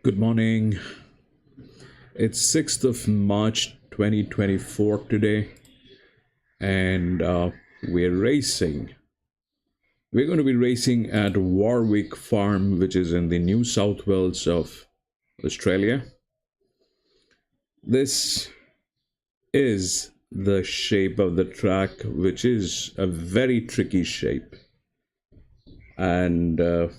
Good morning. It's 6th of March 2024 today, and we're racing. We're going to be racing at Warwick Farm, which is in the New South Wales of Australia. This is the shape of the track, which is a very tricky shape. And the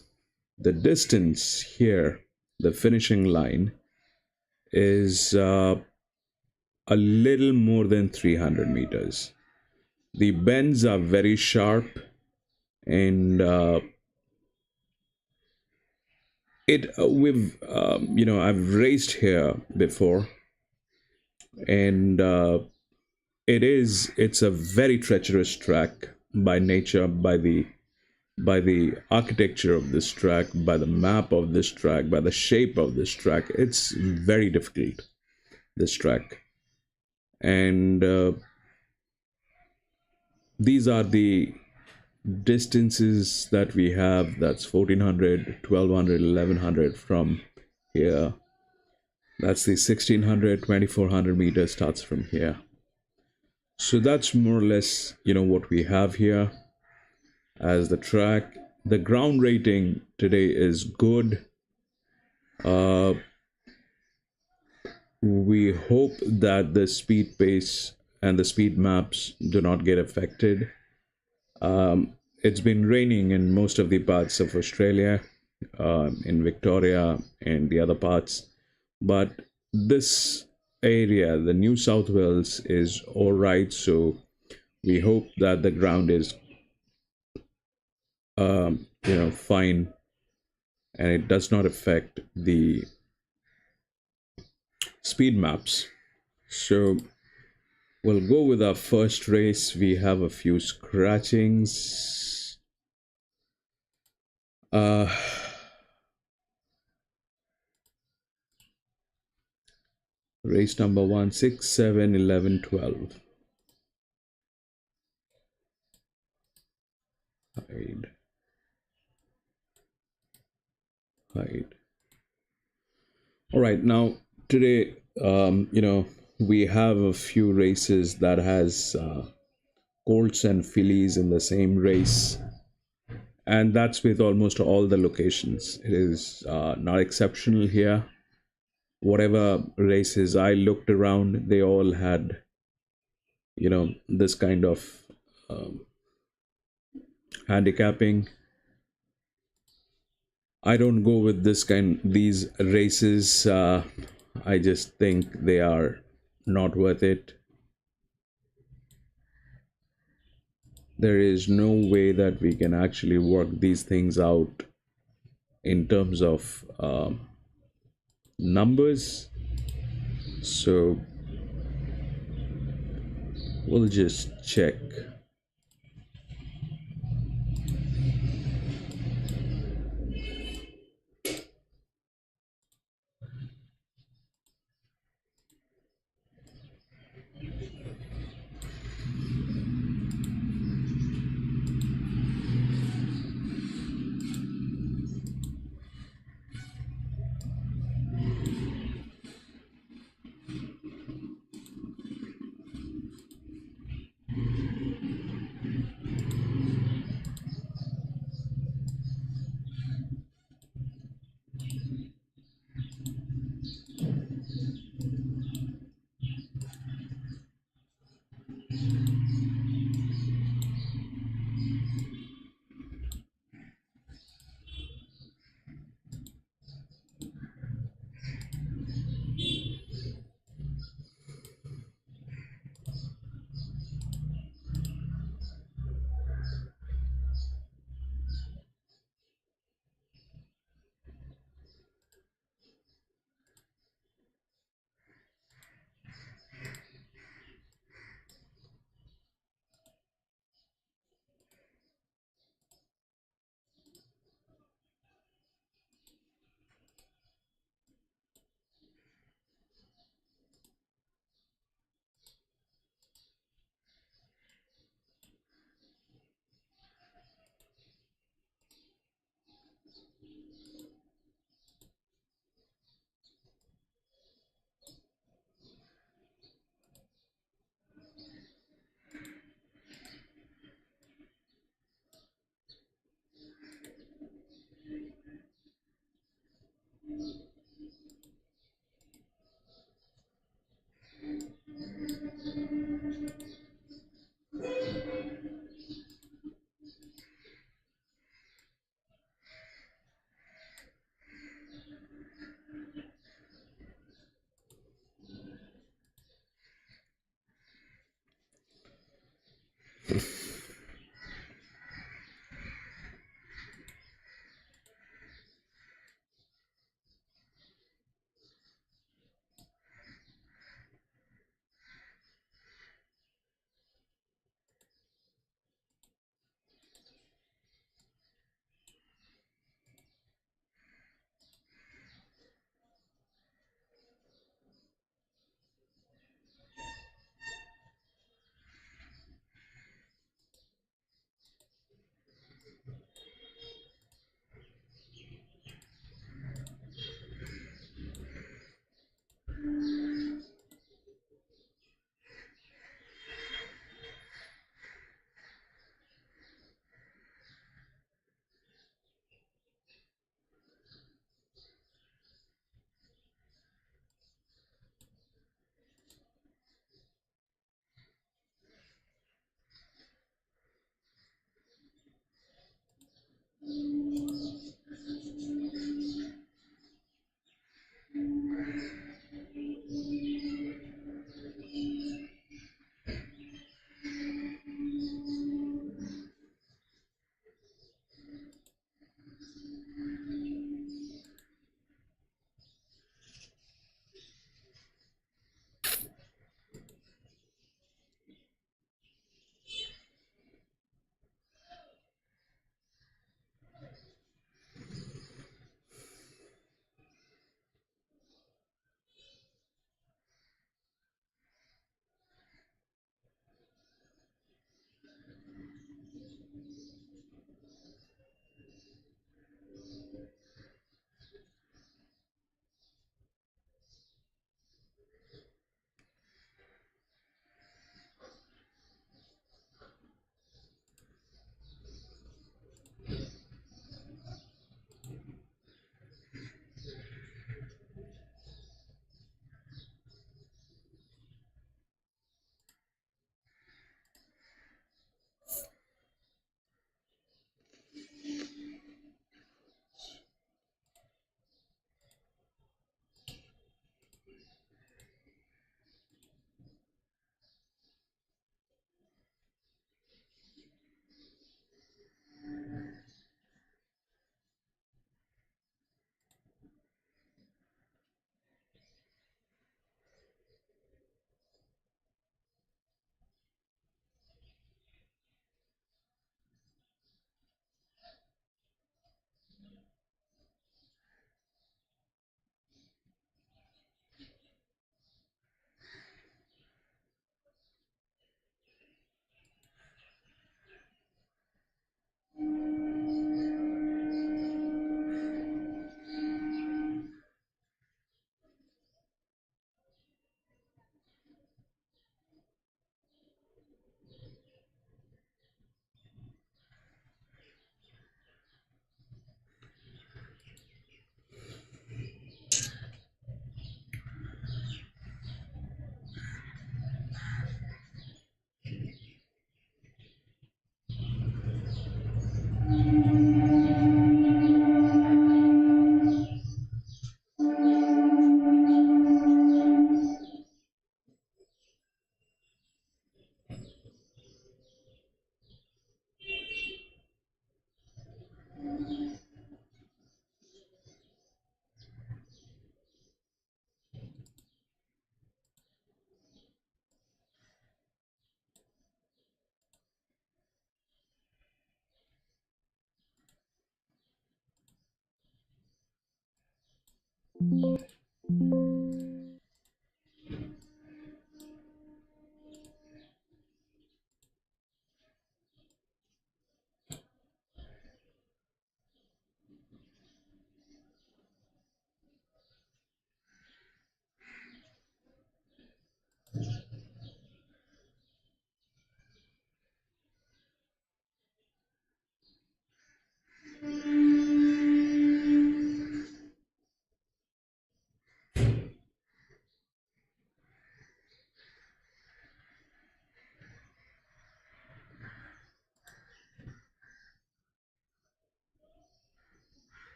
distance here, the finishing line, is a little more than 300 meters. The bends are very sharp, and I've raced here before, and it's a very treacherous track by nature, by the architecture of this track, by the map of this track, by the shape of this track. It's very difficult, this track. And these are the distances that we have. That's 1400, 1200, 1100 from here. That's the 1600, 2400 meters starts from here. So that's more or less, what we have here as the track. The ground rating today is good. We hope that the speed pace and the speed maps do not get affected. It's been raining in most of the parts of Australia, in Victoria and the other parts, but this area, the New South Wales, is all right. So we hope that the ground is, fine, and it does not affect the speed maps. So we'll go with our first race. We have a few scratchings. Race number 1, 6, 7, 11, 12. Hide. All right, now today, we have a few races that has colts and fillies in the same race, and that's with almost all the locations. It is not exceptional here. Whatever races I looked around, they all had, this kind of handicapping. I don't go with these races. I just think they are not worth it. There is no way that we can actually work these things out in terms of numbers. So we'll just check.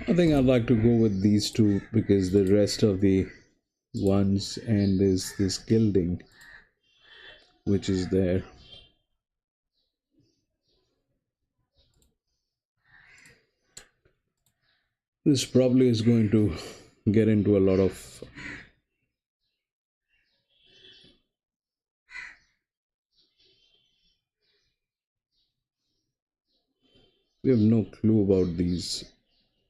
I think I'd like to go with these two because the rest of the ones and is this gilding which is there. This probably is going to get into a lot of. We have no clue about these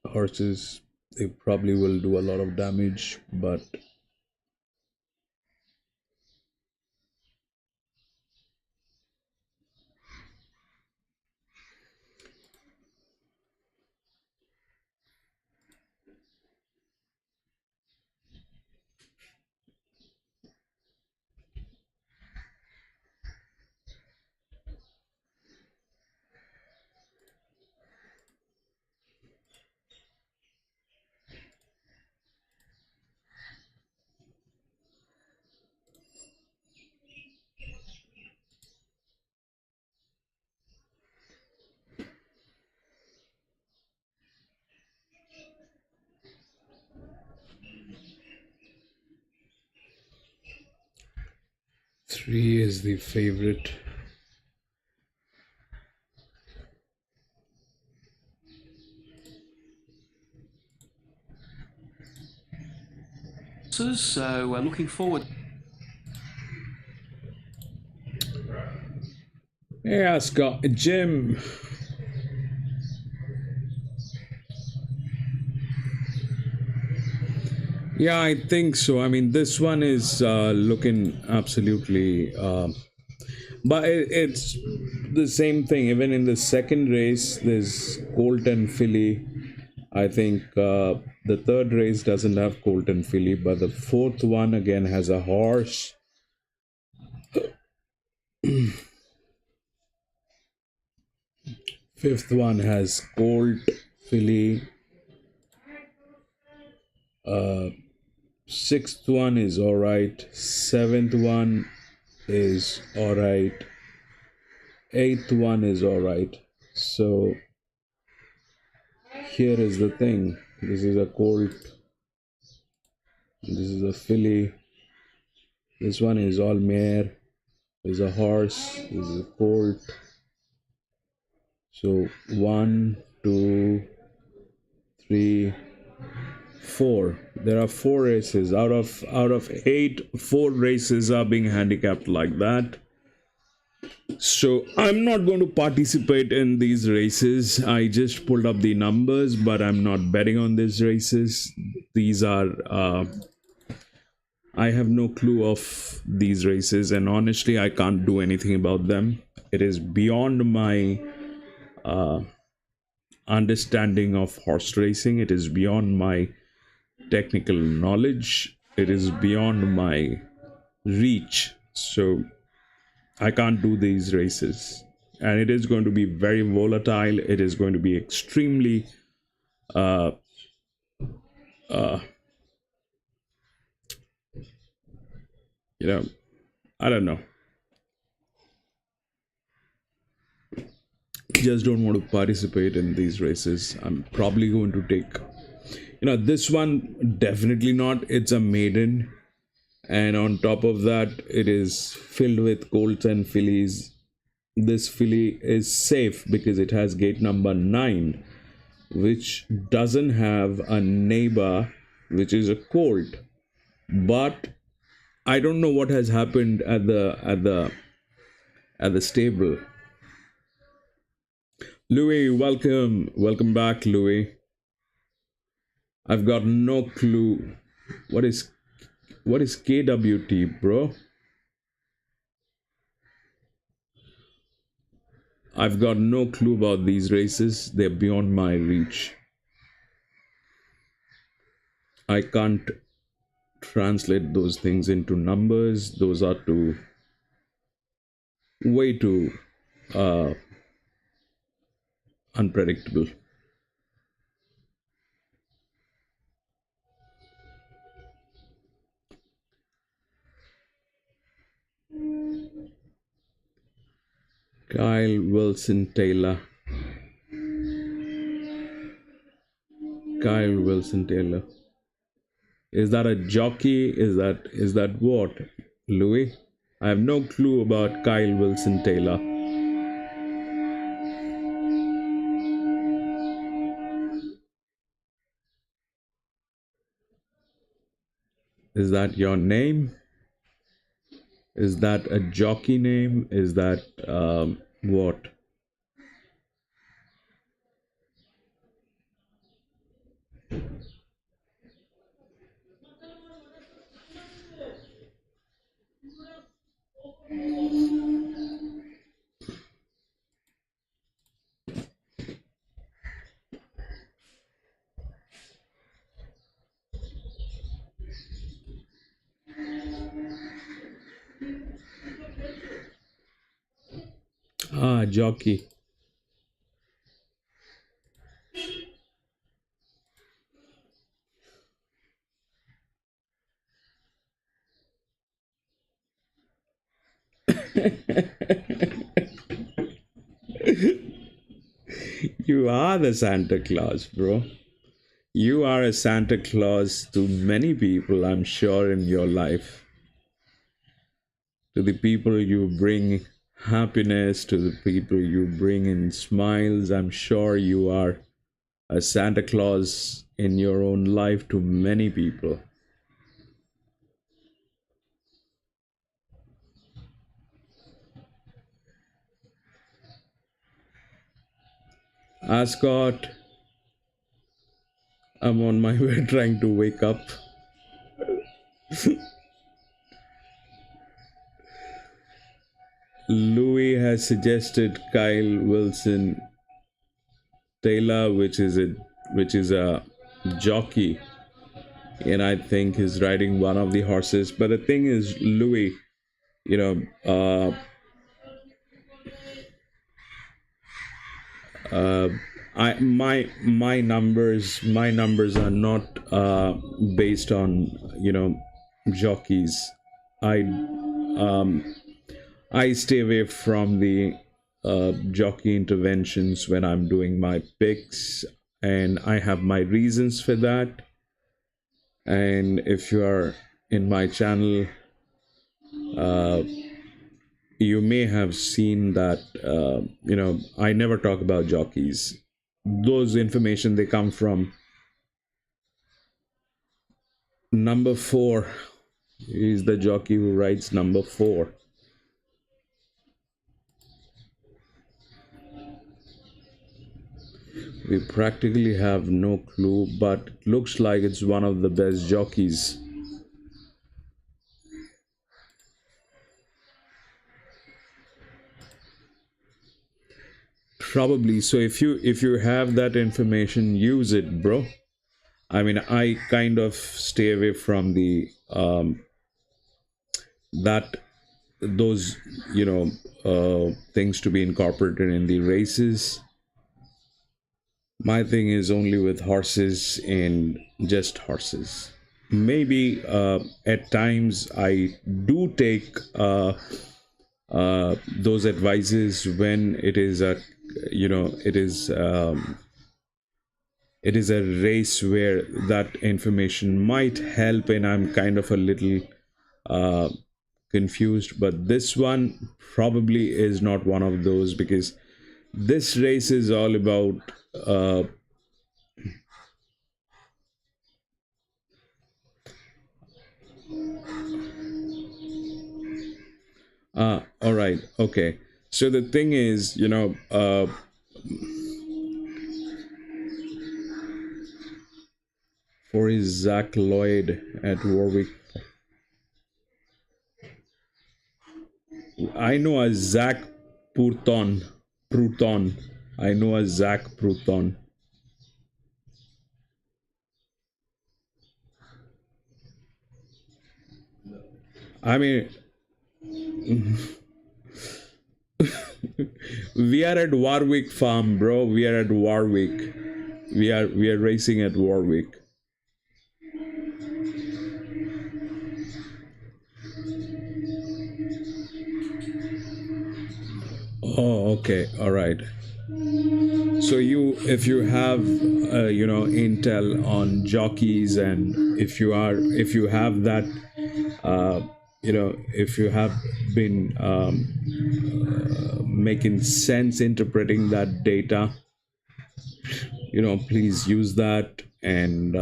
horses. They probably will do a lot of damage, but three is the favorite. So we're looking forward. Yeah, Scott, Jim. Yeah, I think so. I mean, this one is looking absolutely, but it's the same thing. Even in the second race, there's Colt and Filly. I think the third race doesn't have Colt and Filly, but the fourth one again has a horse. Fifth one has Colt, Filly. Sixth one is all right. Seventh one is all right. Eighth one is all right. So here is the thing. This is a Colt. This is a Filly. This one is all mare. There's a horse. This is a Colt. So one, two, three, four. There are four races out of eight. Four races are being handicapped like that. So I'm not going to participate in these races. I just pulled up the numbers, but I'm not betting on these races. These are I have no clue of these races, and honestly, I can't do anything about them. It is beyond my understanding of horse racing. It is beyond my technical knowledge. It is beyond my reach. So I can't do these races. And it is going to be very volatile. It is going to be extremely, uh, uh, you know, I don't know. just don't want to participate in these races. I'm probably going to take, this one definitely not. It's a maiden, and on top of that, it is filled with colts and fillies. This filly is safe because it has gate number 9, which doesn't have a neighbor, which is a colt. But I don't know what has happened at the stable. Louis, welcome back, Louis. I've got no clue. What is KWT, bro? I've got no clue about these races. They're beyond my reach. I can't translate those things into numbers. Those are way too uh, unpredictable. Kyle Wilson Taylor. Kyle Wilson Taylor. Is that a jockey? Is that what? Louis? I have no clue about Kyle Wilson Taylor. Is that your name? Is that a jockey name? Is that what? Ah, jockey. You are the Santa Claus, bro. You are a Santa Claus to many people, I'm sure, in your life. To the people you bring happiness, to the people you bring in smiles, I'm sure you are a Santa Claus in your own life to many people. Ascot, I'm on my way trying to wake up. Louis has suggested Kyle Wilson Taylor, which is a jockey, and I think he's riding one of the horses. But the thing is, Louis, you know, I my numbers are not based on jockeys. I I stay away from the jockey interventions when I'm doing my picks, and I have my reasons for that. And if you are in my channel, uh, you may have seen that I never talk about jockeys. Those information they come from number 4. He's the jockey who rides number 4. We practically have no clue, but it looks like it's one of the best jockeys. Probably. So if you have that information, use it, bro. I mean, I kind of stay away from the that those things to be incorporated in the races. My thing is only with horses and just horses. Maybe at times I do take those advices when it is a it is a race where that information might help, and I'm kind of a little uh, confused. But this one probably is not one of those, because this race is all about uh, all right, okay. So the thing is, for is Zach Lloyd at Warwick. I know a Zach Pruton. Pruton. I know a Zach Pruton. I mean, we are at Warwick Farm, bro. We are at Warwick. We are racing at Warwick. Oh, okay. All right. So if you have intel on jockeys, and if you have that if you have been making sense interpreting that data, please use that, and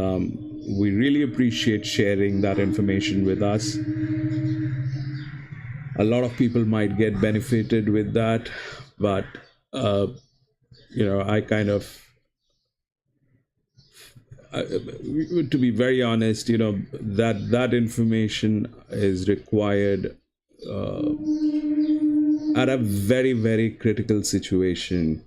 we really appreciate sharing that information with us. A lot of people might get benefited with that, but uh, I kind of to be very honest, that information is required uh, at a very, very critical situation.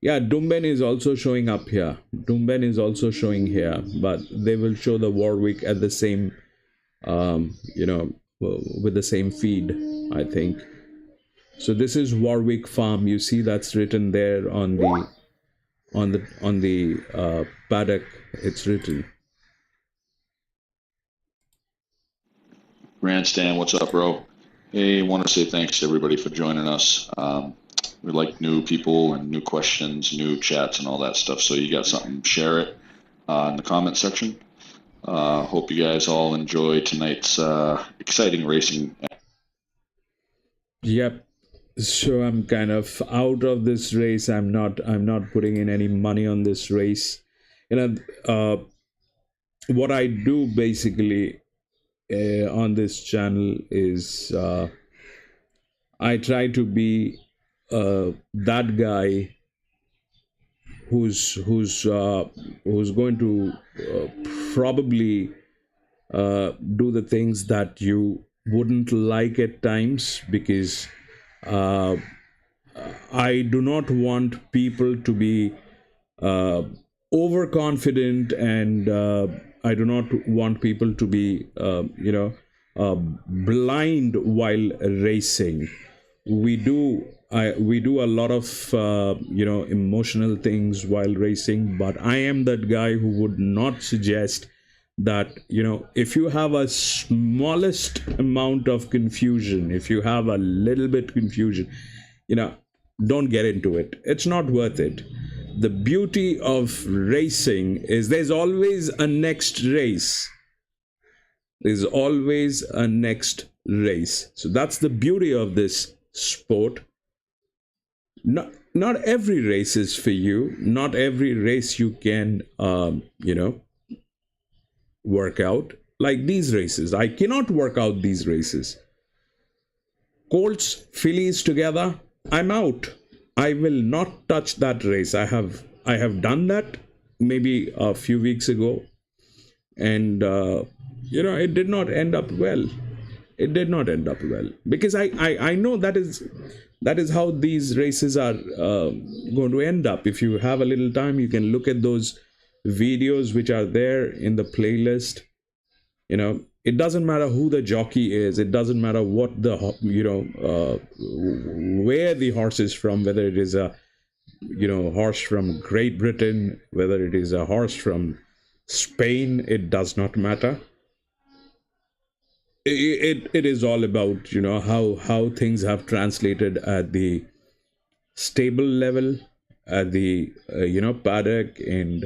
Yeah, Dumben is also showing up here. Dumben is also showing here, but they will show the Warwick at the same, with the same feed, I think. So this is Warwick Farm. You see that's written there on the paddock. It's written. Grandstand, what's up, bro? Hey, I want to say thanks to everybody for joining us. We like new people and new questions, new chats, and all that stuff. So you got something, share it in the comment section. Hope you guys all enjoy tonight's exciting racing. Yep. So I'm kind of out of this race. I'm not putting in any money on this race. What I do basically on this channel is I try to be that guy who's going to probably do the things that you wouldn't like at times, because I do not want people to be overconfident, and I do not want people to be blind while racing. We do a lot of emotional things while racing, but I am that guy who would not suggest that if you have a smallest amount of confusion, if you have a little bit confusion, don't get into it. It's not worth it. The beauty of racing is there's always a next race. There's always a next race. So that's the beauty of this sport. Not every race is for you. Not every race you can work out. Like these races, I cannot work out these races. Colts, fillies together, I'm out. I will not touch that race. I have done that maybe a few weeks ago, and it did not end up well. It did not end up well, because I know that is how these races are going to end up. If you have a little time, you can look at those videos which are there in the playlist. It doesn't matter who the jockey is. It doesn't matter what the where the horse is from, whether it is a horse from Great Britain, whether it is a horse from Spain. It does not matter. it is all about, how things have translated at the stable level, at the paddock, and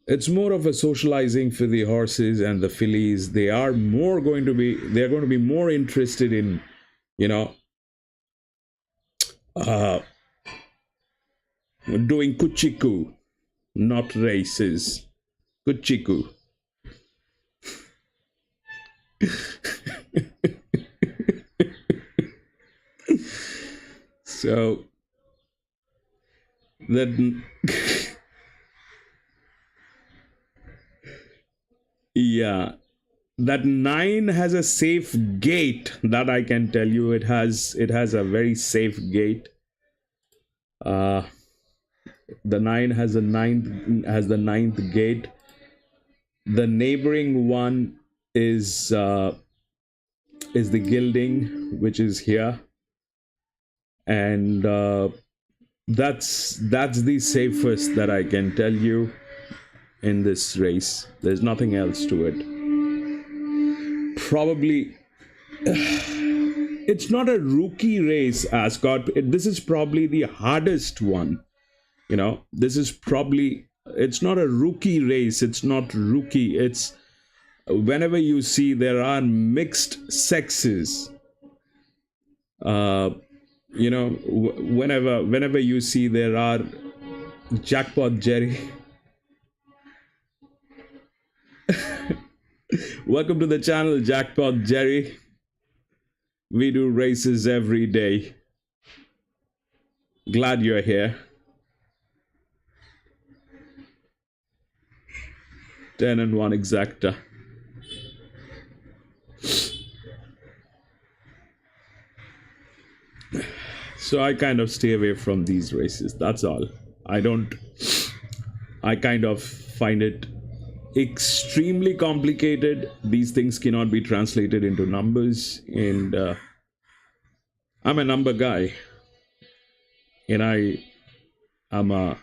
it's more of a socializing for the horses and the fillies. They're going to be more interested in, you know uh doing kuchiku, not races. Kuchiku. So that yeah, that 9 has a safe gate, that I can tell you. It has a very safe gate. uh the 9 has the ninth gate. The neighboring one is the gilding, which is here. And that's the safest that I can tell you in this race. There's nothing else to it. Probably it's not a rookie race, Ascot. This is probably the hardest one. This is probably, it's not a rookie race. It's not rookie. It's whenever you see there are mixed sexes. Uh, whenever you see there are jackpot Jerry. Welcome to the channel, Jackpot Jerry. We do races every day. Glad you're here. 10 and 1 exacta. So I kind of stay away from these races. That's all. I kind of find it extremely complicated. These things cannot be translated into numbers. And I'm a number guy. And I'm a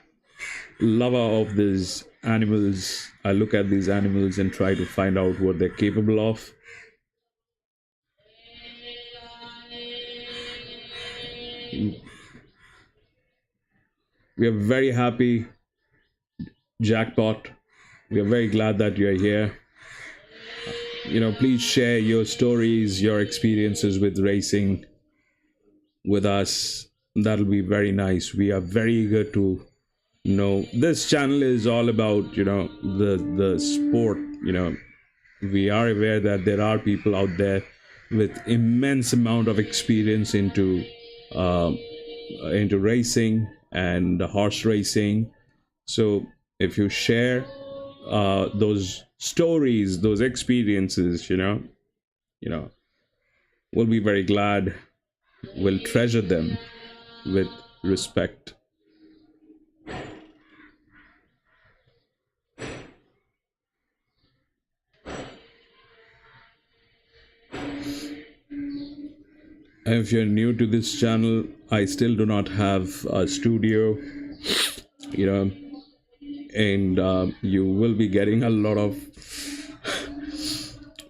lover of these animals. I look at these animals and try to find out what they're capable of. We are very happy, Jackpot. We are very glad that you're here. Please share your stories, your experiences with racing with us. That'll be very nice. We are very eager to know. This channel is all about, the sport. We are aware that there are people out there with immense amount of experience into racing and horse racing. So if you share those stories, those experiences, we'll be very glad. We'll treasure them with respect. If you're new to this channel, I still do not have a studio, and you will be getting a lot of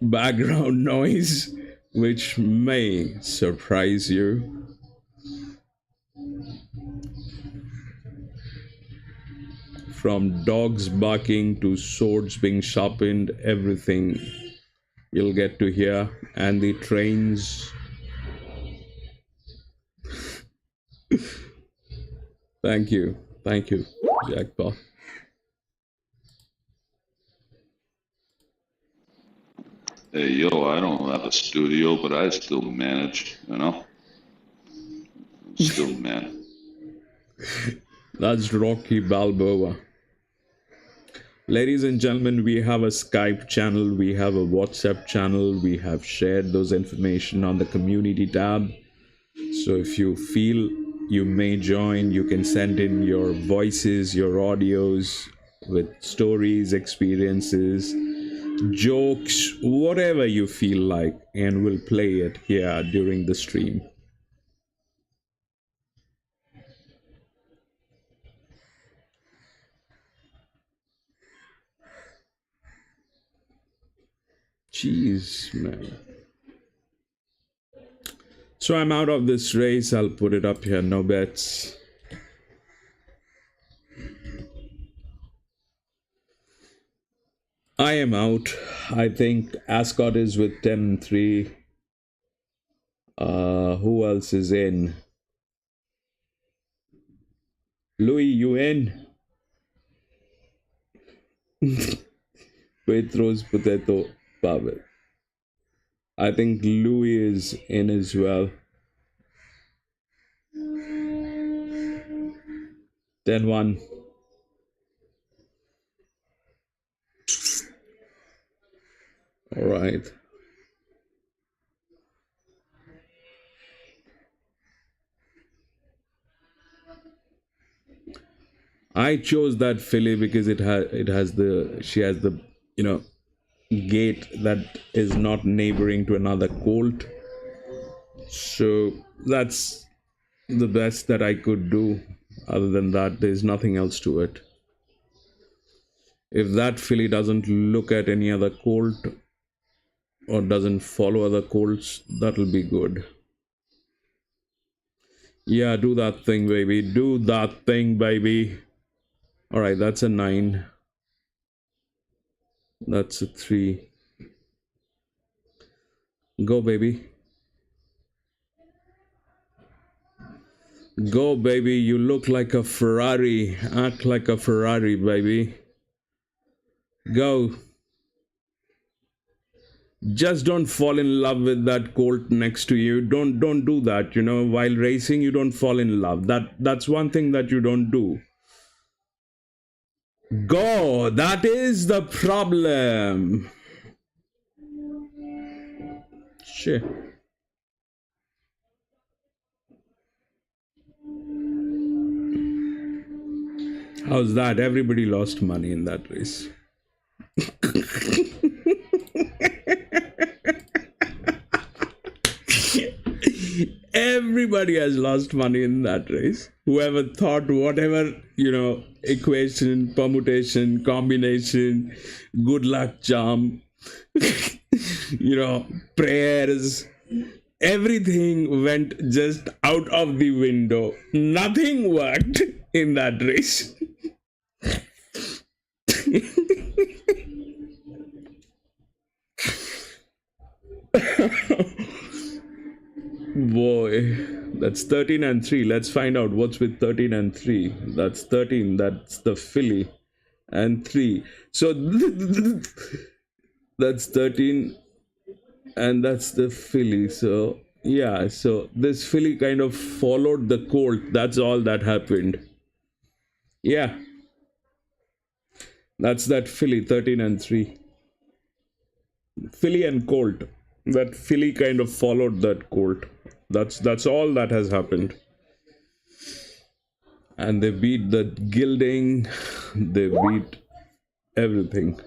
background noise, which may surprise you. From dogs barking to swords being sharpened, everything you'll get to hear, and the trains. Thank you, Jackpot. Hey, yo, I don't have a studio, but I still manage, Still man. That's Rocky Balboa. Ladies and gentlemen, we have a Skype channel, we have a WhatsApp channel, we have shared those information on the community tab. So if you feel you may join, you can send in your voices, your audios with stories, experiences, jokes, whatever you feel like, and we'll play it here during the stream. Jeez, man. So I'm out of this race. I'll put it up here. No bets. I am out. I think Ascot is with 10-3. Who else is in? Louis, you in? Petro's potato power. I think Louis is in as well. 10-1. All right. I chose that filly because she has the gate that is not neighboring to another colt. So that's the best that I could do. Other than that, there's nothing else to it. If that filly doesn't look at any other colt or doesn't follow other colts, that'll be good. Yeah, do that thing, baby. Do that thing, baby. All right, that's a 9. That's a 3. Go, baby. Go, baby. You look like a Ferrari. Act like a Ferrari, baby. Go. Just don't fall in love with that colt next to you. Don't do that. While racing, you don't fall in love. That's one thing that you don't do. Go. That is the problem. Shit. How's that? Everybody lost money in that race. Everybody has lost money in that race. Whoever thought whatever, equation, permutation, combination, good luck charm, prayers, everything went just out of the window. Nothing worked in that race. Boy, that's 13-3. Let's find out what's with 13-3. That's 13. That's the filly, and 3. So that's 13, and that's the filly. So yeah, so this filly kind of followed the colt. That's all that happened. Yeah, that's that filly, 13-3. Filly and colt. That filly kind of followed that colt. That's all that has happened. And they beat the gilding. They beat everything.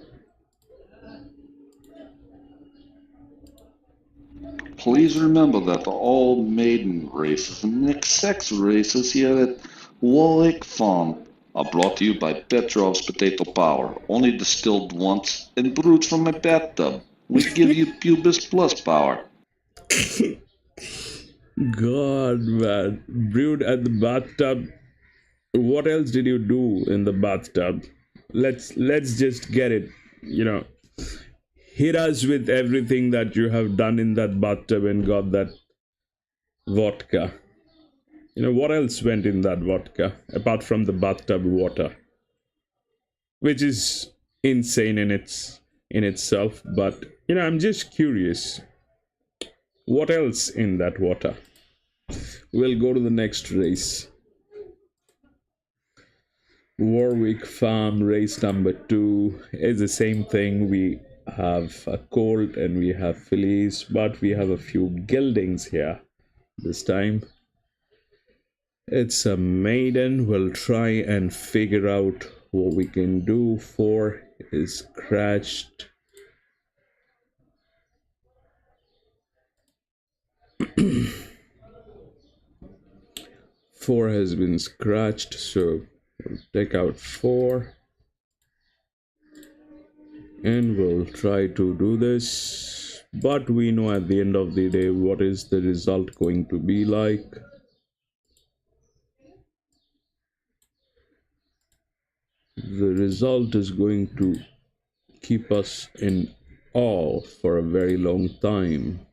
Please remember that the all maiden races and mixed sex races here at Warwick Farm are brought to you by Petrov's Potato Power, only distilled once and brewed from a bathtub. We give you Pubis Plus power. God, man. Brewed at the bathtub. What else did you do in the bathtub? Let's just get it, hit us with everything that you have done in that bathtub and got that vodka. What else went in that vodka apart from the bathtub water, which is insane in itself. But I'm just curious, what else in that water? We'll go to the next race. Warwick Farm race number 2 is the same thing. We have a colt and we have fillies, but we have a few geldings here this time. It's a maiden. We'll try and figure out what we can do. 4 is scratched. Four has been scratched, so we'll take out 4. and we'll try to do this. But we know at the end of the day what is the result going to be like. The result is going to keep us in awe for a very long time.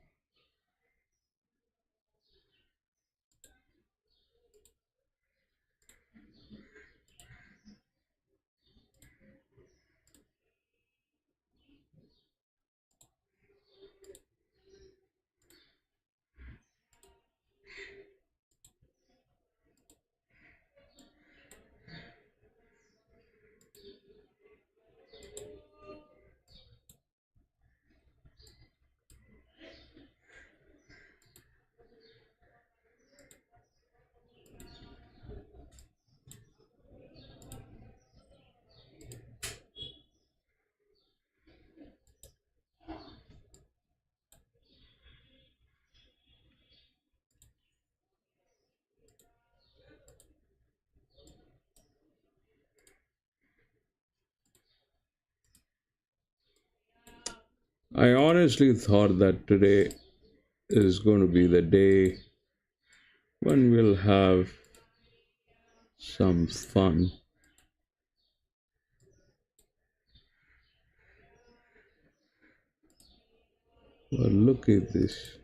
I honestly thought that today is going to be the day when we'll have some fun. But look at this.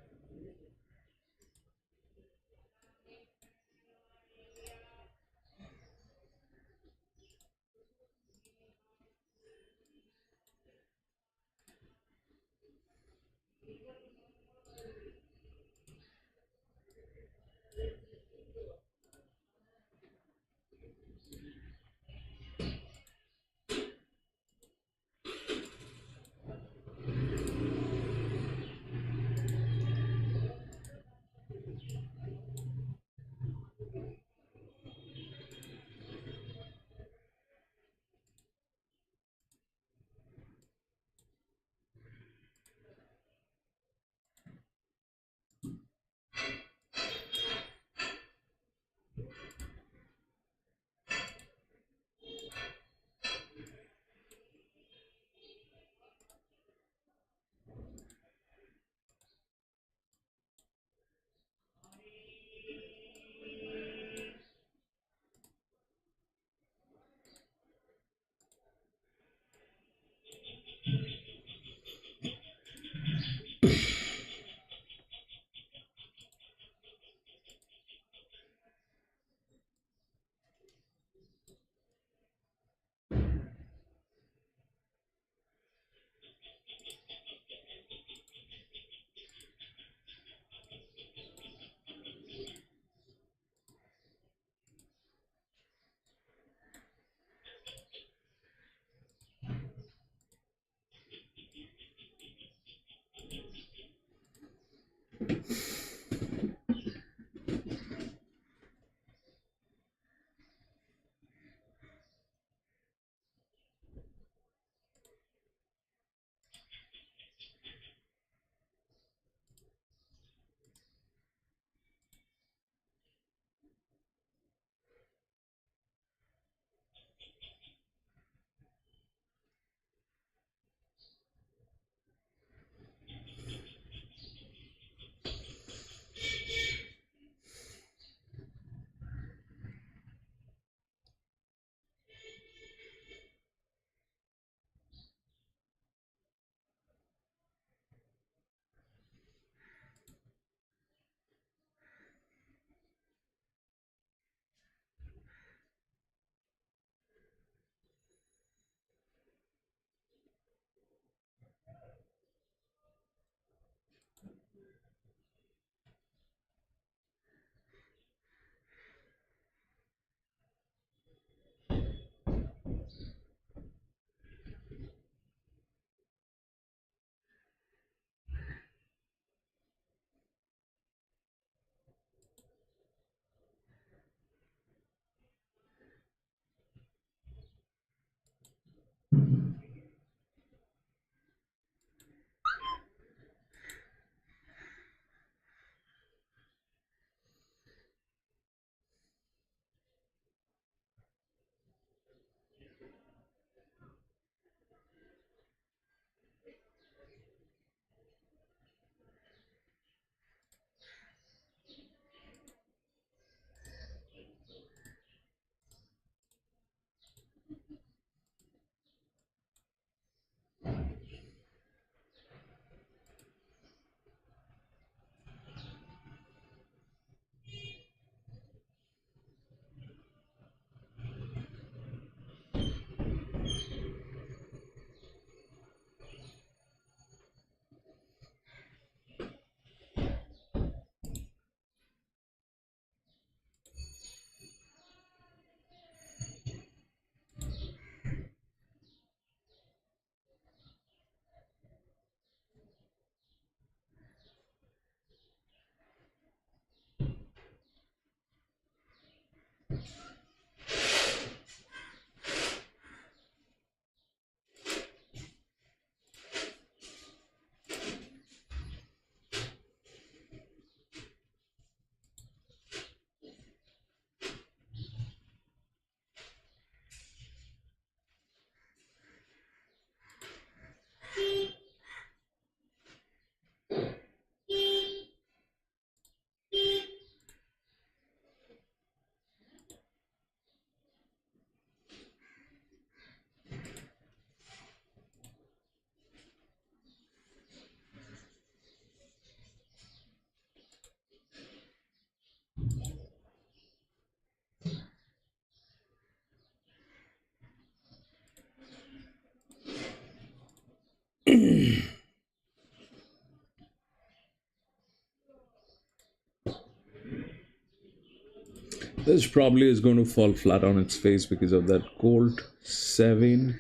This probably is going to fall flat on its face because of that Colt 7.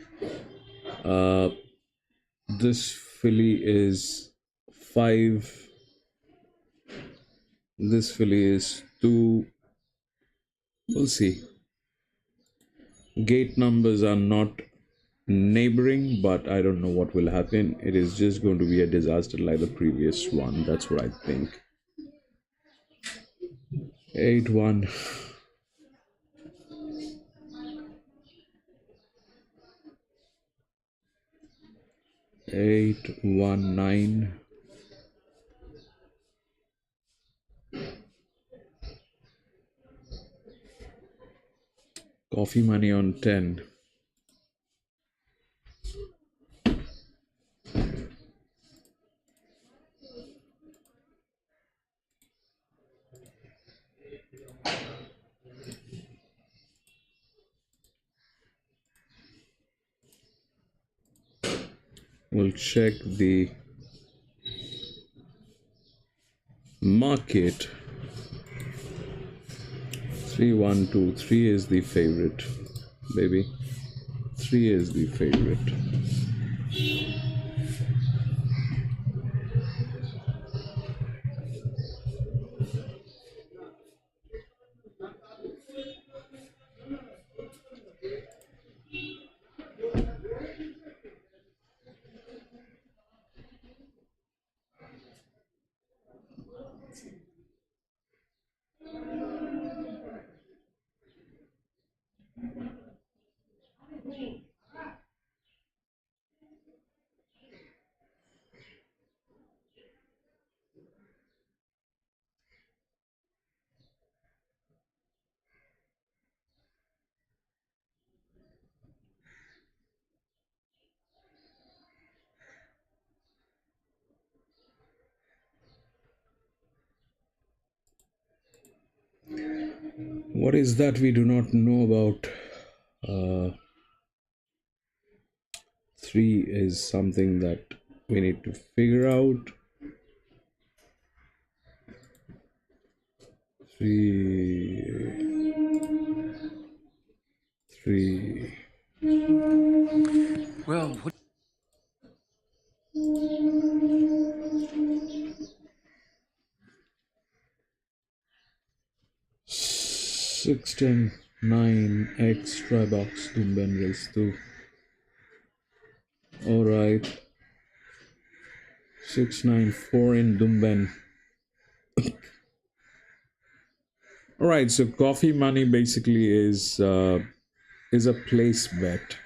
This filly is 5. This filly is 2. We'll see. Gate numbers are not neighboring, but I don't know what will happen. It is just going to be a disaster like the previous one. That's what I think. 8-1. 8-1-9. Coffee money on 10. We'll check the market. 3-1-2. 3 is the favorite, baby. 3 is the favorite. What is that we do not know about? 3 is something that we need to figure out. 3. Well, what 6-10-9 extra box Dumben race 2. Alright. 6-9-4 in Dumben. Alright, so coffee money basically is a place bet.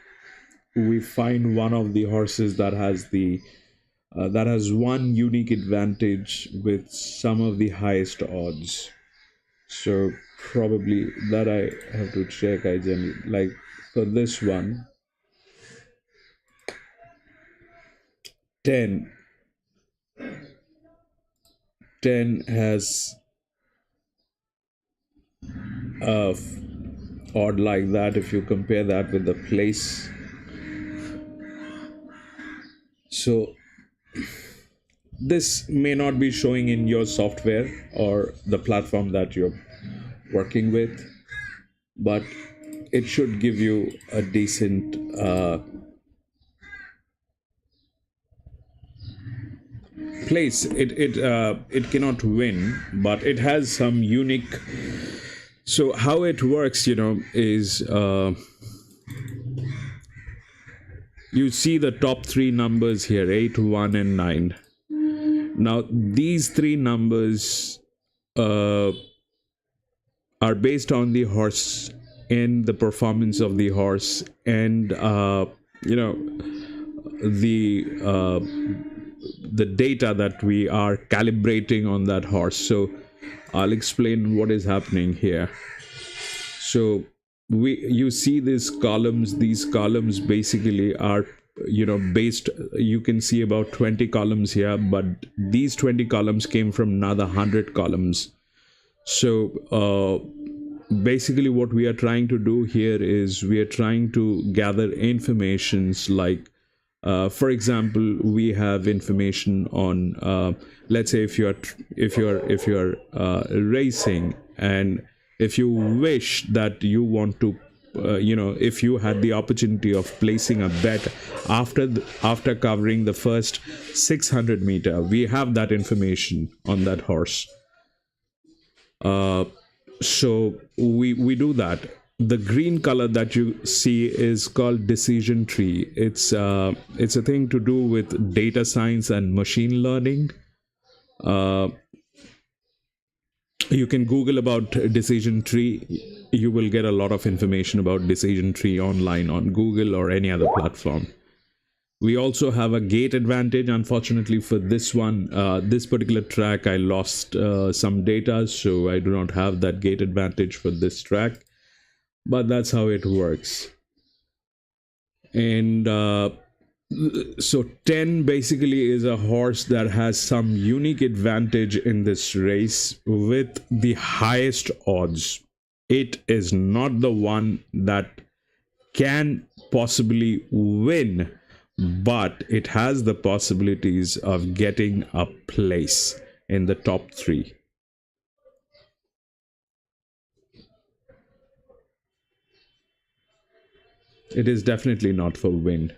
We find one of the horses that has one unique advantage with some of the highest odds. So probably that I have to check. I generally like for this one 10 has a odd like that if you compare that with the place. So this may not be showing in your software or the platform that you're working with, but it should give you a decent place. It cannot win, but it has some unique. So how it works, is you see the top 3 numbers here, 8, 1, and 9. Now these 3 numbers are based on the horse and the performance of the horse and the data that we are calibrating on that horse. So I'll explain what is happening here. So you see these columns basically are based. You can see about 20 columns here, but these 20 columns came from another 100 columns. So basically what we are trying to do here is we are trying to gather informations like for example, we have information on let's say if you're racing and if you wish that you want to, if you had the opportunity of placing a bet after covering the first 600 meter, we have that information on that horse. So we do that. The green color that you see is called decision tree. It's a thing to do with data science and machine learning. uh, you can Google about decision tree. You will get a lot of information about decision tree online on Google or any other platform. We also have a gate advantage. Unfortunately for this one, this particular track, I lost some data, so I do not have that gate advantage for this track, but that's how it works. And so 10 basically is a horse that has some unique advantage in this race with the highest odds. It is not the one that can possibly win, but it has the possibilities of getting a place in the top 3. It is definitely not for win.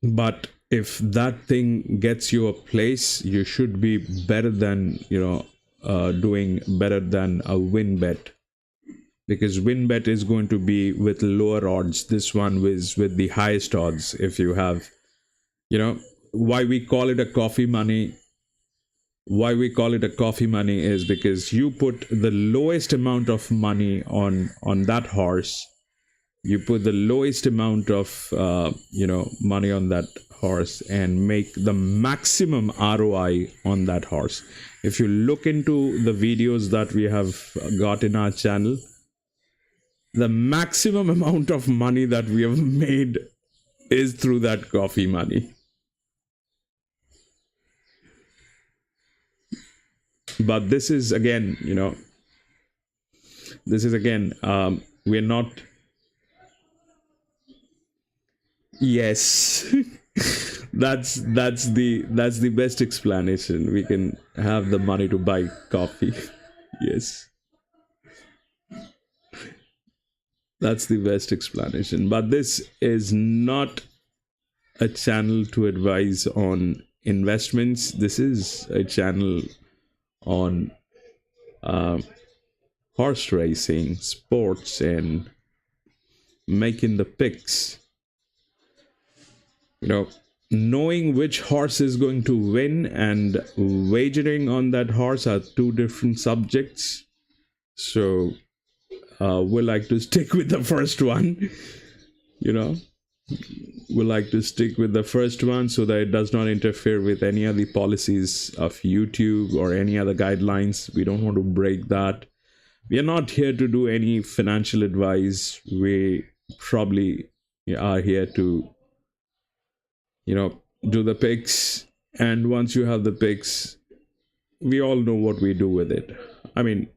But if that thing gets you a place, you should be better than, doing better than a win bet, because win bet is going to be with lower odds. This one is with the highest odds. If you have, why we call it a coffee money, is because you put the lowest amount of money on that horse. You put the lowest amount of money on that horse and make the maximum ROI on that horse. If you look into the videos that we have got in our channel, the maximum amount of money that we have made is through that coffee money. But this is again, we're not. Yes. that's the best explanation. We can have the money to buy coffee. Yes, that's the best explanation. But this is not a channel to advise on investments. This is a channel on horse racing, sports, and making the picks. Knowing which horse is going to win and wagering on that horse are two different subjects. So we like to stick with the first one. We like to stick with the first one so that it does not interfere with any of the policies of YouTube or any other guidelines. We don't want to break that. We are not here to do any financial advice. We probably are here to do the picks, and once you have the picks, we all know what we do with it. I mean,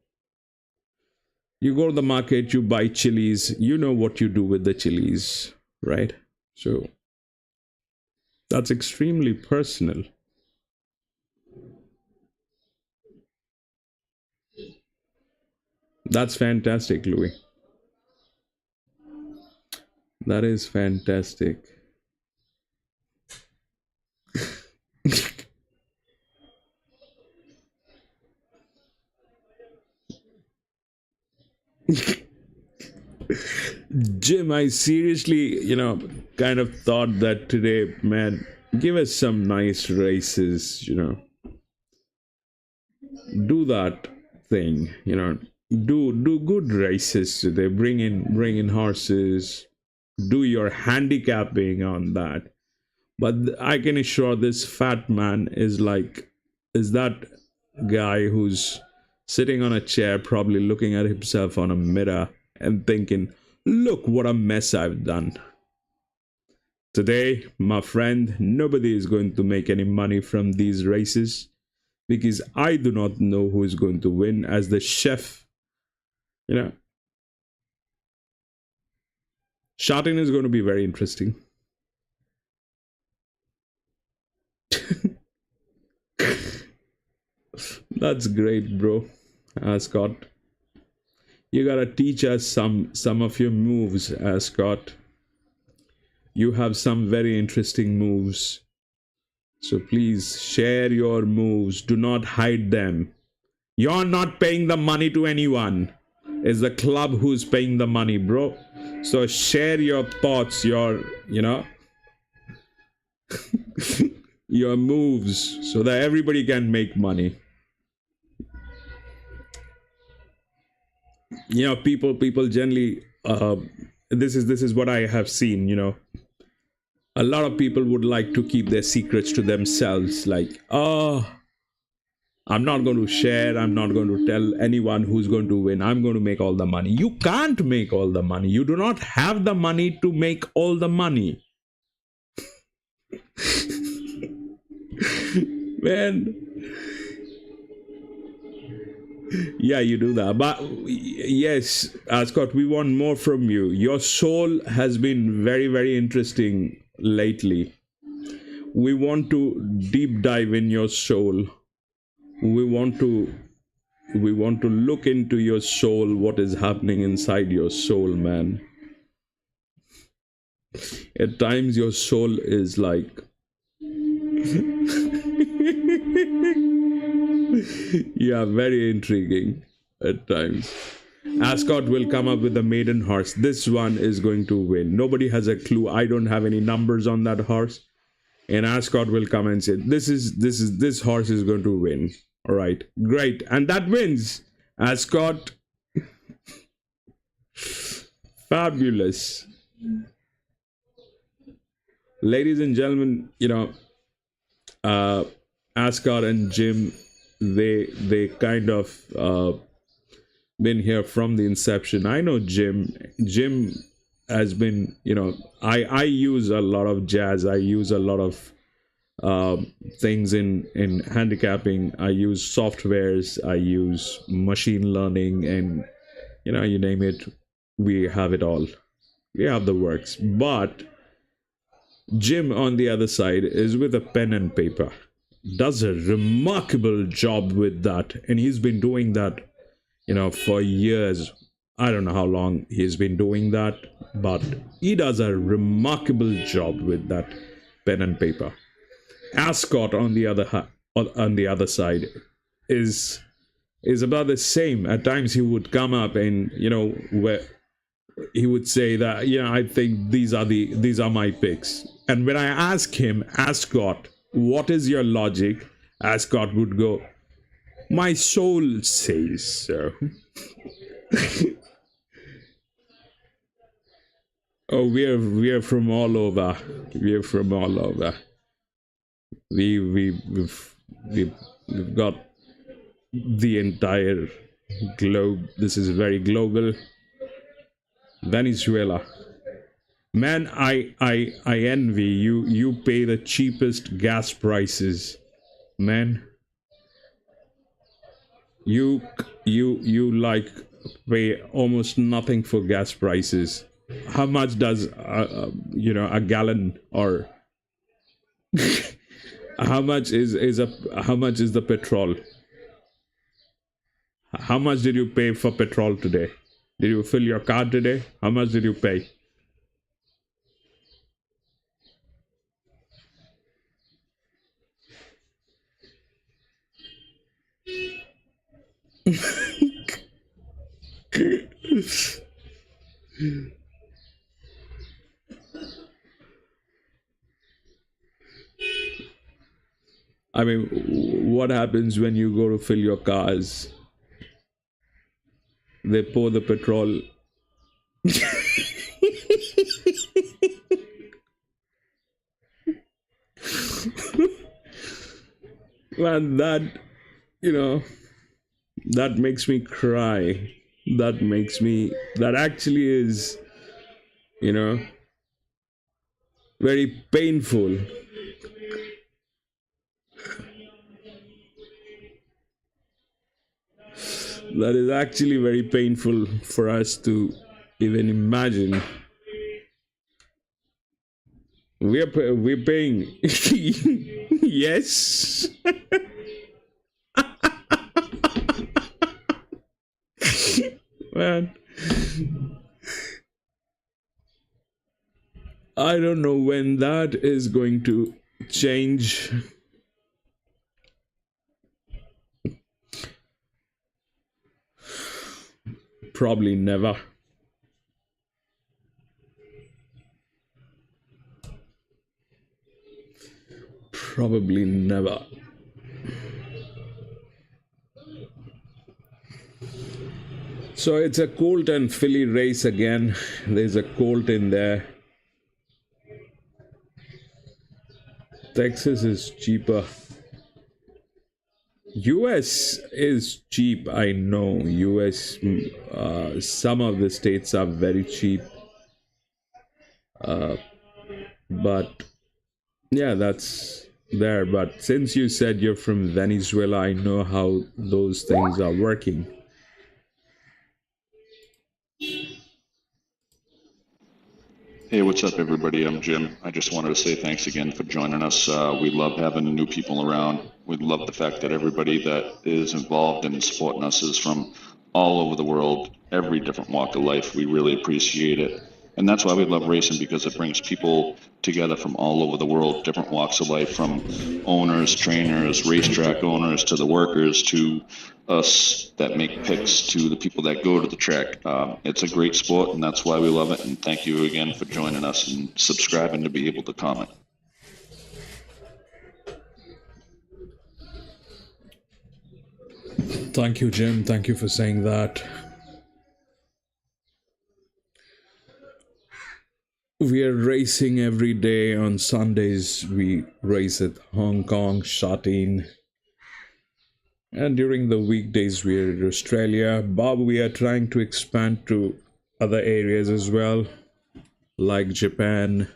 you go to the market, you buy chilies, you know what you do with the chilies, right? So that's extremely personal. That's fantastic, Louis. That is fantastic. Jim, I seriously, kind of thought that today, man, give us some nice races, do that thing, do good races today. Bring in horses, do your handicapping on that. But I can assure this fat man is that guy who's sitting on a chair, probably looking at himself on a mirror and thinking, look what a mess I've done. Today, my friend, nobody is going to make any money from these races because I do not know who is going to win. As the chef, Shouting is going to be very interesting. That's great, bro. Scott, you gotta teach us some of your moves, Scott. You have some very interesting moves. So please share your moves. Do not hide them. You're not paying the money to anyone. It's the club who's paying the money, bro. So share your thoughts, your moves, so that everybody can make money. People generally, this is what I have seen. A lot of people would like to keep their secrets to themselves, like, oh, I'm not going to share, I'm not going to tell anyone who's going to win, I'm going to make all the money. You can't make all the money. You do not have the money to make all the money. Man, yeah, you do that. But yes, Scott, we want more from you. Your soul has been very, very interesting lately. We want to deep dive in your soul. We want to look into your soul, what is happening inside your soul, man. At times your soul is like yeah, very intriguing at times. Ascot will come up with a maiden horse. This one is going to win. Nobody has a clue. I don't have any numbers on that horse. And Ascot will come and say, this horse is going to win. All right, great. And that wins. Ascot. Fabulous. Ladies and gentlemen, Ascot and Jim, they kind of been here from the inception. I know Jim has been, I use a lot of jazz. I use a lot of things in handicapping. I use softwares, I use machine learning, and you name it, we have it all. We have the works. But Jim, on the other side, is with a pen and paper, does a remarkable job with that, and he's been doing that for years. I don't know how long he's been doing that, but he does a remarkable job with that pen and paper. Ascot, on the other side, is about the same. At times he would come up and where he would say that I think these are my picks. And when I ask him, Ascot, what is your logic? Ascot would go, my soul says so. Oh, we're from all over. We're from all over. We've got the entire globe. This is very global. Venezuela. Man, I envy you. You pay the cheapest gas prices. Man. You like pay almost nothing for gas prices. How much does a gallon, or how much is the petrol? How much did you pay for petrol today? Did you fill your car today? How much did you pay? I mean, what happens when you go to fill your cars? They pour the petrol. Man, that makes me cry. That actually is, very painful. That is actually very painful for us to even imagine. We're paying. Yes. I don't know when that is going to change. Probably never. Probably never. So it's a Colt and Philly race again. There's a Colt in there. Texas is cheaper. US is cheap, I know. US, some of the states are very cheap. But yeah, that's there. But since you said you're from Venezuela, I know how those things are working. Hey, what's up, everybody? I'm Jim. I just wanted to say thanks again for joining us. We love having new people around. We love the fact that everybody that is involved in supporting us is from all over the world, every different walk of life. We really appreciate it. And that's why we love racing, because it brings people together from all over the world, different walks of life, from owners, trainers, racetrack owners, to the workers, to us that make picks, to the people that go to the track. It's a great sport, and that's why we love it. And thank you again for joining us and subscribing to be able to comment. Thank you, Jim. Thank you for saying that. We are racing every day. On Sundays, we race at Hong Kong, Shatin. And during the weekdays, we are in Australia. Bob, we are trying to expand to other areas as well, like Japan.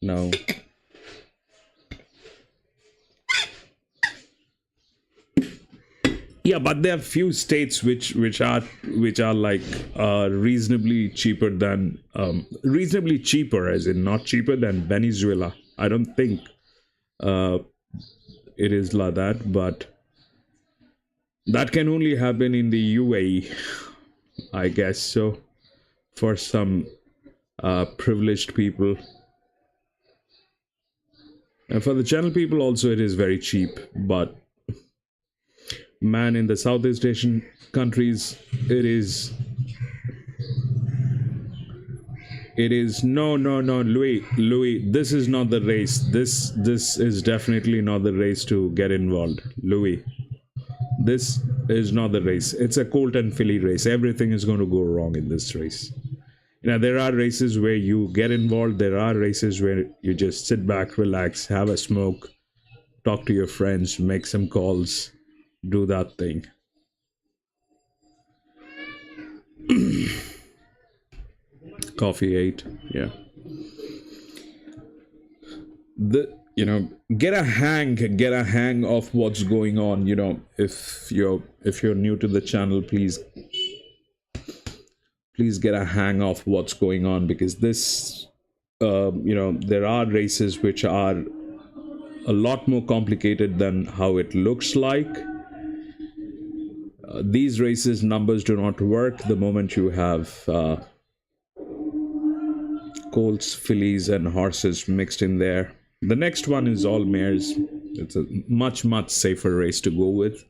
No. Yeah, but there are few states which are like reasonably cheaper than reasonably cheaper, as in not cheaper than Venezuela. I don't think it is like that, but that can only happen in the UAE, I guess so, for some privileged people. And for the channel people also, it is very cheap, but man, in the Southeast Asian countries, it is no, Louis, this is not the race. This is definitely not the race to get involved, Louis. This is not the race. It's a Colt and Philly race. Everything is going to go wrong in this race. There are races where you get involved. There are races where you just sit back, relax, have a smoke, talk to your friends, make some calls, do that thing. Coffee 8, yeah. Get a hang of what's going on. If you're new to the channel, please get a hang of what's going on, because this there are races which are a lot more complicated than how it looks like. These races, numbers do not work the moment you have colts, fillies, and horses mixed in there. The next one is all mares. It's a much safer race to go with.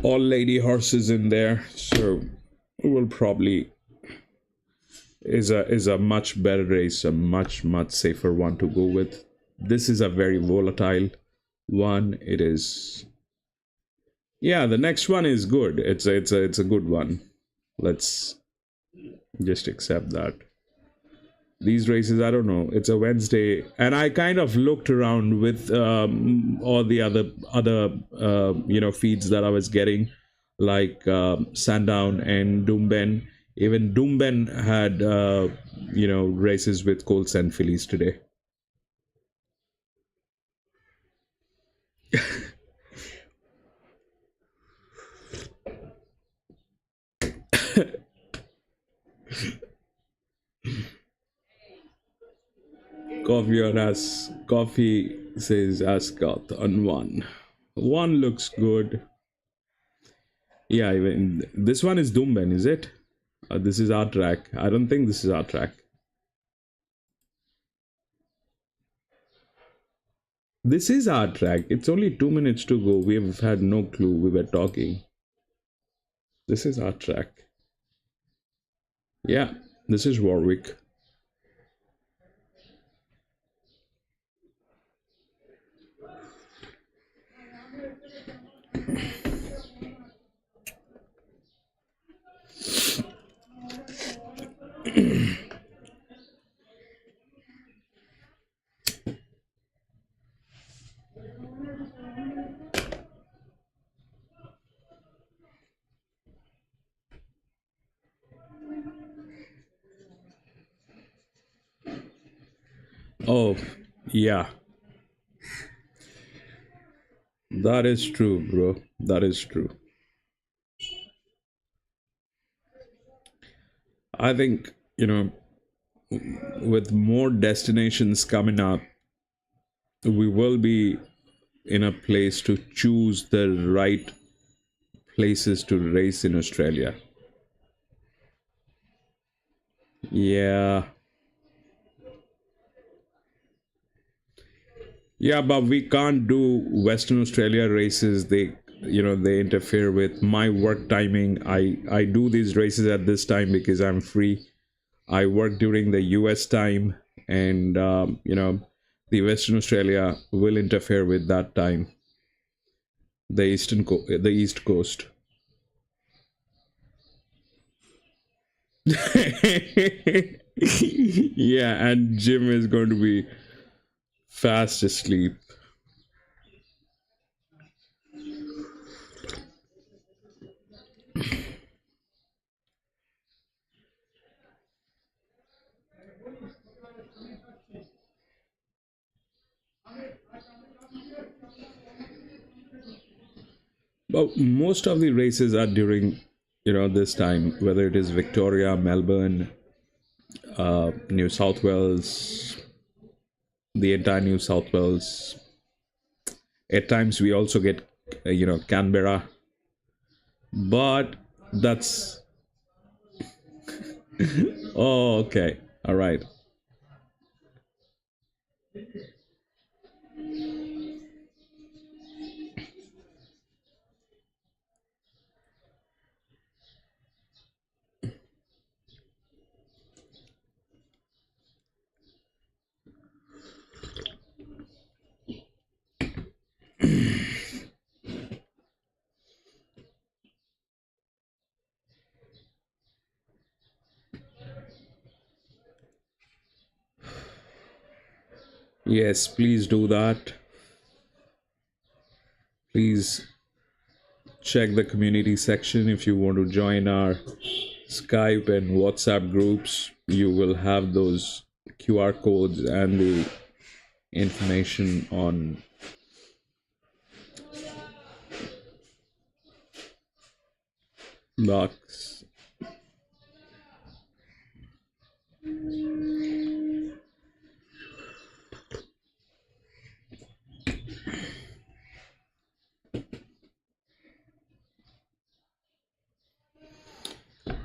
All lady horses in there, so it will probably is a much better race, a much safer one to go with. This is a very volatile one. It is. Yeah, the next one is good. It's a good one. Let's just accept that. These races, I don't know. It's a Wednesday, and I kind of looked around with all the other feeds that I was getting, like Sandown and Doomben. Even Doomben had races with colts and fillies today. Coffee says Ascot on 1. One looks good. Yeah, even this one is Dumben, is it? This is our track. I don't think this is our track. This is our track. It's only 2 minutes to go. We've had no clue. We were talking. This is our track. Yeah, this is Warwick. Oh, yeah. That is true, bro. That is true. I think, with more destinations coming up, we will be in a place to choose the right places to race in Australia. Yeah. Yeah, but we can't do Western Australia races. They interfere with my work timing. I do these races at this time because I'm free. I work during the US time, and the Western Australia will interfere with that time. The East Coast. Yeah, and Jim is going to be fast asleep. But most of the races are during, this time, whether it is Victoria, Melbourne, New South Wales, the entire New South Wales. At times we also get, Canberra. But that's. Oh, okay. All right. Yes, please do that. Please check the community section if you want to join our Skype and WhatsApp groups. You will have those QR codes and the information on box.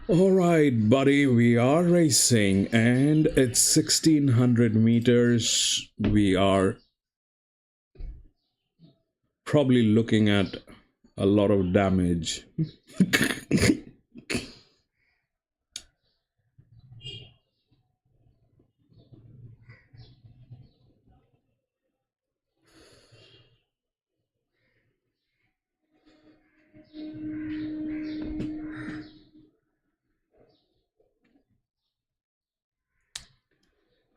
All right, buddy, we are racing and it's 1600 meters. We are probably looking at a lot of damage.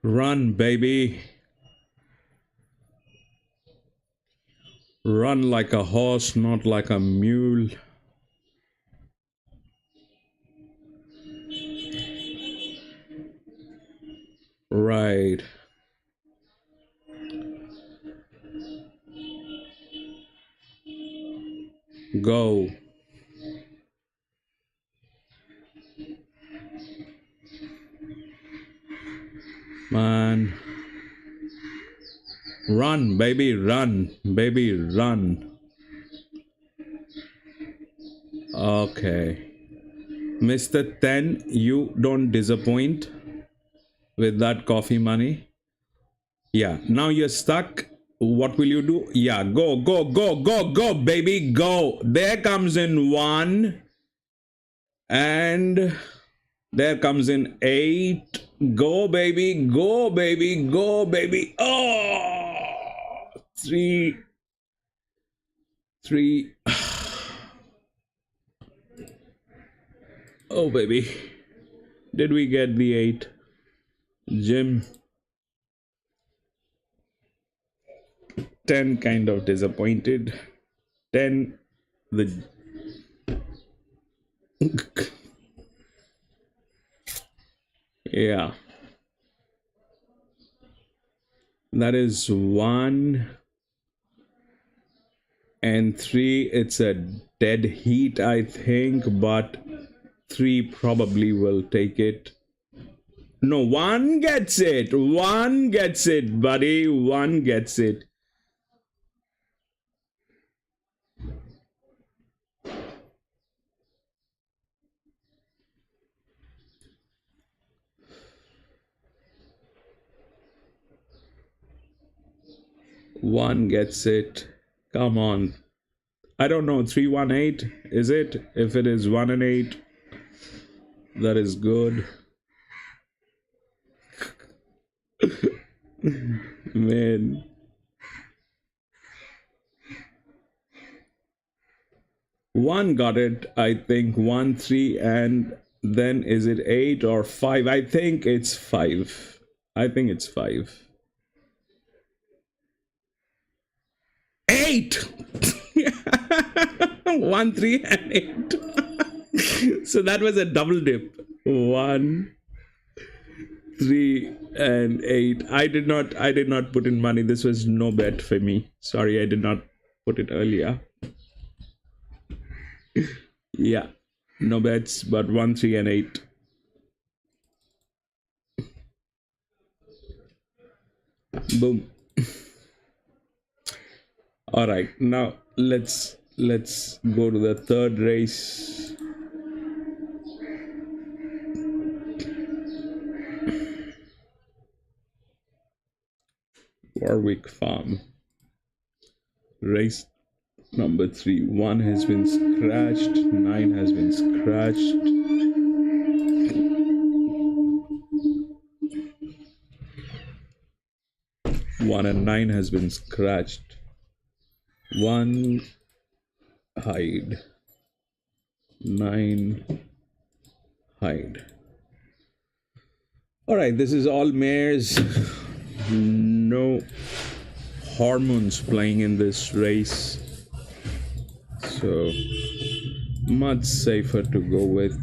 Run, baby. Run like a horse, not like a mule. Right. Go. Man. Run, baby, run. Baby, run. Okay. Mr. 10, you don't disappoint with that coffee money. Yeah, now you're stuck. What will you do? Yeah, go, go, go, go, go, baby, go. There comes in 1, and there comes in 8. Go, baby, go, baby, go, baby. Oh, 3, 3. Oh, baby. Did we get the 8? Jim, 10 kind of disappointed. 10, the yeah, that is 1 and 3. It's a dead heat, I think, but 3 probably will take it. No, 1 gets it. 1 gets it, buddy. 1 gets it. One gets it. Come on. I don't know. 318, is it? If it is 1 and 8, that is good. Man. One got it, I think. 1, 3, and then is it 8 or 5? I think it's 5. I think it's 5. 8! 1, 3, and 8. So that was a double dip. 1, 3, and 8. I did not put in money. This was no bet for me. Sorry, I did not put it earlier. Yeah, no bets, but 1, 3, and 8. Boom. All right, now let's go to the third race. Warwick Farm. Race number 3. 1 has been scratched. 9 has been scratched. 1 and 9 has been scratched. 1 hide. 9 hide. All right, this is all mares. No hormones playing in this race, so much safer to go with.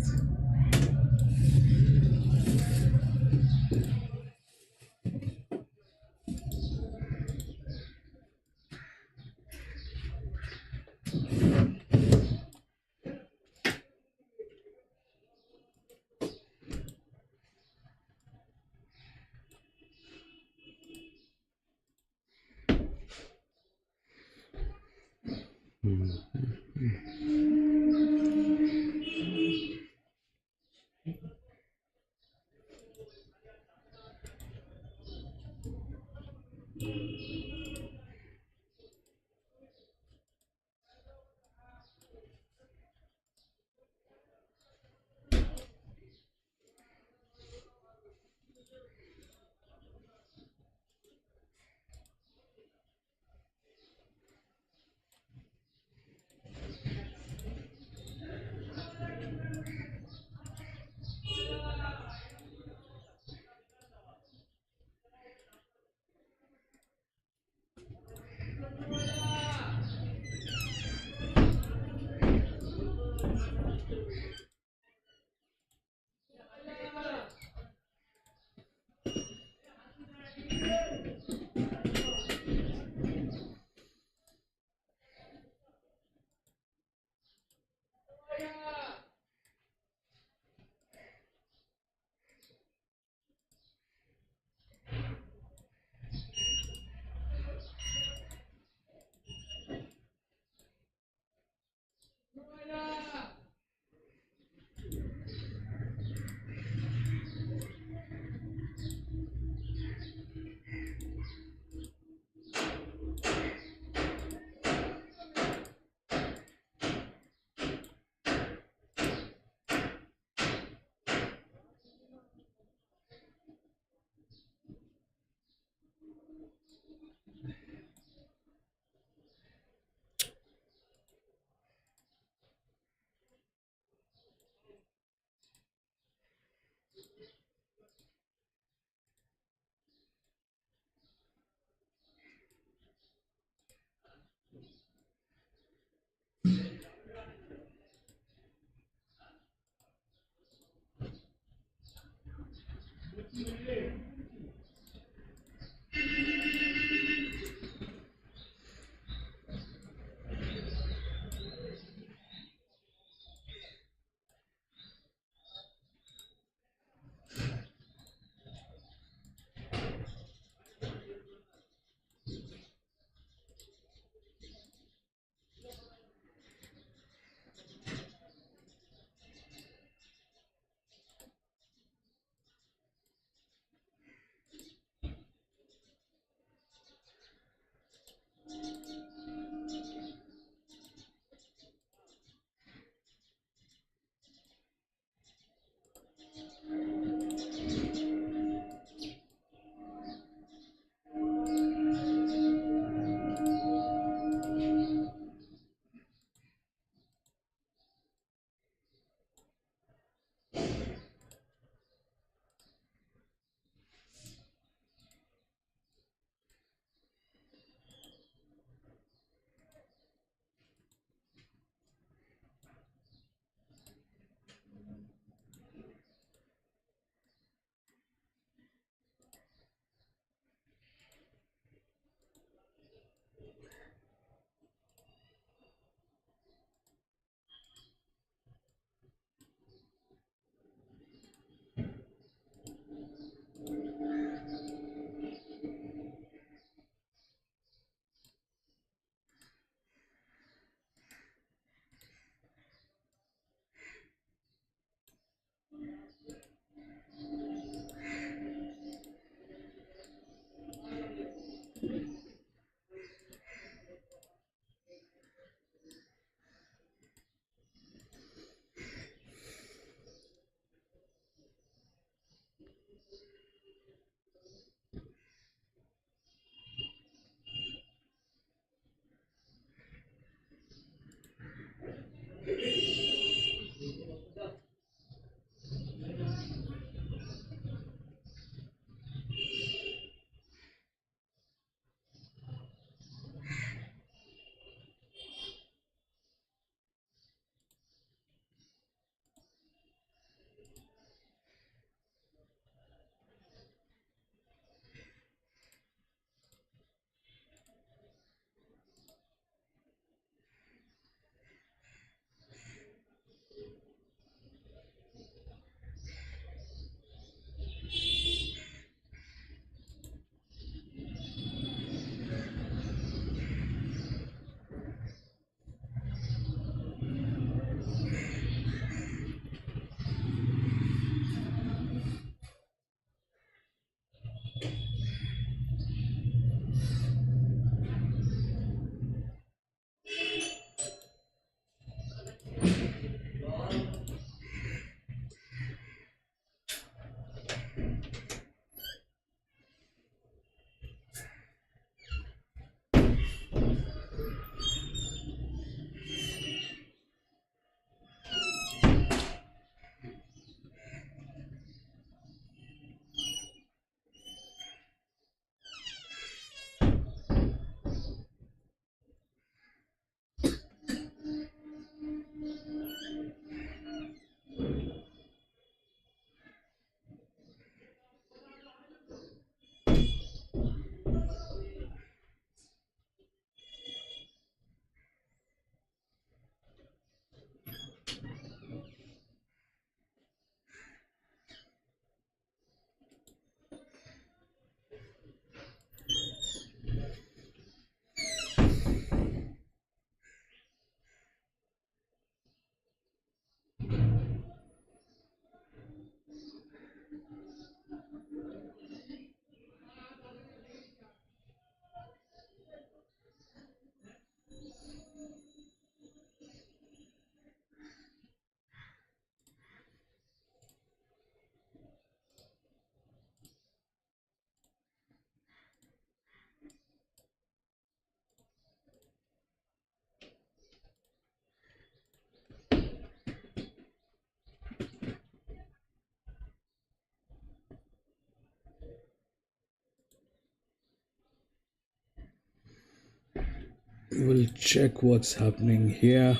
We'll check what's happening here.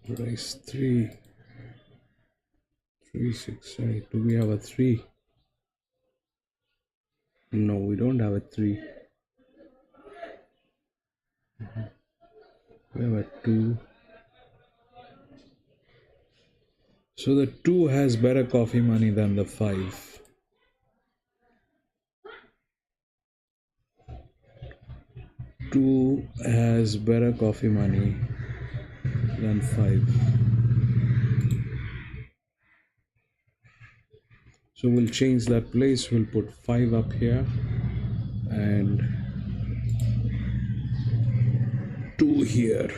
Race 3. 3, 6, 8. Do we have a 3? No, we don't have a 3. We have a 2. So the 2 has better coffee money than the 5. Two has better coffee money than 5. So we'll change that place. We'll put 5 up here and 2 here.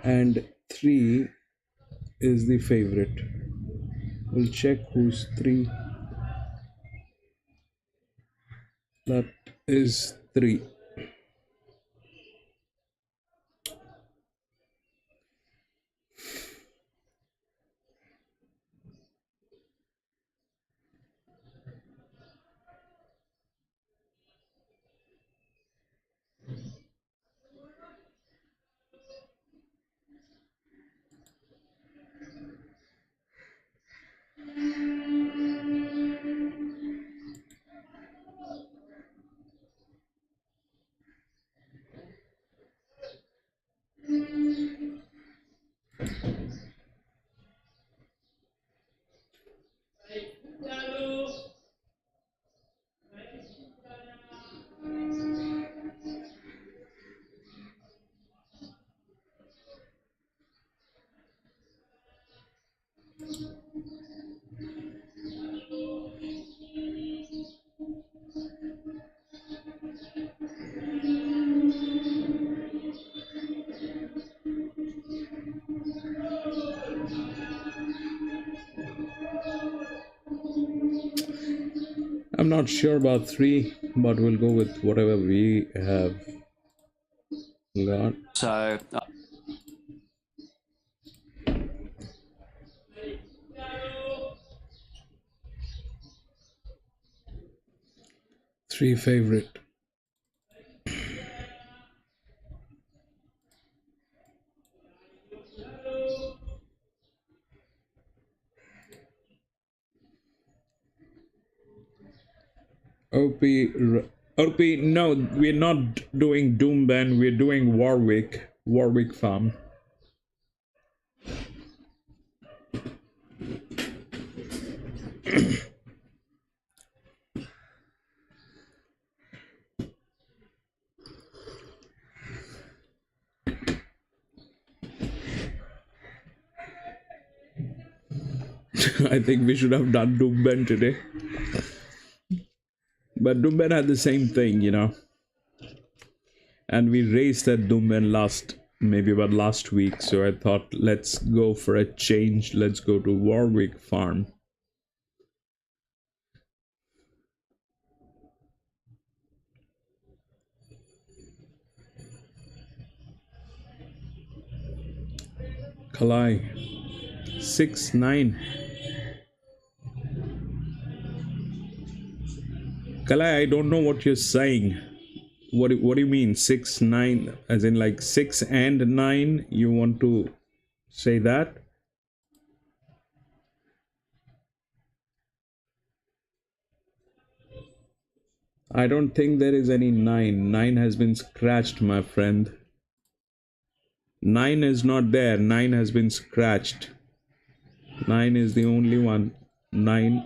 And 3 is the favorite. We'll check who's 3. That is 3. I'm not sure about 3, but we'll go with whatever we have got. So 3 favorite. OP, no, we're not doing Doomben, we're doing Warwick farm. I think we should have done Doomben today. But Doomben had the same thing, you know. And we raced at Doomben last week, so I thought let's go for a change. Let's go to Warwick farm. Kalai 6-9. Kalai, I don't know what you're saying. What do you mean 6-9? As in like 6 and 9? You want to say that? I don't think there is any 9. 9 has been scratched, my friend. 9 is not there. 9 has been scratched. 9 is the only one. 9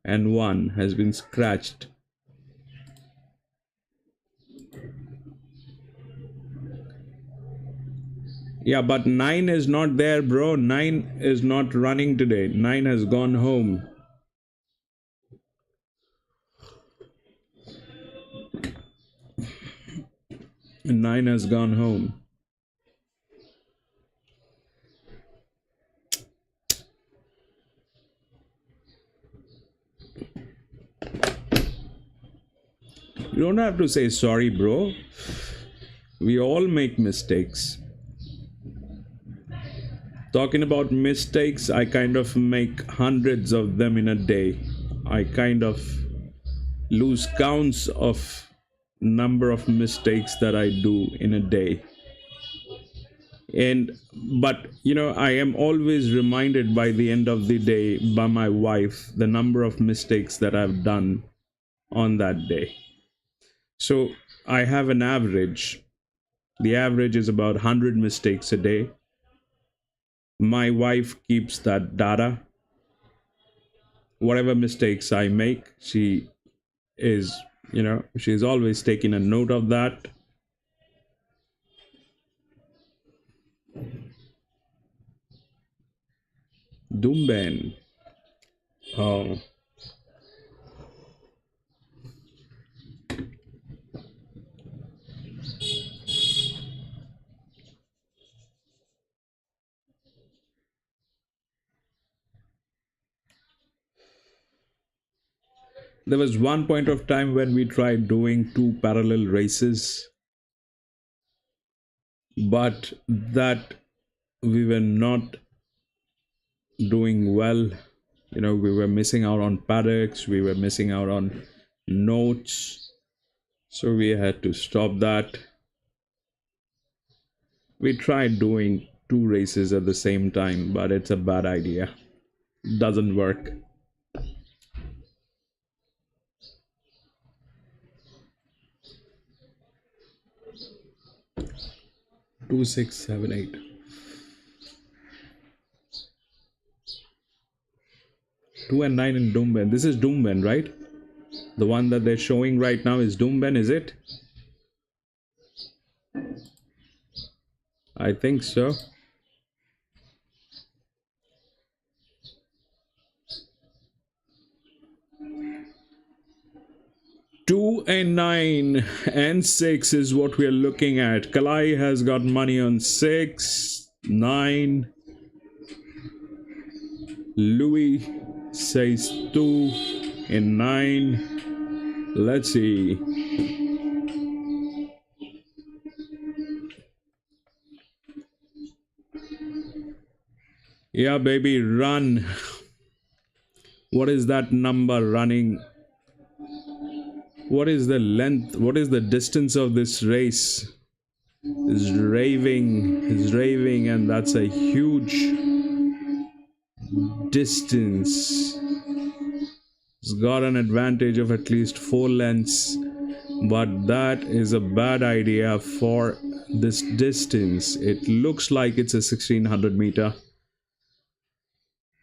and 1 has been scratched. Yeah, but 9 is not there, bro. 9 is not running today. 9 has gone home. And 9 has gone home. You don't have to say sorry, bro. We all make mistakes. Talking about mistakes, I kind of make hundreds of them in a day. I kind of lose counts of number of mistakes that I do in a day. And but I am always reminded by the end of the day by my wife the number of mistakes that I've done on that day. So I have an average. The average is about 100 mistakes a day. My wife keeps that data. Whatever mistakes I make, is she's always taking a note of that. Dumben. Oh. There was one point of time when we tried doing two parallel races, but that we were not doing well. We were missing out on paddocks, we were missing out on notes, so we had to stop that. We tried doing two races at the same time, but it's a bad idea. Doesn't work. Two, 6, 7, 8. 2 and 9 in Doomben. This is Doomben, right? The one that they're showing right now is Doomben, is it? I think so. Two and 9 and 6 is what we are looking at. Kalai has got money on 6, 9. Louis says 2 and 9. Let's see. Yeah, baby, run. What is that number running? What is the length? What is the distance of this race? Is raving, and that's a huge distance. It's got an advantage of at least 4 lengths, but that is a bad idea for this distance. It looks like it's a 1600 meter.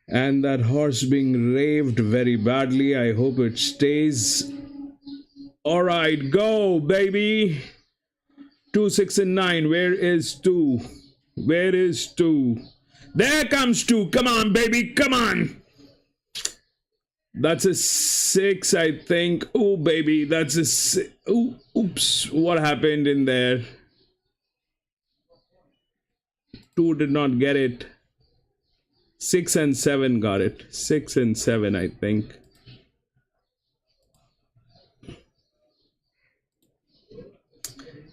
And that horse being raved very badly. I hope it stays. All right, go, baby. 2, 6, and 9. Where is 2? Where is 2? There comes 2. Come on, baby. Come on. That's a 6, I think. Oh, baby. That's a 6. Oh, oops. What happened in there? 2 did not get it. 6 and 7 got it. 6 and 7, I think.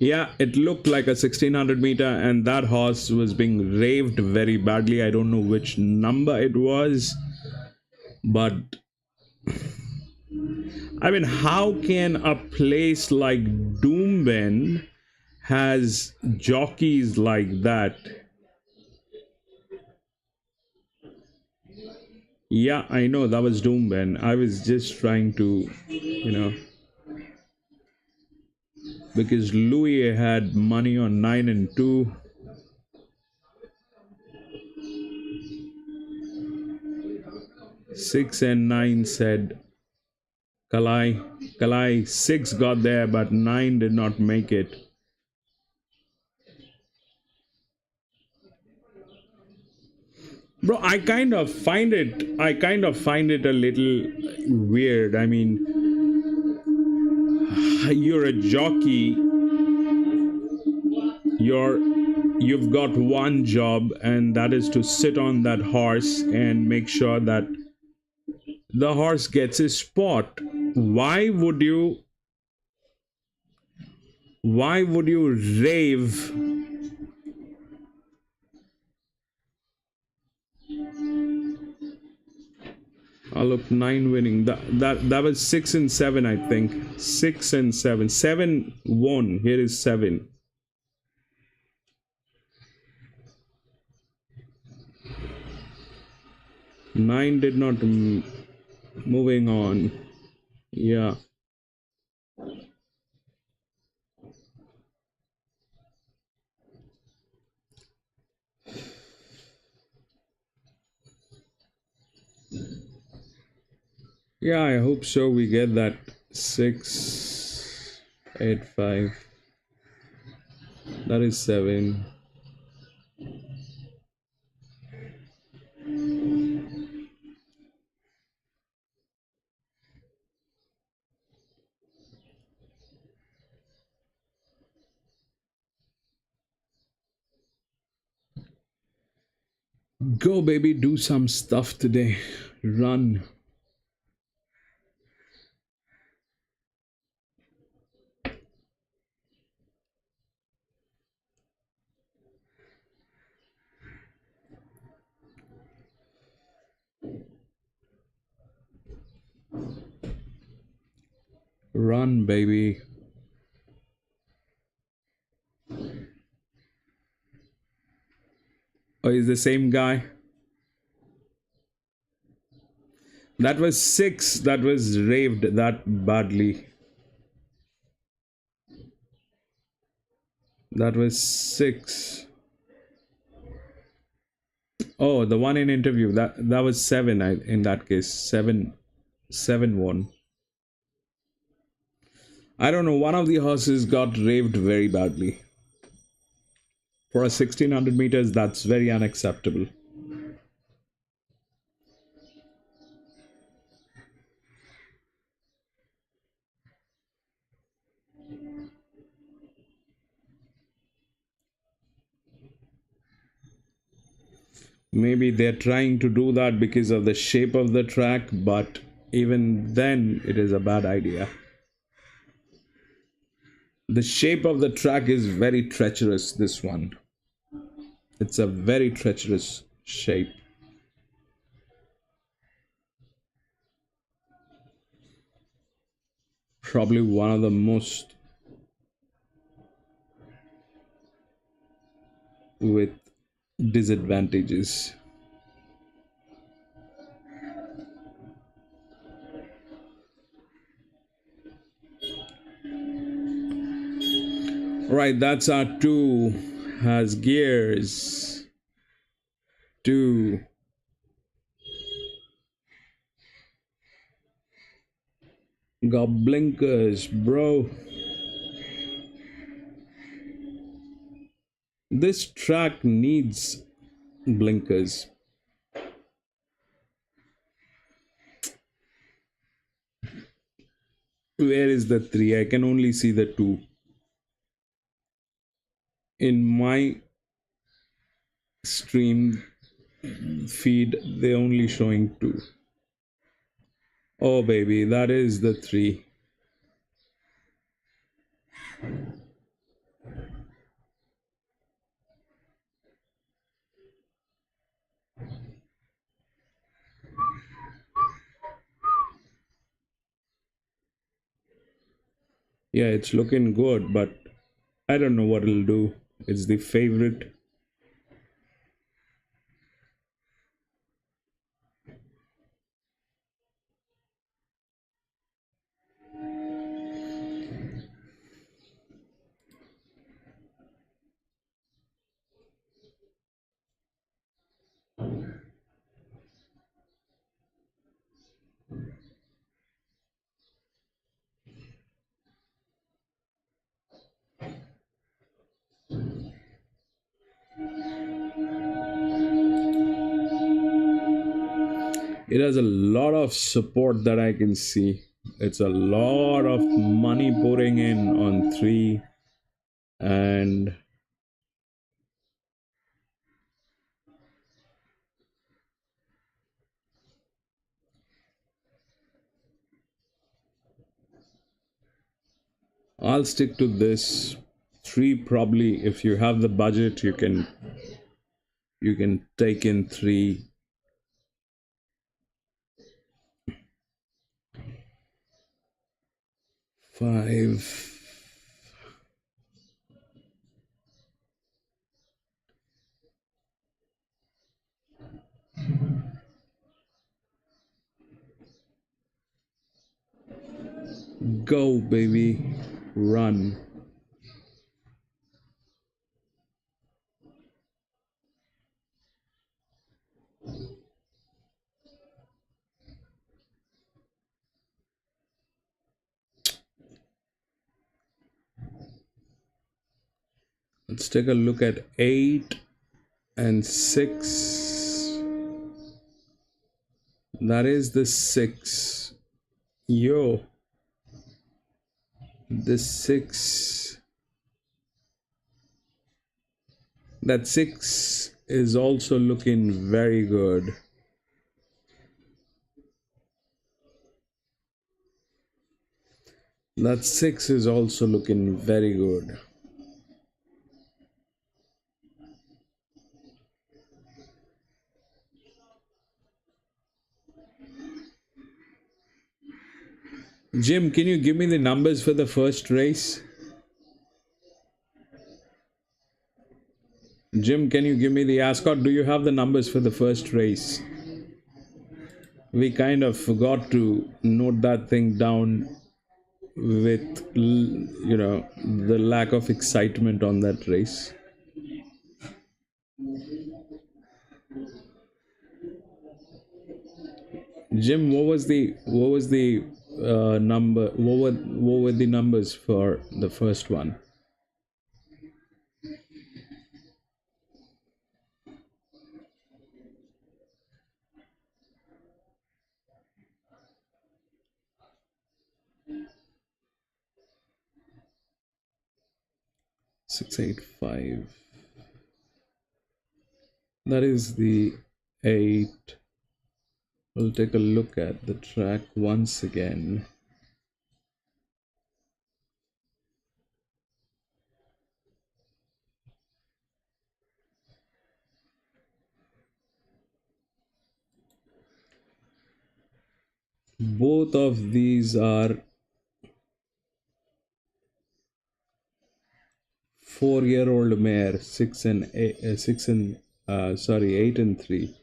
Yeah, it looked like a 1600 meter, and that horse was being raved very badly. I don't know which number it was, but I mean, how can a place like Doomben has jockeys like that? Yeah, I know that was Doomben. I was just trying to, because Louis had money on 9 and 2. Six and 9 said Kalai 6 got there, but 9 did not make it. Bro, I kind of find it a little weird. I mean, you're a jockey, you've got one job, and that is to sit on that horse and make sure that the horse gets his spot. Why would you rave? look, 9 winning. That was 6 and 7, I think. 6 and 7. 7 won. Here is 7. Nine did not. Moving on. Yeah. Yeah, I hope so. We get that 6, 8, 5. That is 7. Go, baby, do some stuff today. Run. Run, baby. Oh, is the same guy? That was 6. That was raved that badly. That was 6. Oh, the one in interview. That was 7. In that case, 7 won. I don't know. One of the horses got raved very badly. For a 1600 meters, that's very unacceptable. Maybe they're trying to do that because of the shape of the track, but even then, it is a bad idea. The shape of the track is very treacherous, this one. It's a very treacherous shape. Probably one of the most with disadvantages. Right, that's our 2. Has gears. 2. Got blinkers, bro. This track needs blinkers. Where is the 3? I can only see the 2. In my stream feed, they're only showing 2. Oh, baby, that is the 3. Yeah, it's looking good, but I don't know what it'll do. It's the favorite. It has a lot of support that I can see. It's a lot of money pouring in on 3, and I'll stick to this 3. Probably if you have the budget, you can take in 3. 5. Go, baby. Run. Let's take a look at 8 and 6. That is the 6. Yo, the 6. That 6 is also looking very good. That 6 is also looking very good. Jim, can you give me the numbers for the first race? Jim, can you give me the Ascot? Do you have the numbers for the first race? We kind of forgot to note that thing down with, the lack of excitement on that race. Jim, what was the number? What were the numbers for the first one? 685. That is the 8. We'll take a look at the track once again. Both of these are 4-year-old mare, 8 and 3.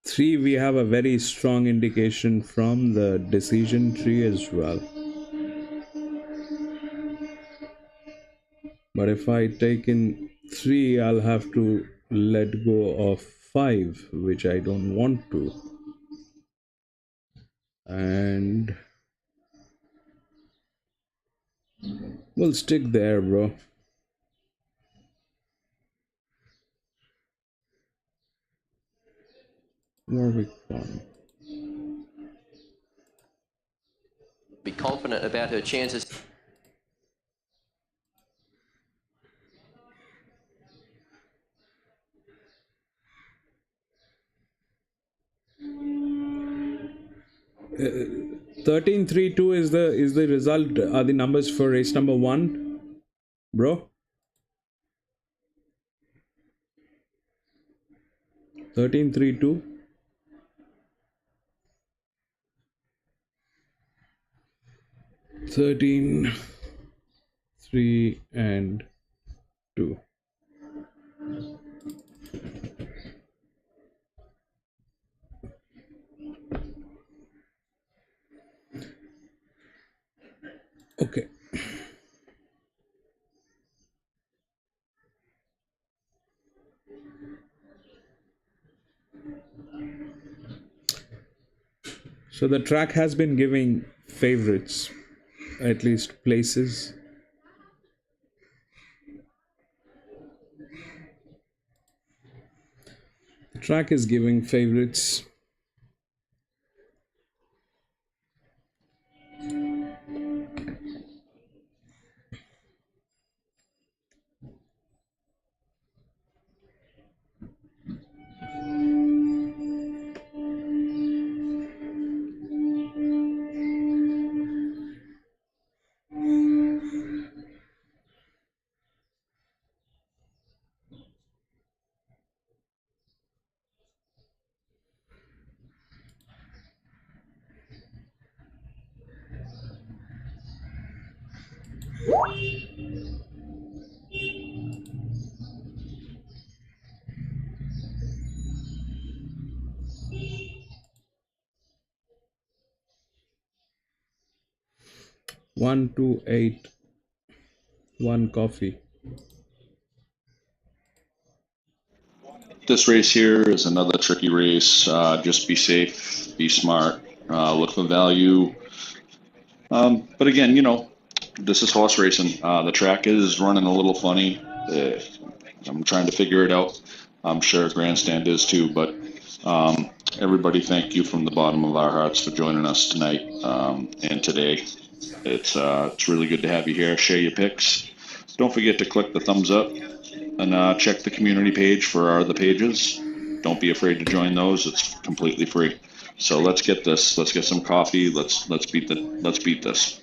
Three, we have a very strong indication from the decision tree as well. But if I take in 3, I'll have to let go of 5, which I don't want to. And we'll stick there, bro. Warwick Farm. Be confident about her chances. Uh, 13-3-2 is the result, are the numbers for race number 1, bro. 13-3-2. 13, 3 and 2. Okay. So the track has been giving favorites, at least places. The track is giving favorites. 128, one coffee. This race here is another tricky race. Just be safe, be smart, look for value. But again, this is horse racing. The track is running a little funny. I'm trying to figure it out. I'm sure Grandstand is too. But everybody, thank you from the bottom of our hearts for joining us tonight and today. It's really good to have you here. Share your picks. Don't forget to click the thumbs up and check the community page for our other pages. Don't be afraid to join those. It's completely free. So let's get this. Let's get some coffee. Let's beat this.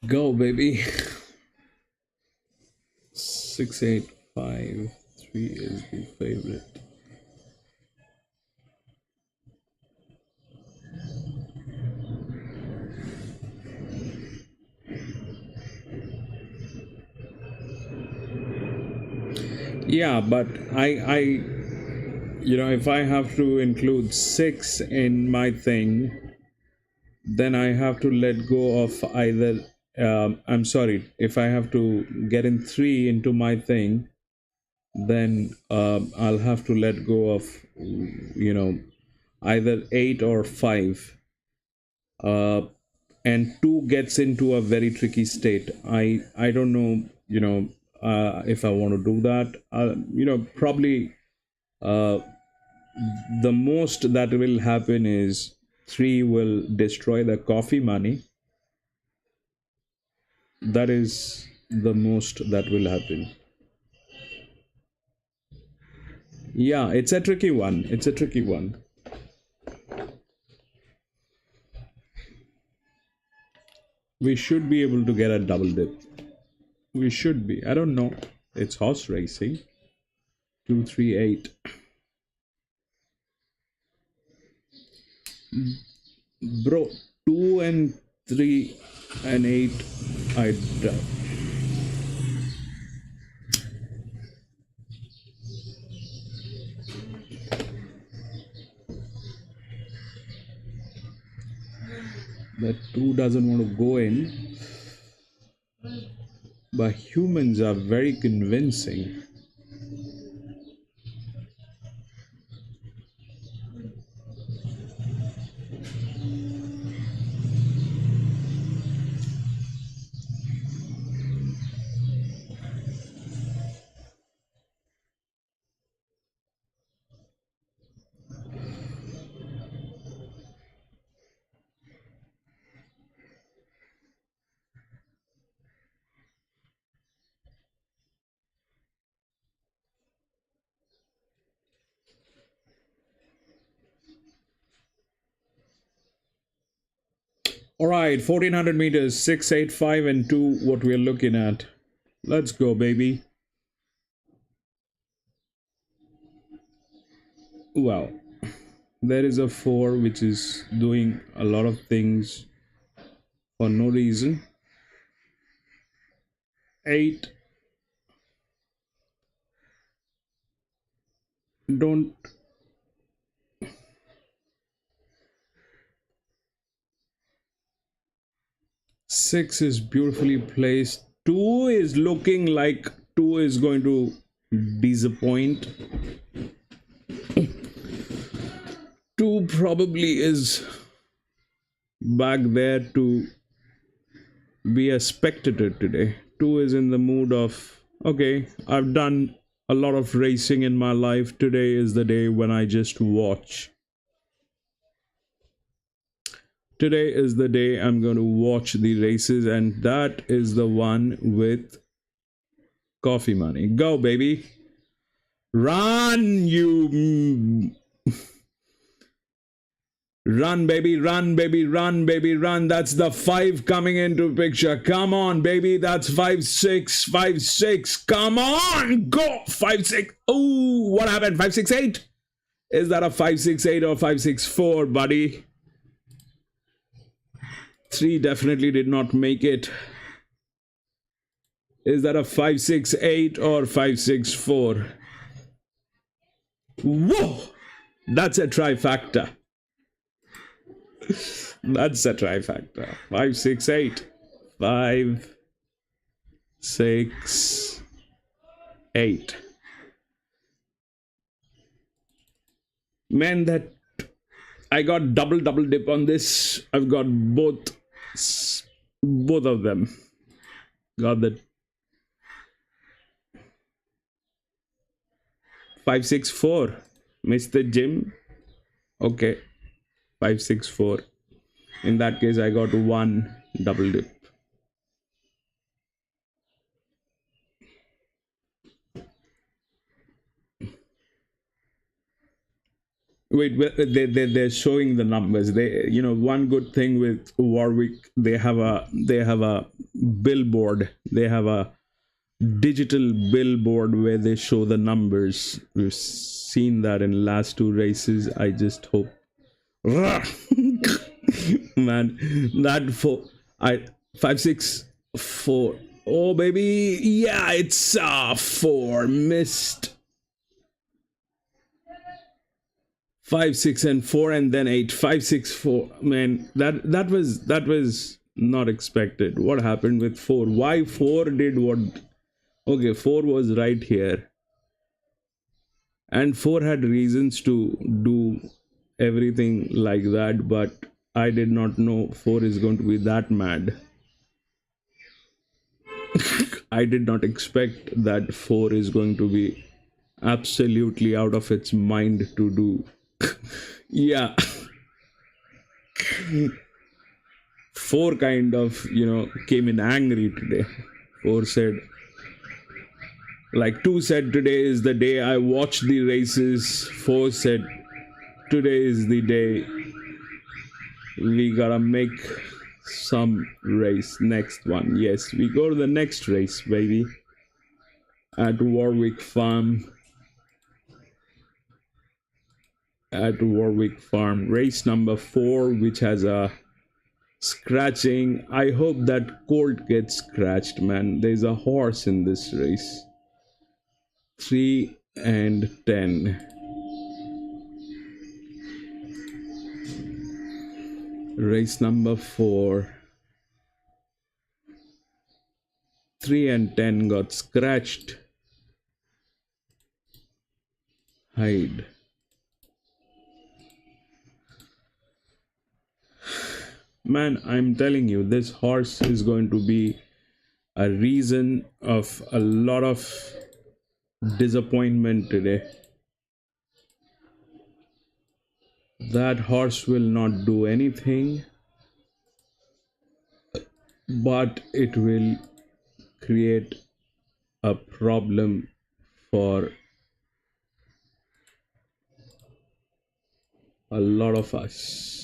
Go, baby. 6853 is the favorite. Yeah, but if I have to include 6 in my thing, then I have to let go of either. I'm sorry, if I have to get in 3 into my thing, then I'll have to let go of, either 8 or 5. And 2 gets into a very tricky state. I don't know, if I want to do that. Probably the most that will happen is 3 will destroy the coffee money. That is the most that will happen. Yeah, it's a tricky one. We should be able to get a double dip. We should be. I don't know. It's horse racing. 238. Bro, 2 and 3 and 8. I doubt. That 2 doesn't want to go in. But humans are very convincing. All right, 1400 meters, 685 and 2, what we're looking at. Let's go, baby. Well, there is a 4 which is doing a lot of things for no reason. 8, don't. 6 is beautifully placed. 2 is looking like 2 is going to disappoint. 2 probably is back there to be a spectator today. 2 is in the mood of, okay, I've done a lot of racing in my life. Today is the day when I just watch. Today is the day I'm going to watch the races, and that is the one with coffee money. Go, baby. Run, you. Run, baby, run, baby, run, baby, run. That's the 5 coming into picture. Come on, baby. That's 5, 6, 5, 6. Come on. Go. 5, 6. Oh, what happened? 5, 6, 8? Is that a 5, 6, 8 or 5, 6, 4, buddy? 3 definitely did not make it. Is that a 5, 6, 8 or 5, 6, 4? Whoa! That's a trifecta. That's a trifecta. 5, 6, 8. 5, 6, 8. Man, that I got double dip on this. I've got both of them. Got that 5, 6, 4. Mr. Jim. Okay. 5, 6, 4. In that case, I got 1 double dip. Wait, they're showing the numbers. They, one good thing with Warwick, they have a billboard. They have a digital billboard where they show the numbers. We've seen that in last 2 races. I just hope. Man, that 5, 6, 4. Oh baby, yeah, it's 4. Missed. 5, 6, and 4, and then 8. 5, 6, 4. Man, that was not expected. What happened with 4? Why 4 did what? Okay, 4 was right here, and 4 had reasons to do everything like that, but I did not know 4 is going to be that mad. I did not expect that 4 is going to be absolutely out of its mind to do. Yeah. 4 kind of, came in angry today. 4 said, like 2 said, today is the day I watch the races. 4 said, today is the day we gotta make some race. Next one. Yes, we go to the next race, baby. At Warwick Farm. At Warwick Farm. Race number 4, which has a scratching. I hope that colt gets scratched, man. There's a horse in this race. 3 and 10. Race number 4. 3 and 10 got scratched. Hide. Man, I'm telling you, this horse is going to be a reason of a lot of disappointment today. That horse will not do anything, but it will create a problem for a lot of us.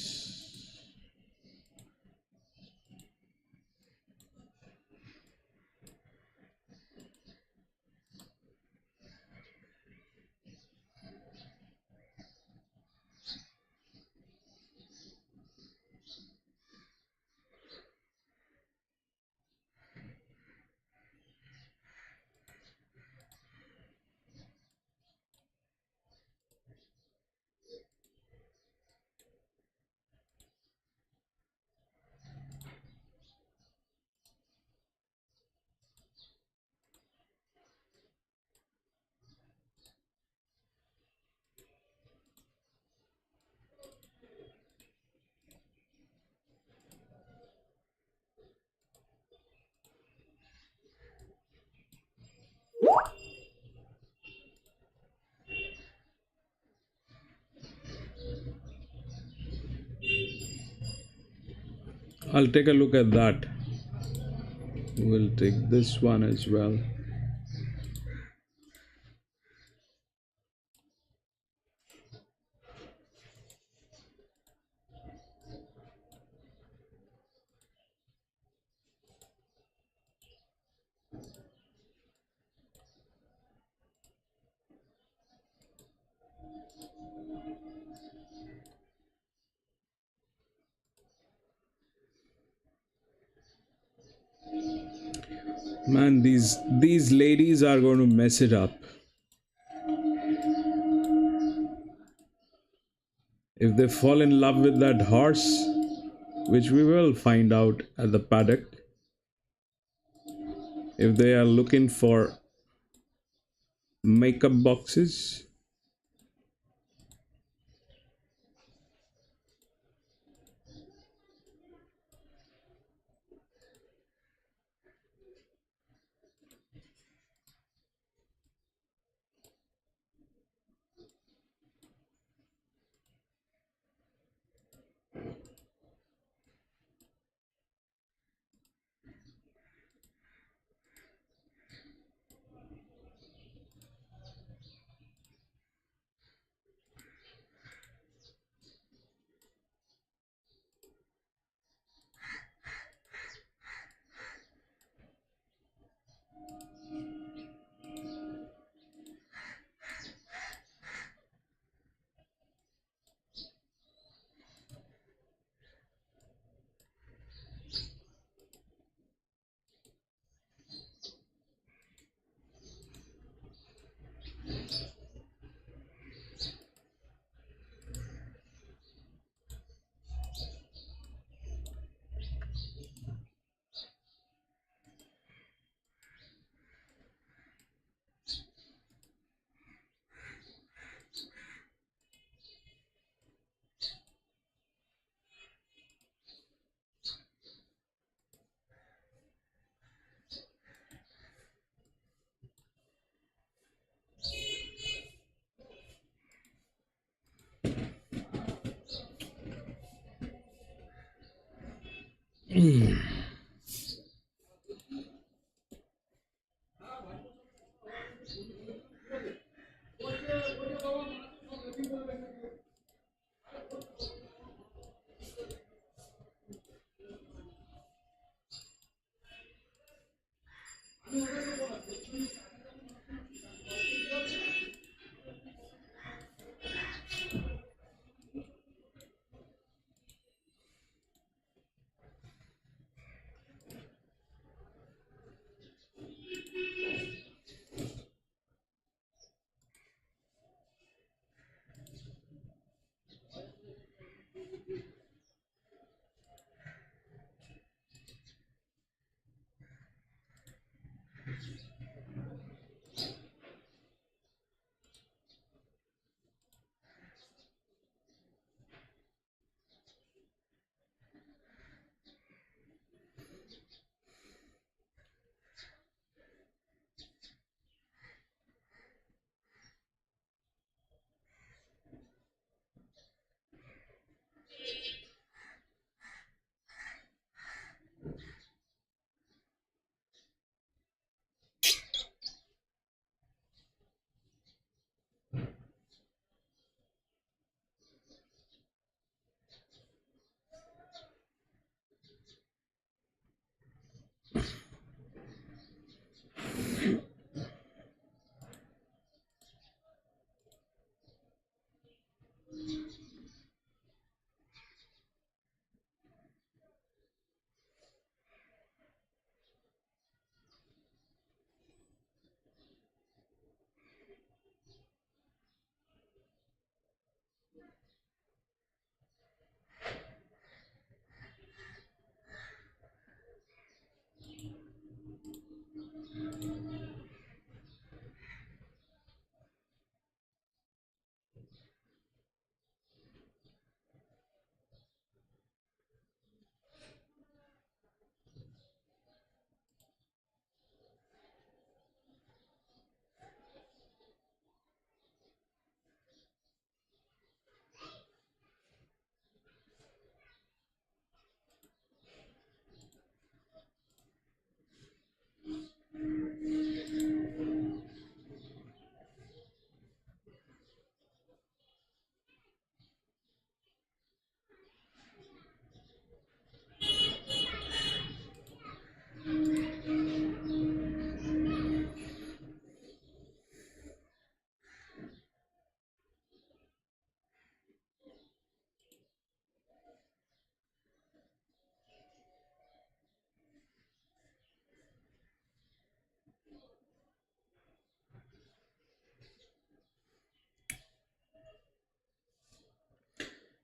I'll take a look at that. We'll take this one as well. Man, these ladies are going to mess it up. If they fall in love with that horse, which we will find out at the paddock, if they are looking for makeup boxes,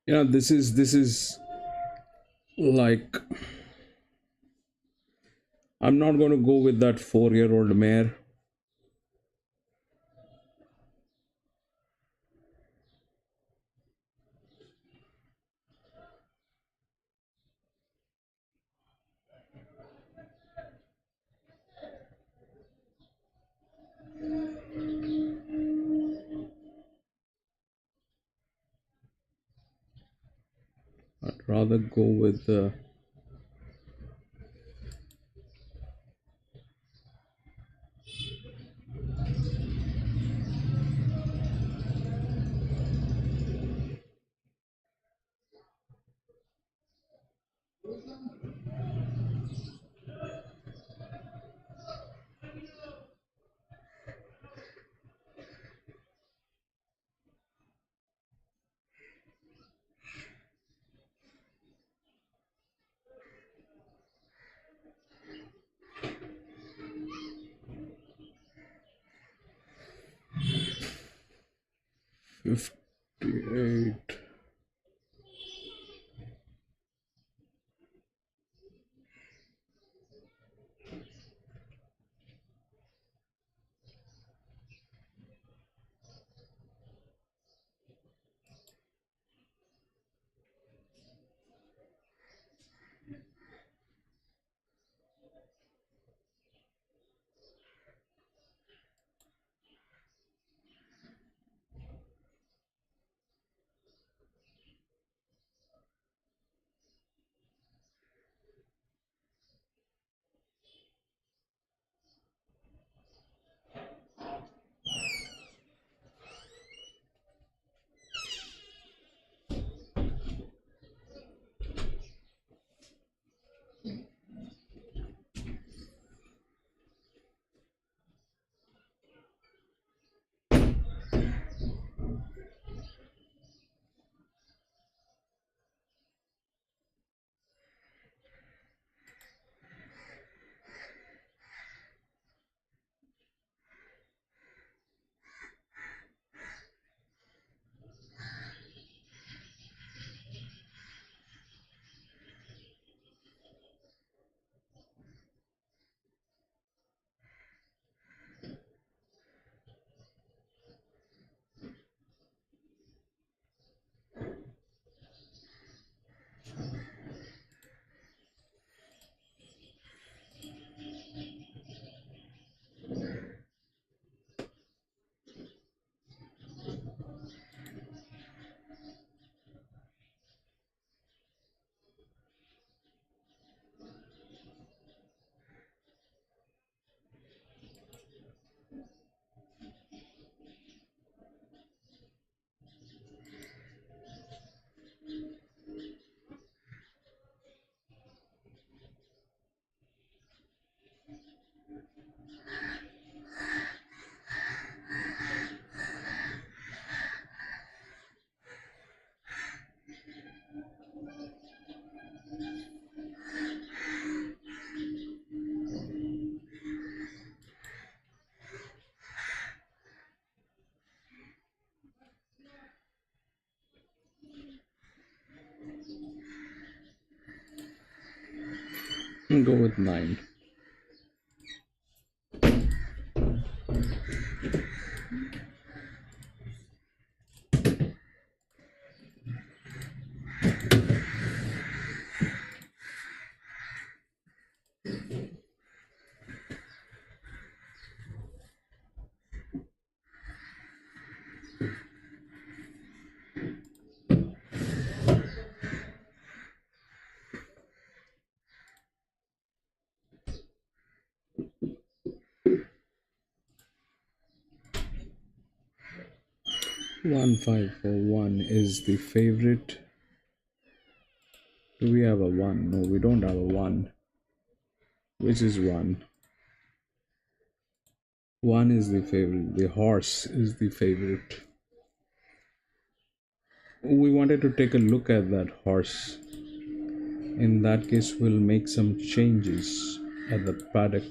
Yeah, this is like, I'm not going to go with that 4-year-old mare. I'd rather go with the 58. Go with 9. 1541 is the favorite. Do we have a 1? No, we don't have a 1. Which is 1? 1 is the favorite. The horse is the favorite. We wanted to take a look at that horse. In that case, we'll make some changes at the paddock.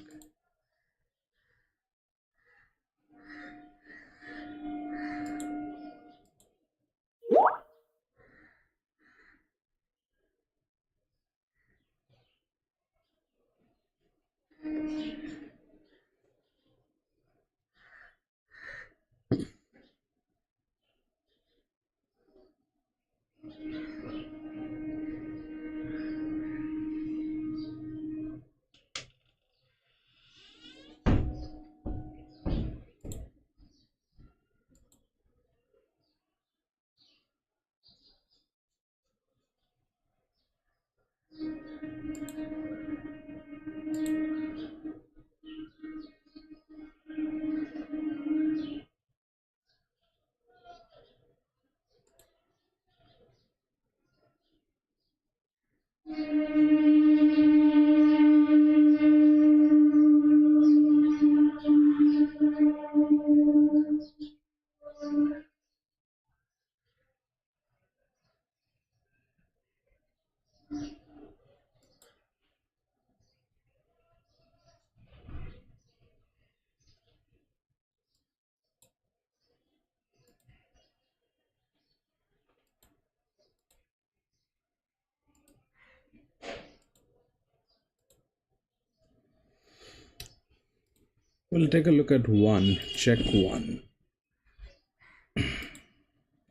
We'll take a look at one, check one,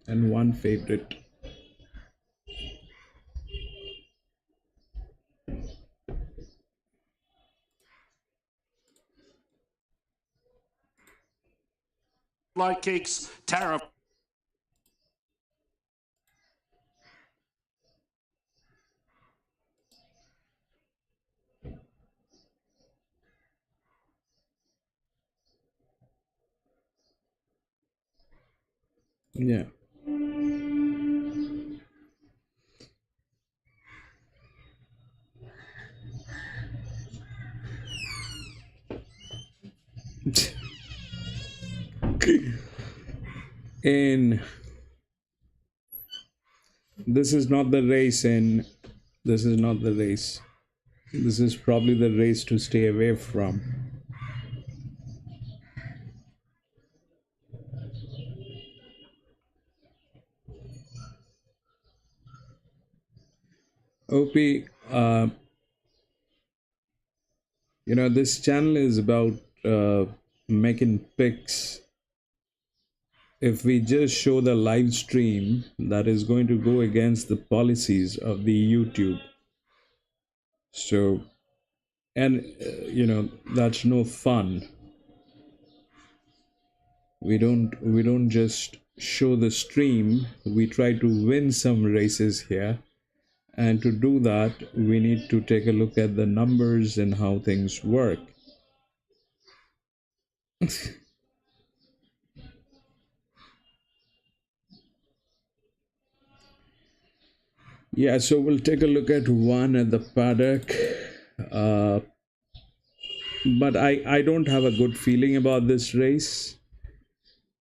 and one favorite. Like cakes, tariff. Yeah. And this is not the race, and this is not the race. This is probably the race to stay away from. OP, this channel is about making picks. If we just show the live stream, that is going to go against the policies of the YouTube. So, and that's no fun. We don't just show the stream. We try to win some races here. And to do that, we need to take a look at the numbers and how things work. Yeah, so we'll take a look at one at the paddock. But I don't have a good feeling about this race,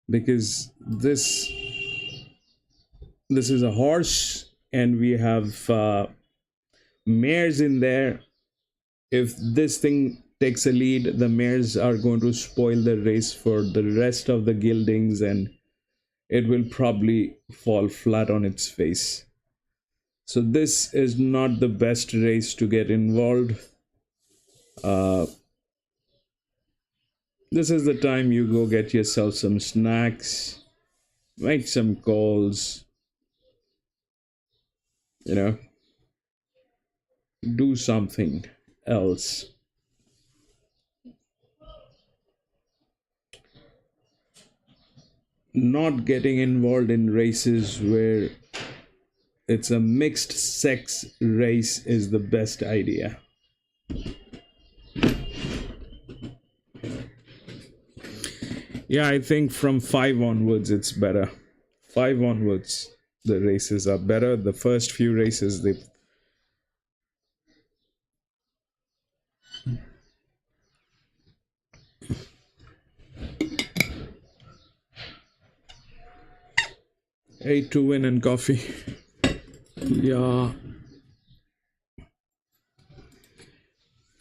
because this is a horse and we have mares in there. If this thing takes a lead, the mares are going to spoil the race for the rest of the geldings, and it will probably fall flat on its face. So this is not the best race to get involved. This is the time you go get yourself some snacks, make some calls, do something else. Not getting involved in races where it's a mixed sex race is the best idea. Yeah, I think from 5 onwards it's better. 5 onwards the races are better. The first few races, they ate to win and coffee. Yeah.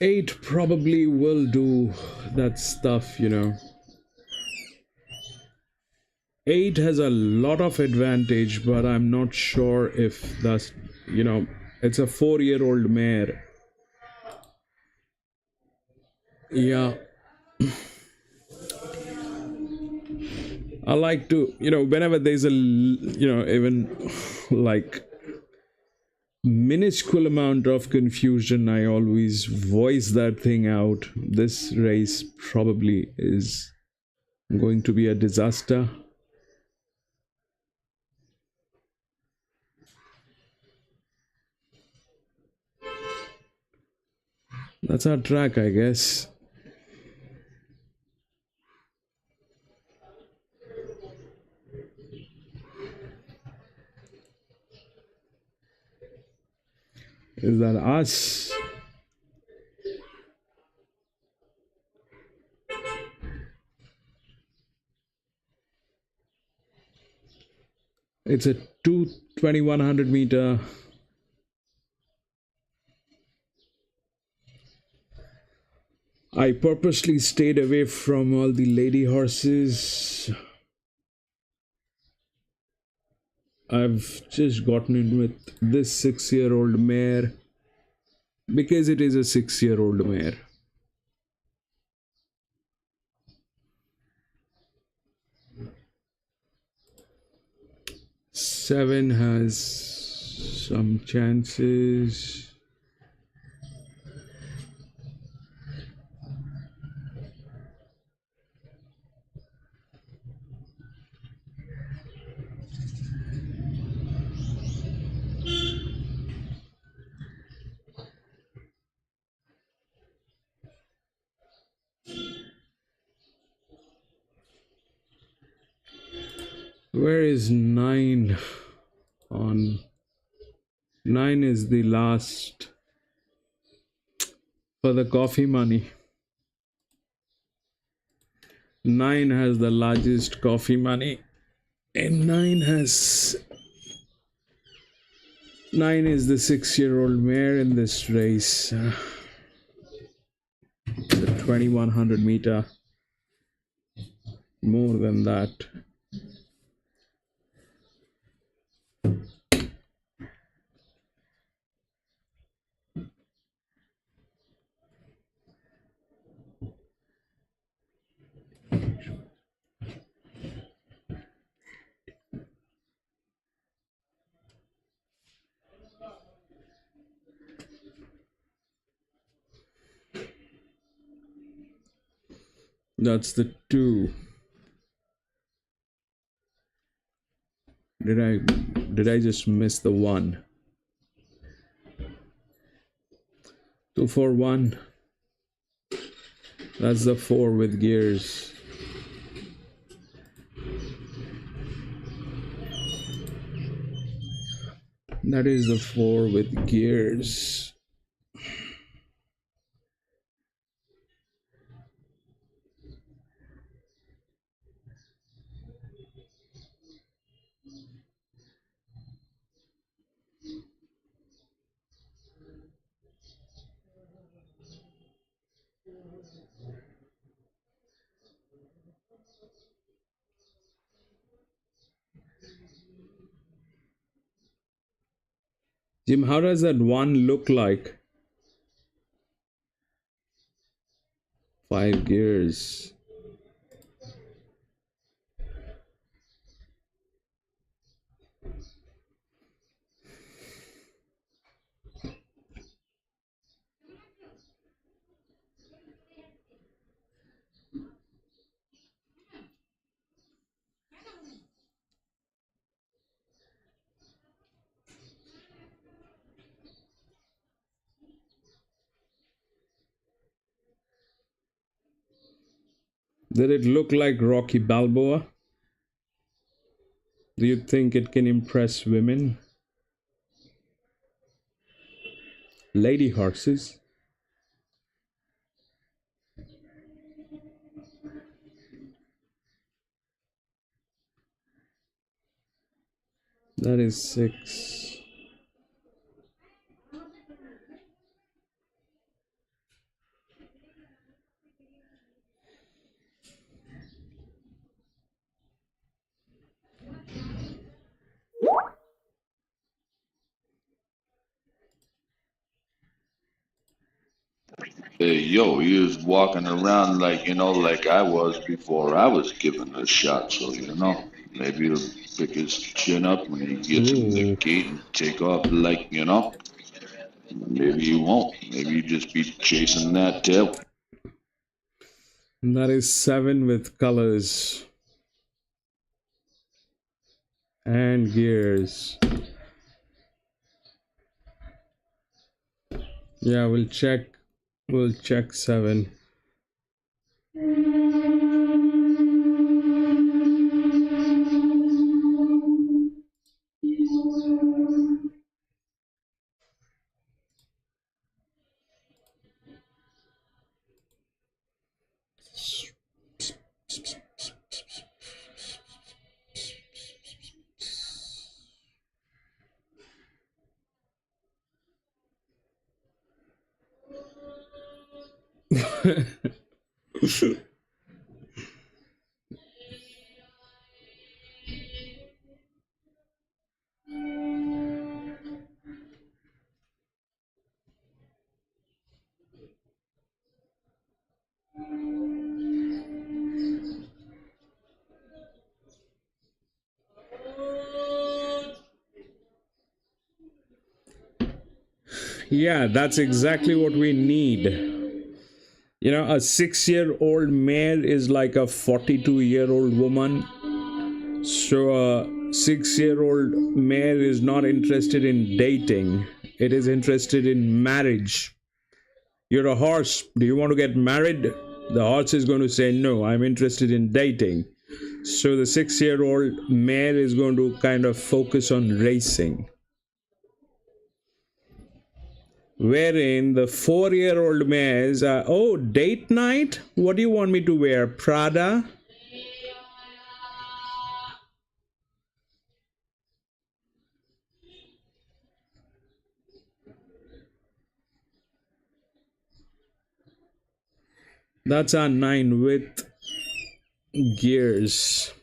8 probably will do that stuff, 8 has a lot of advantage, but I'm not sure if that's, it's a 4-year-old mare. Yeah, I like to, whenever there's even like minuscule amount of confusion, I always voice that thing out. This race probably is going to be a disaster. That's our track, I guess. Is that us? It's a 2100 meter. I purposely stayed away from all the lady horses. I've just gotten in with this 6-year-old mare because it is a 6-year-old mare. Seven has some chances. Where is 9 on? 9 is the last for the coffee money. 9 has the largest coffee money, and 9 is the 6-year-old mare in this race. The 2100 meter, more than that. That's the 2. Did I just miss the 1? 241. That's the 4 with gears. That is the 4 with gears. Jim, how does that 1 look like? 5 gears. Did it look like Rocky Balboa? Do you think it can impress women? Lady horses? That is 6. Hey, yo, he was walking around like, like I was before I was given the shot. So, maybe he'll pick his chin up when he gets in the Ooh, gate and take off like, maybe he won't. Maybe he just be chasing that tail. that is 7 with colors and gears. Yeah, we'll check. We'll check 7. Yeah, that's exactly what we need. You know, a 6-year-old mare is like a 42-year-old woman. So a 6-year-old mare is not interested in dating. It is interested in marriage. You're a horse. Do you want to get married? The horse is going to say, no, I'm interested in dating. So the 6-year-old mare is going to kind of focus on racing. Wherein the 4-year-old mares are, oh, date night? What do you want me to wear? Prada? That's our 9 with gears.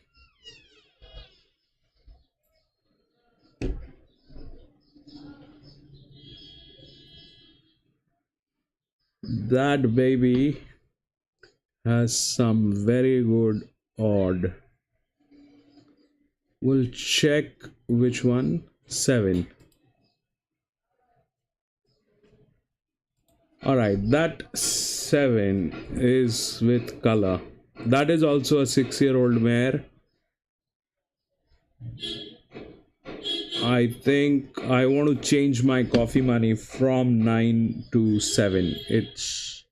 That baby has some very good odd. We'll check which one. 7. Alright, that 7 is with color. That is also a 6-year-old mare. I think I want to change my coffee money from 9 to 7. It's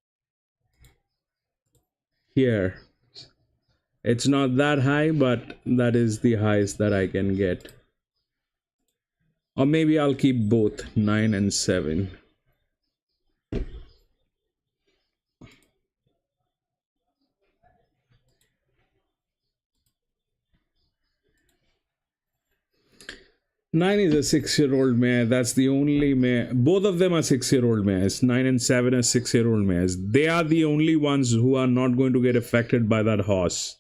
here. It's not that high, but that is the highest that I can get. Or maybe I'll keep both 9 and 7. Nine is a 6-year-old mare. That's the only mare. Both of them are 6-year-old mares. 9 and 7 are 6-year-old mares. They are the only ones who are not going to get affected by that horse.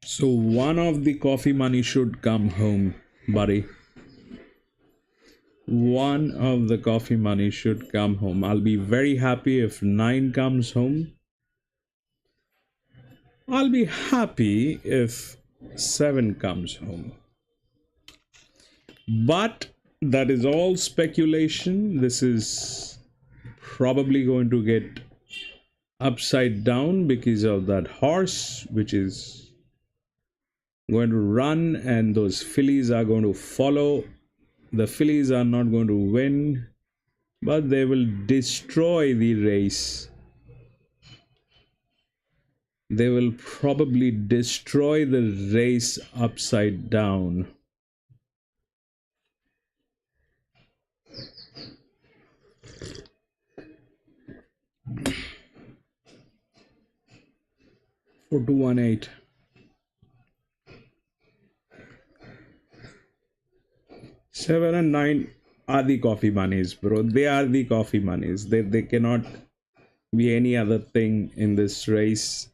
So one of the coffee money should come home, buddy. One of the coffee money should come home. I'll be very happy if 9 comes home. I'll be happy if 7 comes home. But that is all speculation. This is probably going to get upside down because of that horse, which is going to run, and those fillies are going to follow. The fillies are not going to win, but they will destroy the race. They will probably destroy the race upside down. For 218. 7 and 9 are the coffee monies, bro. They are the coffee monies. They cannot be any other thing in this race.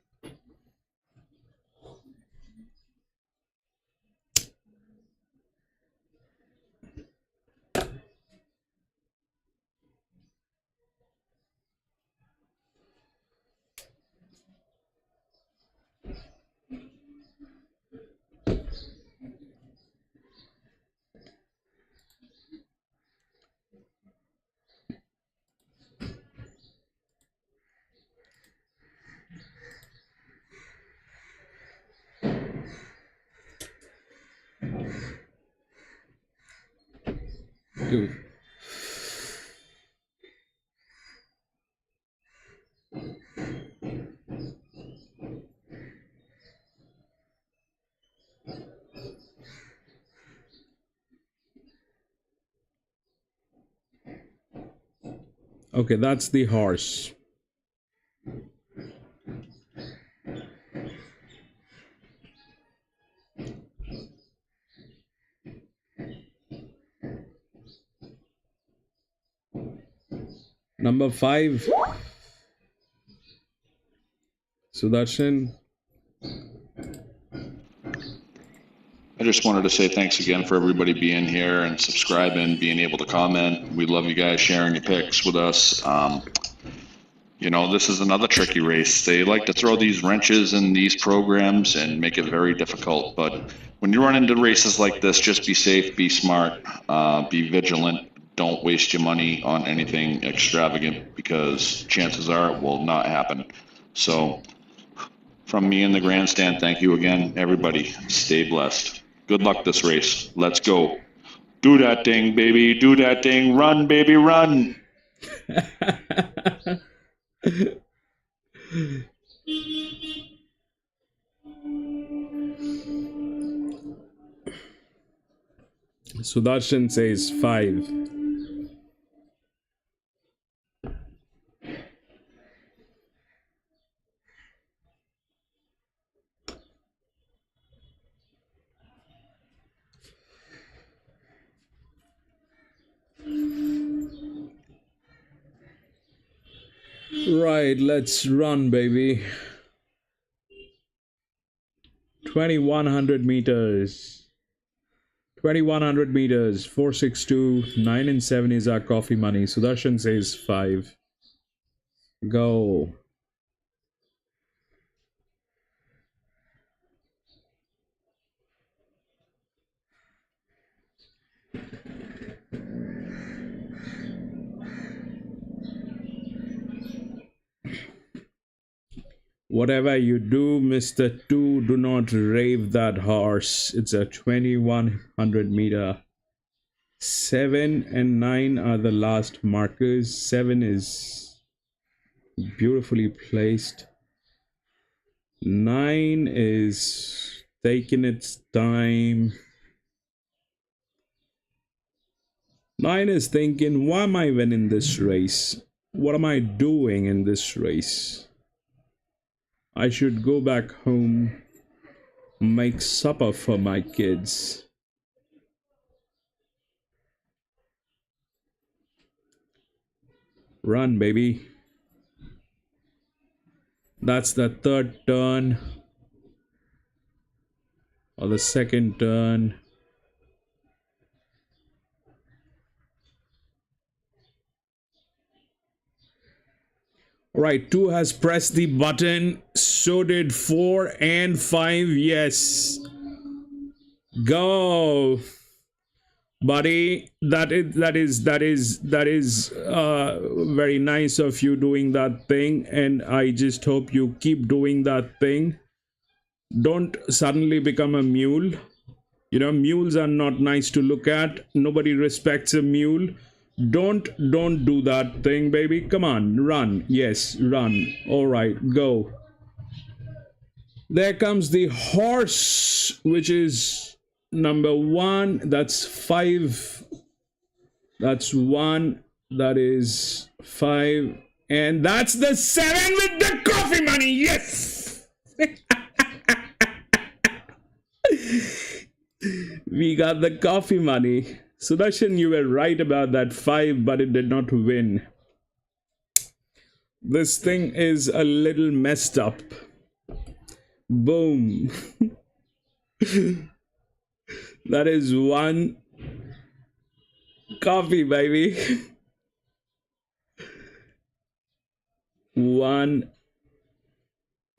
Okay, that's the horse. Number 5, Sudarshan. I just wanted to say thanks again for everybody being here and subscribing, being able to comment. We love you guys sharing your picks with us. You know, this is another tricky race. They like to throw these wrenches in these programs and make it very difficult. But when you run into races like this, just be safe, be smart, be vigilant. Don't waste your money on anything extravagant because chances are it will not happen. So from me in the grandstand, thank you again, everybody. Stay blessed. Good luck this race. Let's go. Do that thing, baby. Do that thing. Run, baby, run. Sudarshan says 5. Right, let's run, baby. 2100 meters. 2100 meters. 462. 9 and 7 is our coffee money. Sudarshan says 5. Go. Whatever you do, Mr. 2, do not rave that horse. It's a 2100 meter. 7 and 9 are the last markers. 7 is beautifully placed. 9 is taking its time. 9 is thinking, why am I winning this race? What am I doing in this race? I should go back home, make supper for my kids. Run, baby. That's the third turn. Or the second turn. Alright, 2 has pressed the button. So did 4 and 5. Yes. Go. Buddy, that is very nice of you doing that thing, and I just hope you keep doing that thing. Don't suddenly become a mule. You know, mules are not nice to look at. Nobody respects a mule. Don't do that thing, baby. Come on, run. Yes, run. All right, go. There comes the horse, which is number 1. That's 5. That's 1. That is 5. And that's the 7 with the coffee money. Yes. We got the coffee money. Sudarshan, you were right about that 5, but it did not win. This thing is a little messed up. Boom. That is 1 coffee, baby. 1,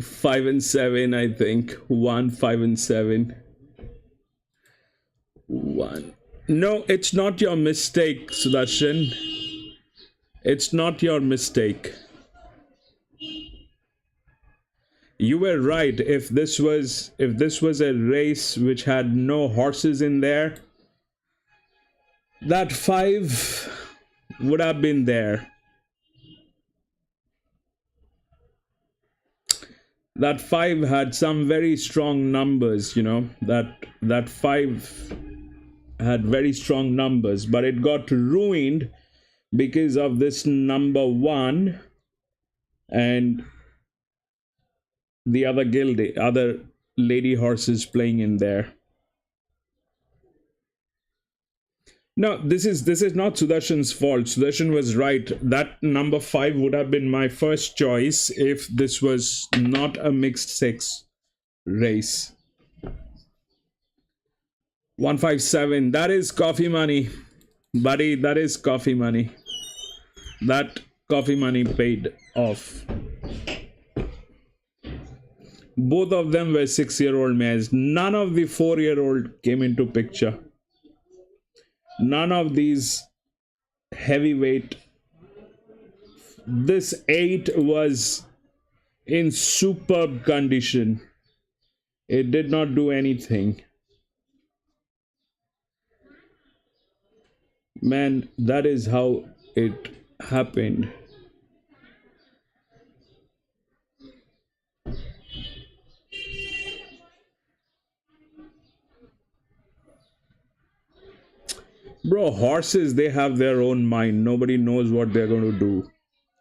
5 and 7, I think. 1, 5 and 7. 1. No, it's not your mistake, Sudarshan. It's not your mistake. You were right. If this was a race which had no horses in there, That 5 would have been there. That 5 had some very strong numbers, you know. That 5 had very strong numbers, but it got ruined because of this number 1 and the other lady horses playing in there. No, this is not Sudarshan's fault. Sudarshan was right. That number 5 would have been my first choice if this was not a mixed sex race. 157. That is coffee money, buddy. That is coffee money. That coffee money paid off. Both of them were 6-year-old mares. None of the 4-year-old came into picture. None of these heavyweight. This 8 was in superb condition. It did not do anything. Man, that is how it happened. Bro, horses, they have their own mind. Nobody knows what they're going to do.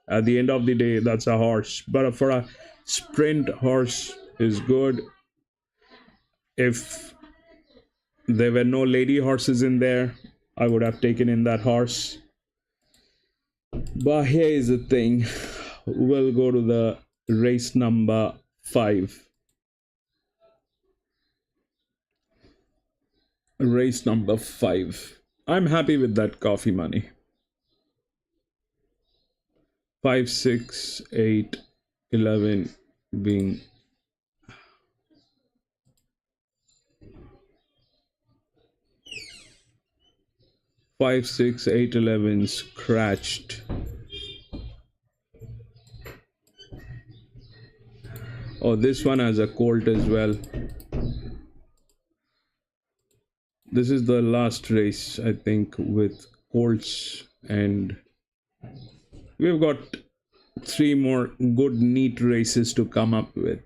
At the end of the day, that's a horse. But for a sprint, horse is good. If there were no lady horses in there, I would have taken in that horse. But here is the thing. We'll go to the race number 5. Race number 5. I'm happy with that coffee money. 5, 6, 8, 11 being 5, 6, 8, 11 scratched. Oh, this one has a colt as well. This is the last race, I think, with colts, and we've got 3 more good, neat races to come up with.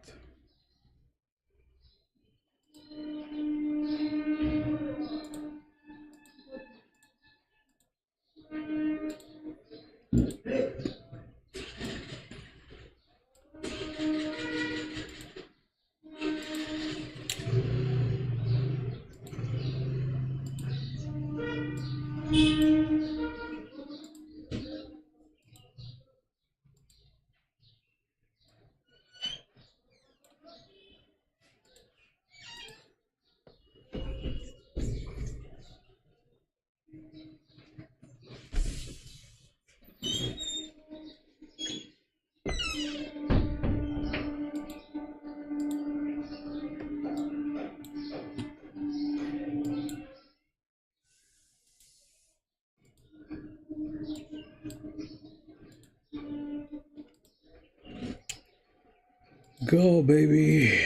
Go, baby.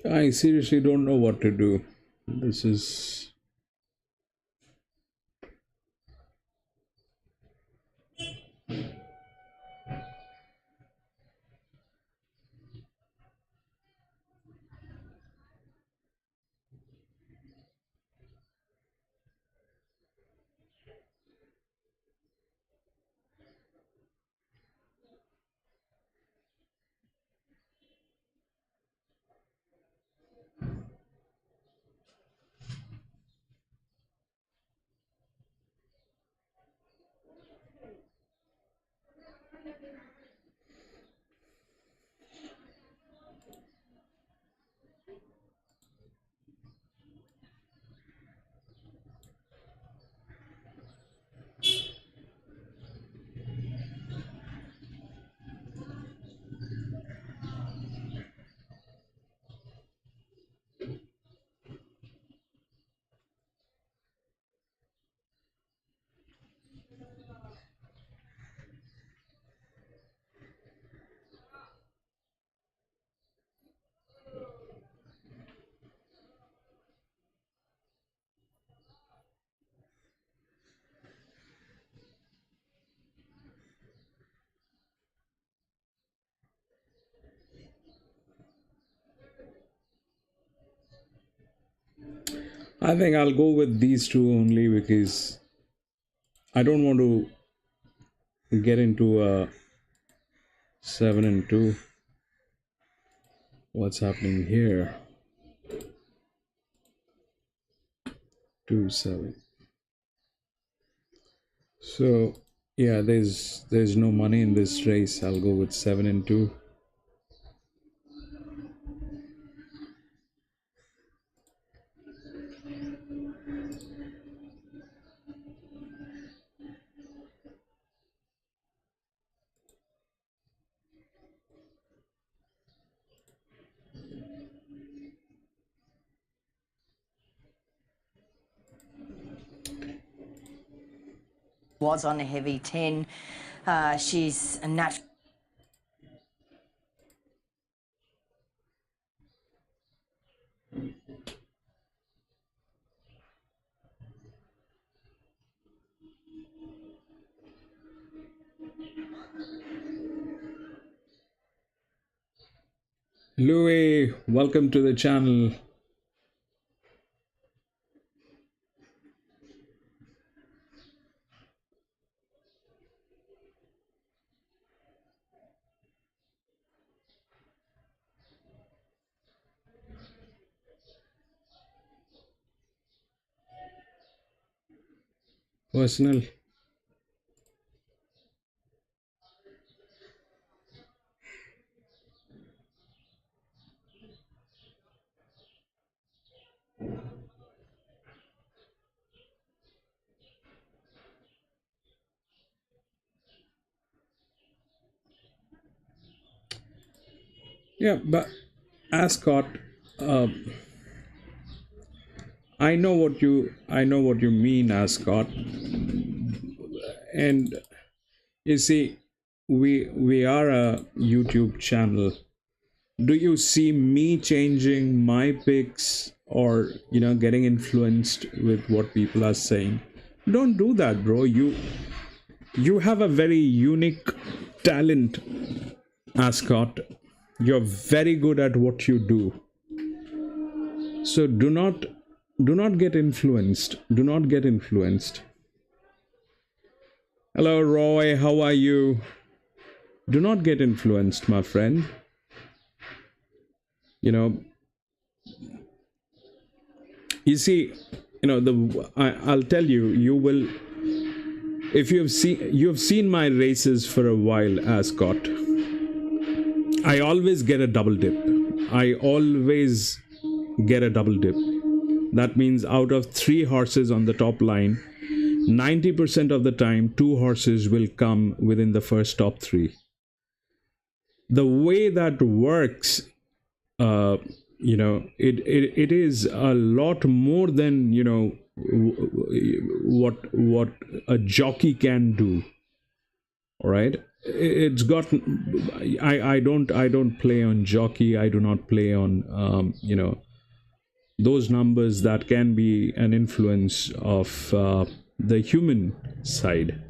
I seriously don't know what to do. This is. I think I'll go with these two only because I don't want to get into a 7-2. What's happening here? 2-7. So yeah, there's no money in this race. I'll go with 7-2. Was on a heavy 10. She's a natural. Louis, welcome to the channel. Personal. Yeah, but Ascot, uh, I know what you mean, Ascot, and you see, we are a YouTube channel. Do you see me changing my picks or getting influenced with what people are saying? Don't do that, bro. You have a very unique talent, Ascot. You're very good at what you do. So do not get influenced. Do not get influenced. Hello, Roy. How are you? Do not get influenced, my friend. You see, I'll tell you, you will, if you've seen my races for a while, Ascot. I always get a double dip. I always get a double dip. That means out of 3 horses on the top line, 90% of the time 2 horses will come within the first top 3. The way that works, it is a lot more than what a jockey can do. All right, it's got. I don't play on jockey. I do not play on those numbers that can be an influence of the human side.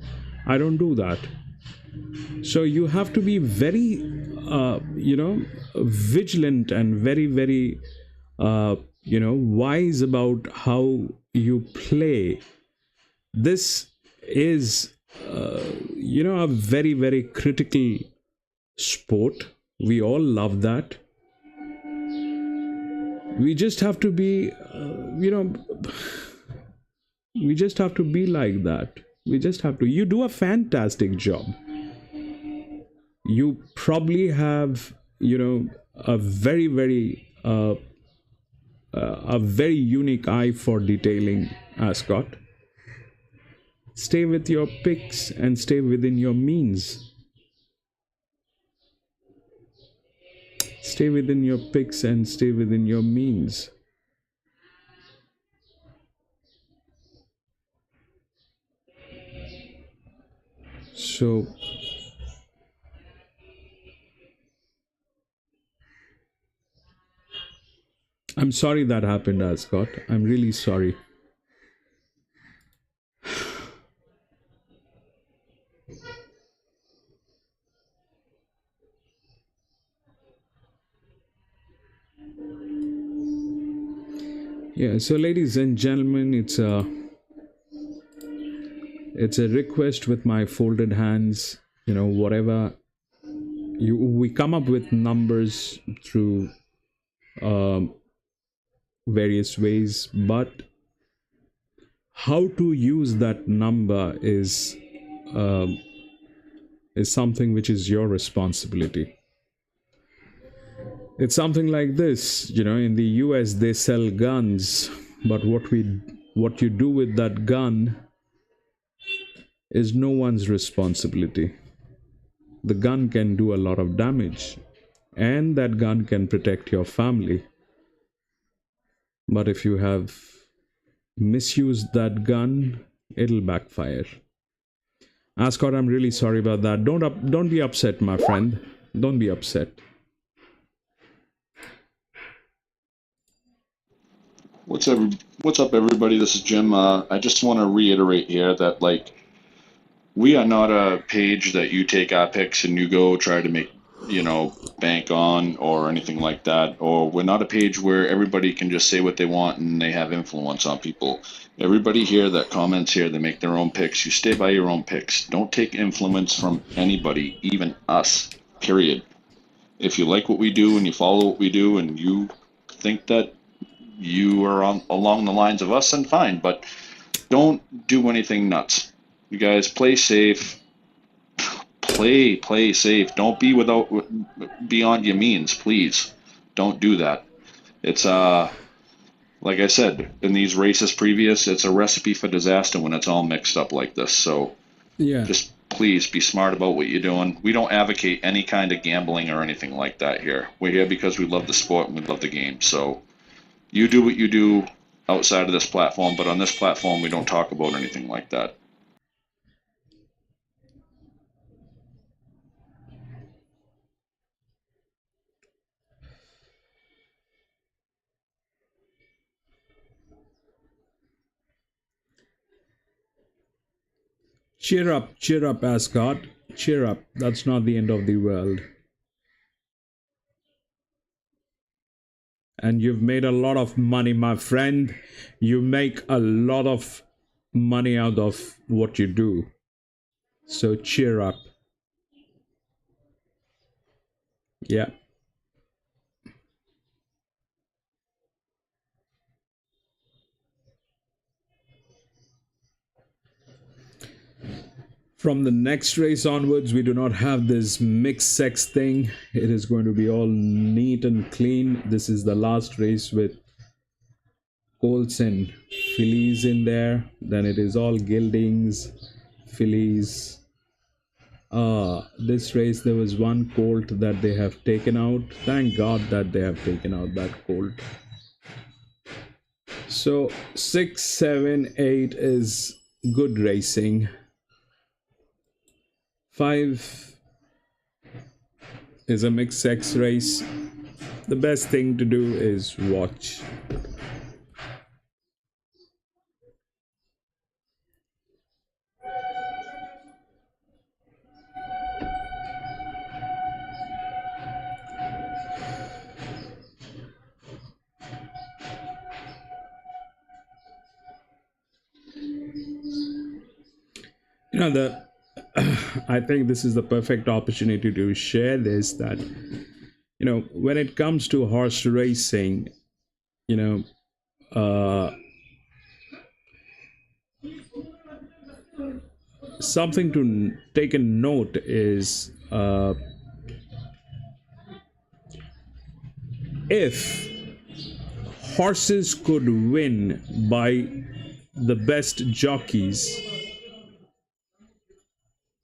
I don't do that. So you have to be very vigilant and very, very wise about how you play. This is a very, very critical sport. We all love that. We just have to be we just have to be like that. We just have to. You do a fantastic job. you probably have, a very unique eye for detailing, Ascot. Stay with your picks and stay within your means. Stay within your picks and stay within your means. So, I'm sorry that happened, Ascot. I'm really sorry. Yeah, so ladies and gentlemen, it's a request with my folded hands. Whatever we come up with numbers through various ways, but how to use that number is something which is your responsibility. It's something like this. In the US they sell guns, but what you do with that gun is no one's responsibility. The gun can do a lot of damage, and that gun can protect your family. But if you have misused that gun, it'll backfire. Ascot, I'm really sorry about that. Don't be upset, my friend. Don't be upset. What's up, everybody? This is Jim. I just want to reiterate here that we are not a page that you take our picks and you go try to make bank on or anything like that. Or we're not a page where everybody can just say what they want and they have influence on people. Everybody here that comments here, they make their own picks. You stay by your own picks. Don't take influence from anybody, even us. Period. If you like what we do and you follow what we do and you think that you are along the lines of us, then fine, but don't do anything nuts. You guys play safe. Play safe. Don't be beyond your means, please. Don't do that. It's like I said in these races previous, it's a recipe for disaster when it's all mixed up like this. So Yeah. just please be smart about what you're doing. We don't advocate any kind of gambling or anything like that here. We're here because we love the sport and we love the game. So you do what you do outside of this platform, but on this platform, we don't talk about anything like that. Cheer up, Ascot. Cheer up. That's not the end of the world. And you've made a lot of money, my friend. You make a lot of money out of what you do. So cheer up. Yeah. From the next race onwards, we do not have this mixed sex thing. It is going to be all neat and clean. This is the last race with colts and fillies in there. Then it is all geldings, fillies. This race there was one colt that they have taken out. Thank God that they have taken out that colt. So 6, 7, 8 is good racing. 5 is a mixed sex race. The best thing to do is watch. I think this is the perfect opportunity to share this, that when it comes to horse racing, something to take a note is if horses could win by the best jockeys,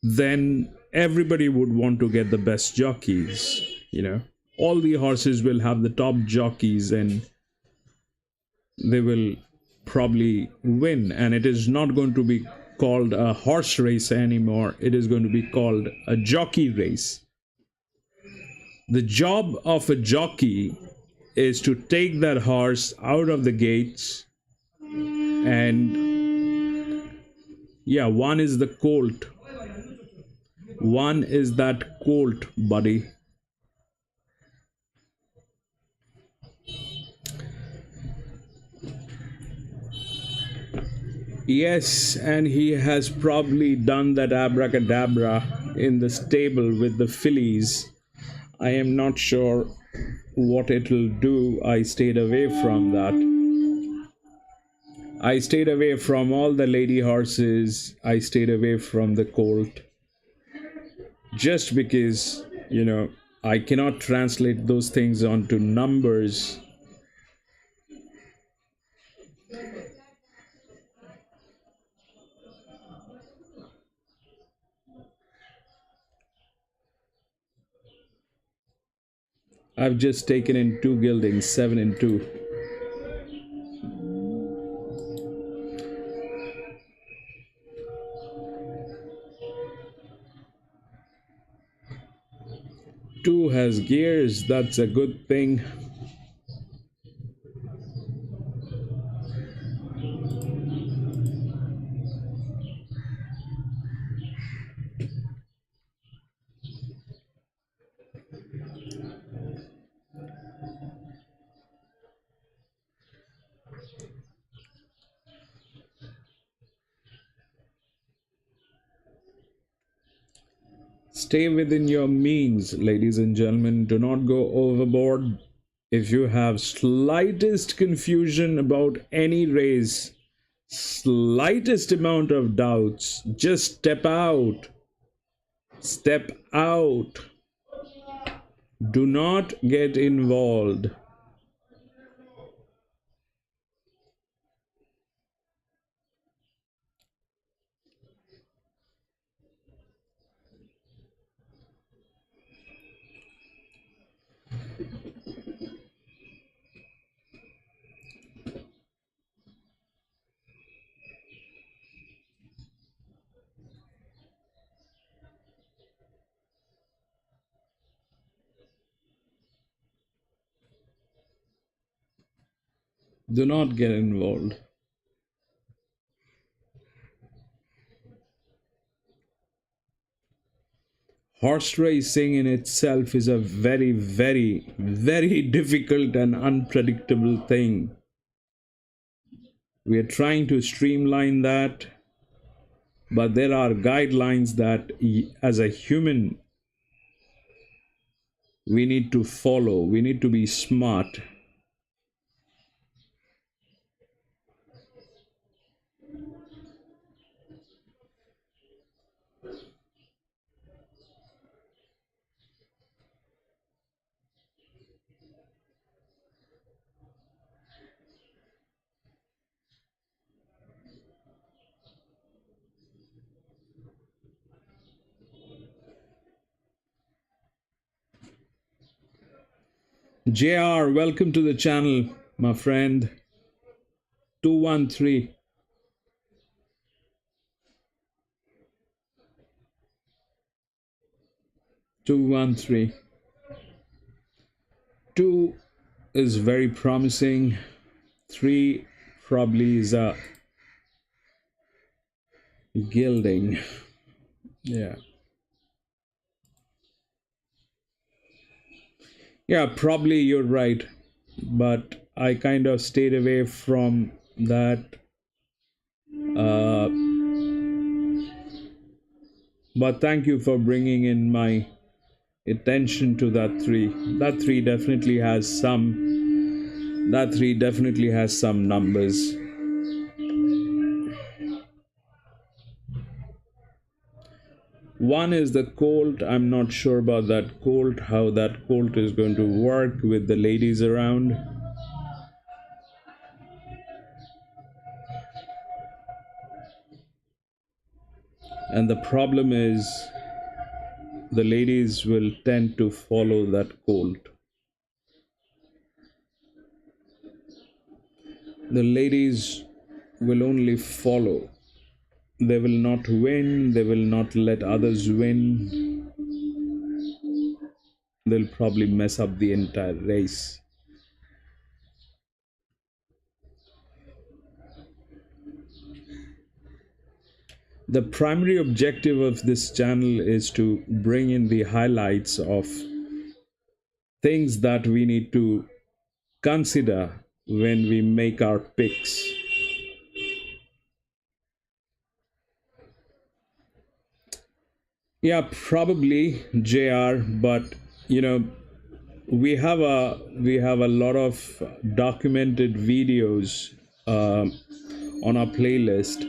then everybody would want to get the best jockeys, you know. All the horses will have the top jockeys and they will probably win, and it is not going to be called a horse race anymore. It is going to be called a jockey race. The job of a jockey is to take that horse out of the gates, and yeah, one is the colt. One is that colt, buddy. Yes, and he has probably done that abracadabra in the stable with the fillies. I am not sure what it'll do. I stayed away from that. I stayed away from all the lady horses. I stayed away from the colt. Just because, you know, I cannot translate those things onto numbers. I've just taken in 2 gildings, 7 and 2. Two has gears, that's a good thing. Stay within your means, ladies and gentlemen. Do not go overboard. If you have slightest confusion about any race, slightest amount of doubts, just step out. Step out. Do not get involved. Do not get involved. Horse racing in itself is a very, very, very difficult and unpredictable thing. We are trying to streamline that, but there are guidelines that, as a human, we need to follow. We need to be smart. JR, welcome to the channel, my friend. 213. Two is very promising. 3 probably is a gilding. Yeah. Yeah, probably you're right. But I kind of stayed away from that. But thank you for bringing in my attention to that 3. That 3 definitely has some. That 3 definitely has some numbers. One is the colt. I'm not sure about that colt, how that colt is going to work with the ladies around. And the problem is the ladies will tend to follow that colt. The ladies will only follow. They will not win, they will not let others win. They'll probably mess up the entire race. The primary objective of this channel is to bring in the highlights of things that we need to consider when we make our picks. Yeah, probably JR, but you know, we have a lot of documented videos on our playlist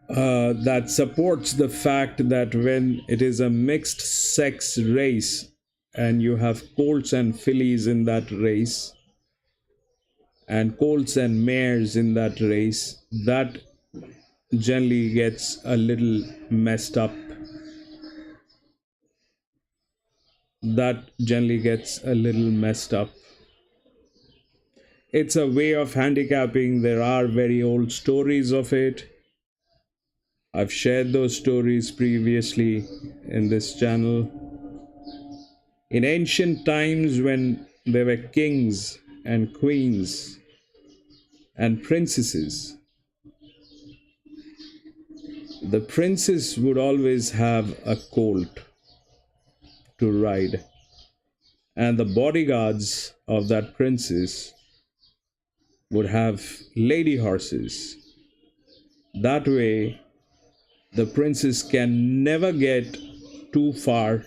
that supports the fact that when it is a mixed sex race and you have colts and fillies in that race and colts and mares in that race, that generally gets a little messed up. That generally gets a little messed up. It's a way of handicapping. There are very old stories of it. I've shared those stories previously in this channel. In ancient times, when there were kings and queens and princesses, the princess would always have a colt to ride, and the bodyguards of that princess would have lady horses. That way, the princess can never get too far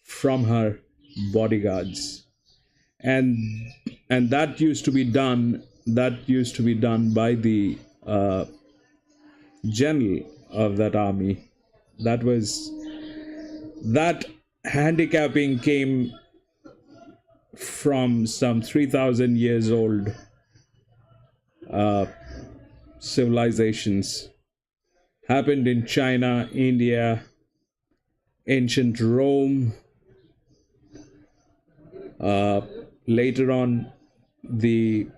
from her bodyguards. And that used to be done. That used to be done by the general of that army. That handicapping came from some 3,000 years old civilizations. Happened in China, India, ancient Rome. Later on, the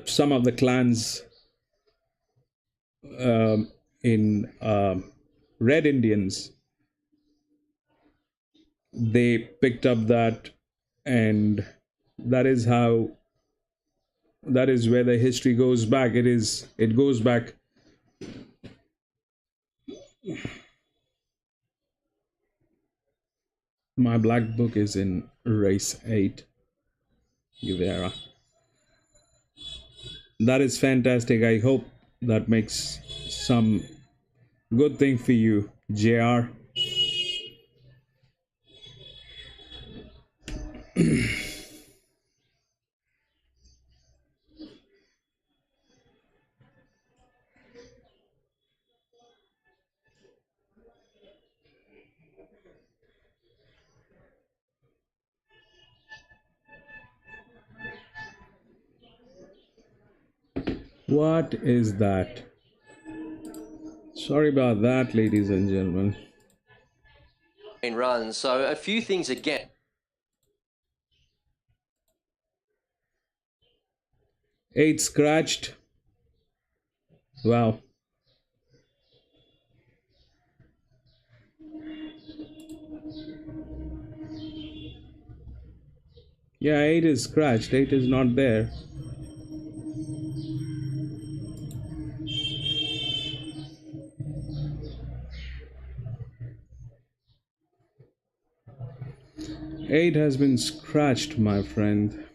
some of the clans in Red Indians, they picked up that, and that is how, that is where the history goes back. It goes back. My black book is in race 8, Uvera. That is fantastic. I hope that makes some good thing for you, JR. What is that? Sorry about that, ladies and gentlemen. runs. So a few things again. 8 scratched. Wow. Yeah, 8 is scratched. 8 is not there. Eight has been scratched, my friend.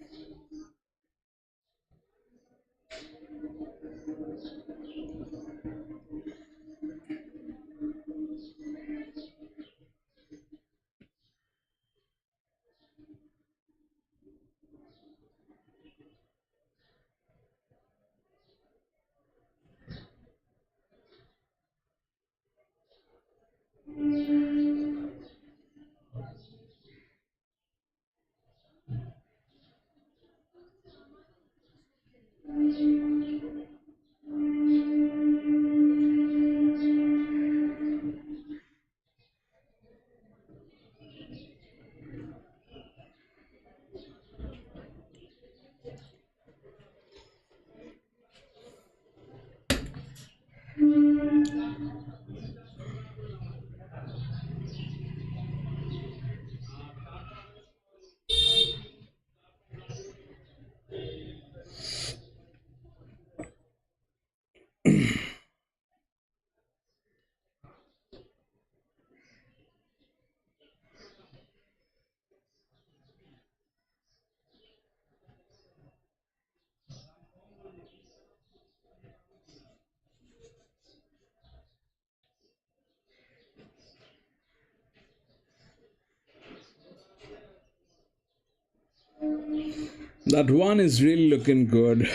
That one is really looking good.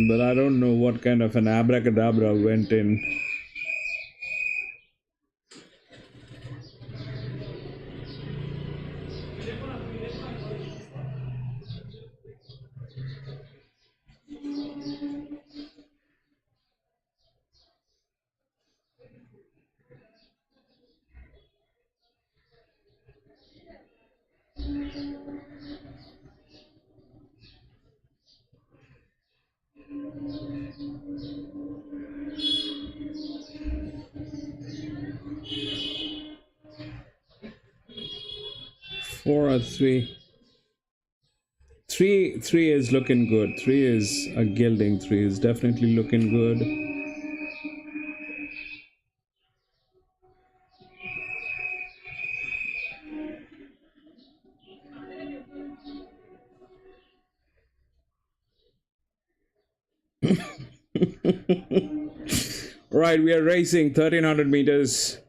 But I don't know what kind of an abracadabra went in. Four or three. Three is looking good. Three is a gilding. Three is definitely looking good. Right, we are racing 1300 meters.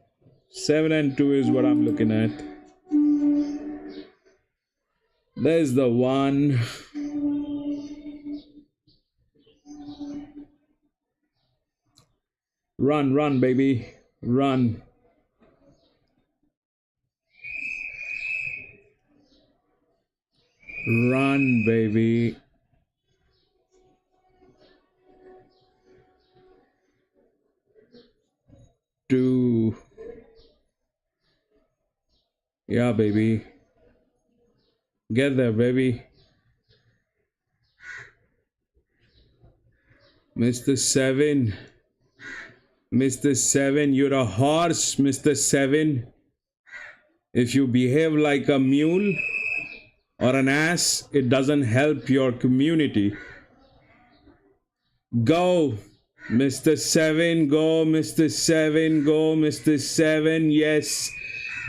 7 and 2 is what I'm looking at. There's the one. Run, run, baby. Run. Run, baby. Two. Yeah, baby. Get there, baby. Mr. 7. Mr. 7, you're a horse, Mr. 7. If you behave like a mule or an ass, it doesn't help your community. Go, Mr. 7, go, Mr. 7, go, Mr. 7. Yes,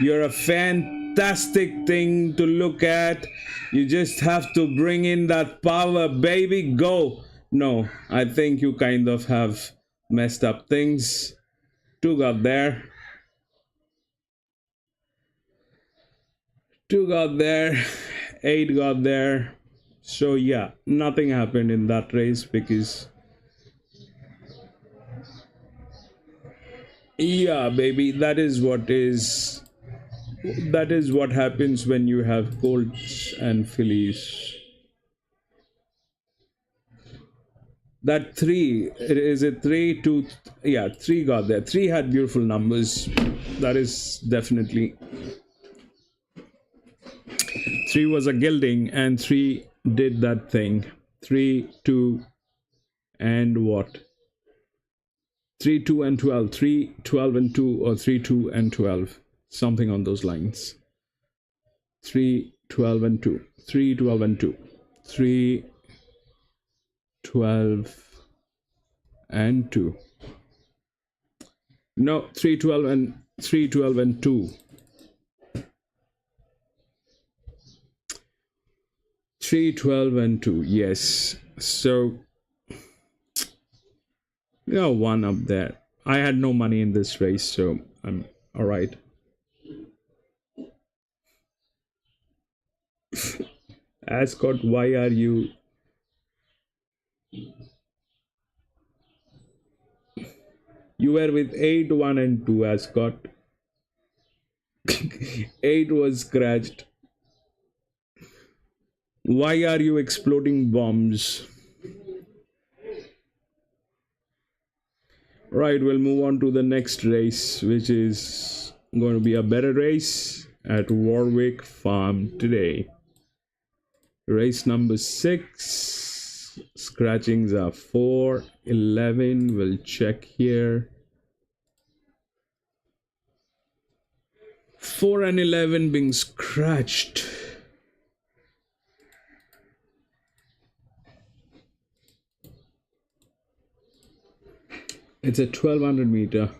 you're a fantastic thing to look at. You just have to bring in that power, baby. Go. No, I think you kind of have messed up things. 2 got there. 2 got there. 8 got there. So yeah, nothing happened in that race because yeah, baby, that is what happens when you have colts and fillies. That 3, is it 3 2? Yeah, 3 got there. 3 had beautiful numbers. That is definitely 3 was a gilding and 3 did that thing. 3 2 and what? 3 2 and 12. 3 12 and 2 or 3 2 and 12, something on those lines. 3 12 and 2. 3 12 and 2. 3 12 and 2. No, 3 12 and 3 12 and 2. 3 12 and 2. Yes. So yeah, 1 up there. I had no money in this race, so I'm all right. Ascot, why are you? You were with 8 1 and 2, Ascot. 8 was scratched. Why are you exploding bombs? Right, we'll move on to the next race, which is going to be a better race at Warwick Farm today. Race number 6. Scratchings are 4, 11. We'll check here. 4 and 11 being scratched. It's a 1200 meter.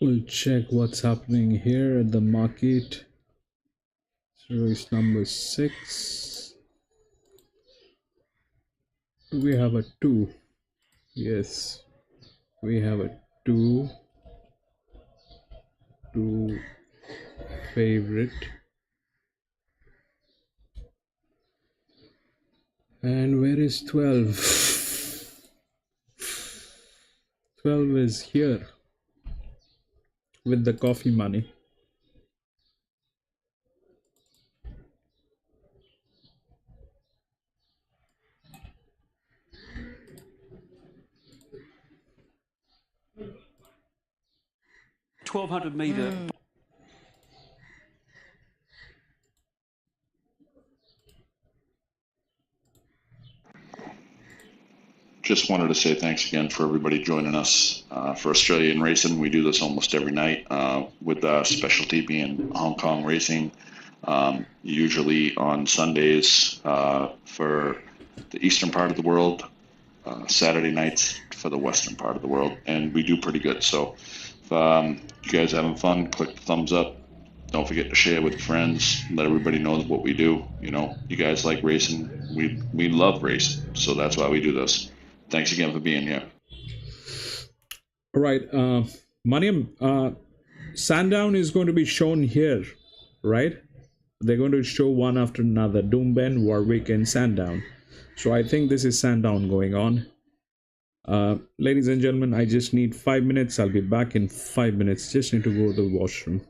We'll check what's happening here at the market. Race number 6. Do we have a 2? Yes, we have a 2 favorite. And where is 12? 12 is here with the coffee money. $1,200 meter. Just wanted to say thanks again for everybody joining us for Australian racing. We do this almost every night with the specialty being Hong Kong racing, usually on Sundays for the eastern part of the world, Saturday nights for the western part of the world, and we do pretty good. So if you guys are having fun, click the thumbs up. Don't forget to share with your friends. Let everybody know what we do. You know, you guys like racing. We love racing, so that's why we do this. Thanks again for being here. All right, Maniam, Sandown is going to be shown here, right? They're going to show one after another, Doomben, Warwick, and Sandown. So I think this is Sandown going on. Ladies and gentlemen, I just need 5 minutes. I'll be back in 5 minutes. Just need to go to the washroom.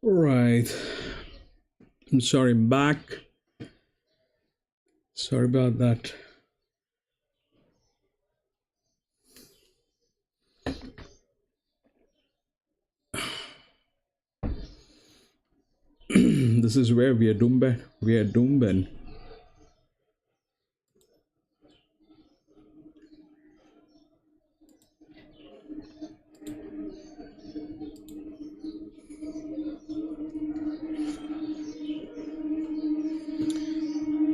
Right. I'm sorry, I'm back. Sorry about that. This is where we are Dumben. We are Dumben.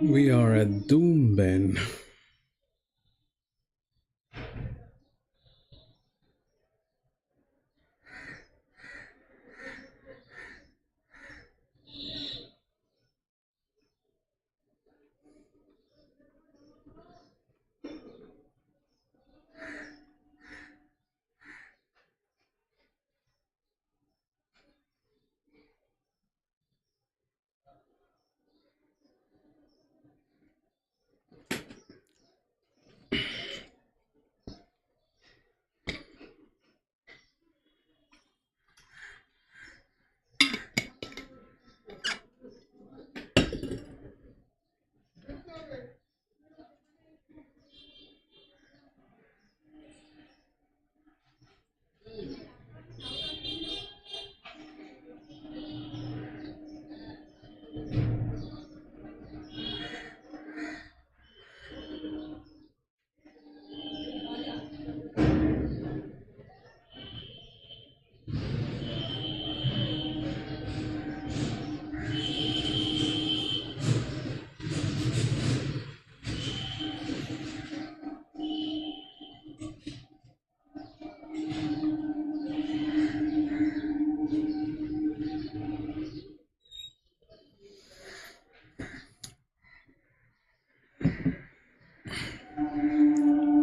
We are at Dumben.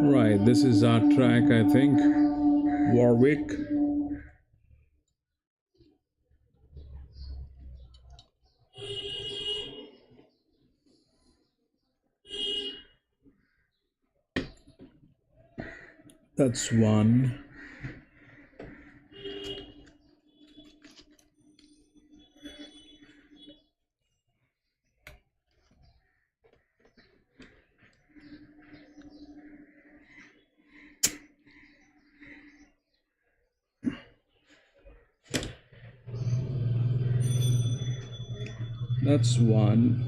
Right, this is our track, I think. Warwick. That's one. That's one.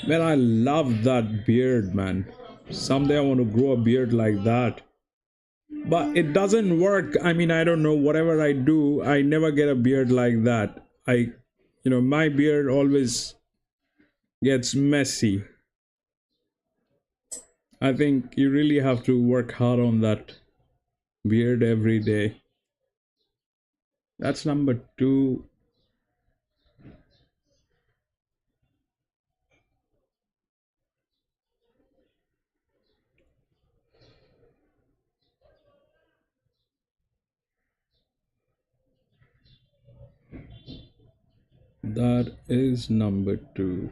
Man, I love that beard, man. Someday I want to grow a beard like that. But it doesn't work. I mean, I don't know. Whatever I do, I never get a beard like that. My beard always gets messy. I think you really have to work hard on that beard every day. That's number two. That is number two.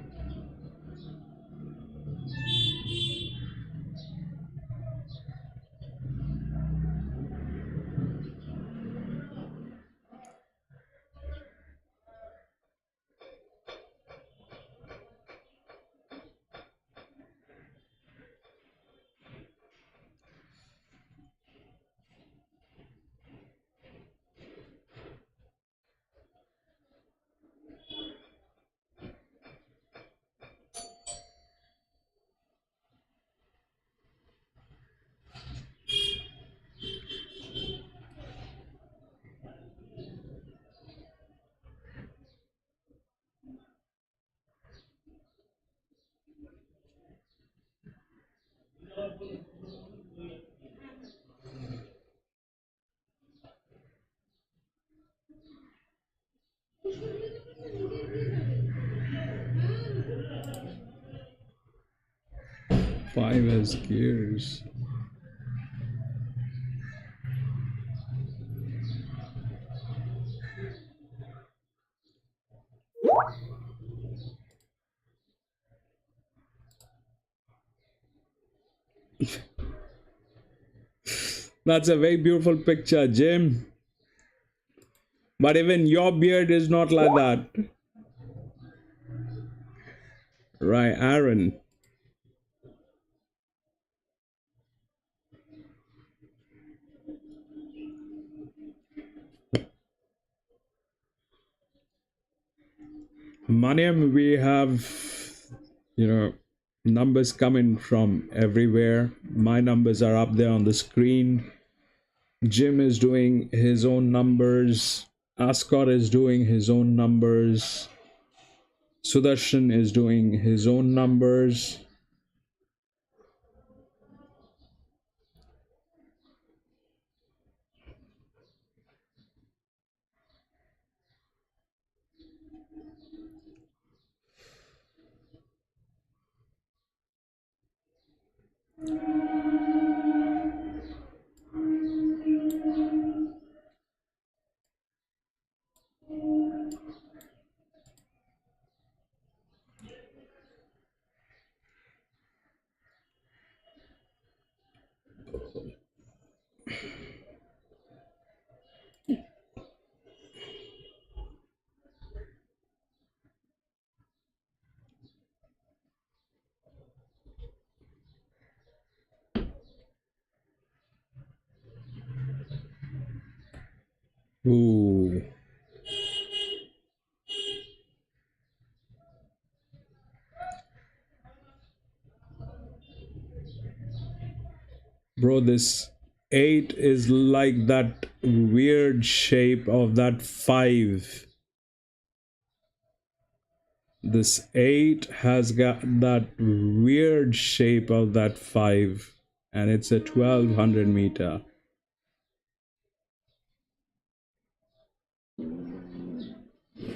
Five has gears. That's a very beautiful picture, Jim. But even your beard is not like that. Right, Aaron. Maniam, we have, numbers coming from everywhere. My numbers are up there on the screen. Jim is doing his own numbers. Ascot is doing his own numbers. Sudarshan is doing his own numbers. Ooh. Bro, this 8 is like that weird shape of that 5. This 8 has got that weird shape of that 5, and it's a 1200 meter.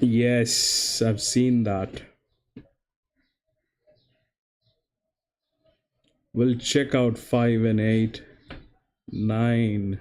Yes, I've seen that. We'll check out 5 and 8. 9.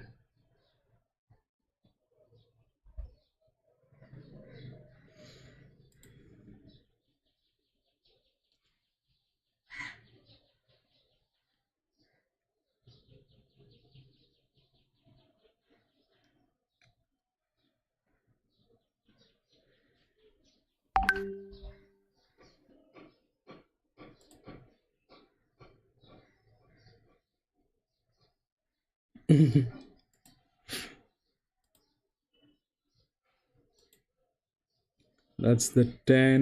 That's the 10.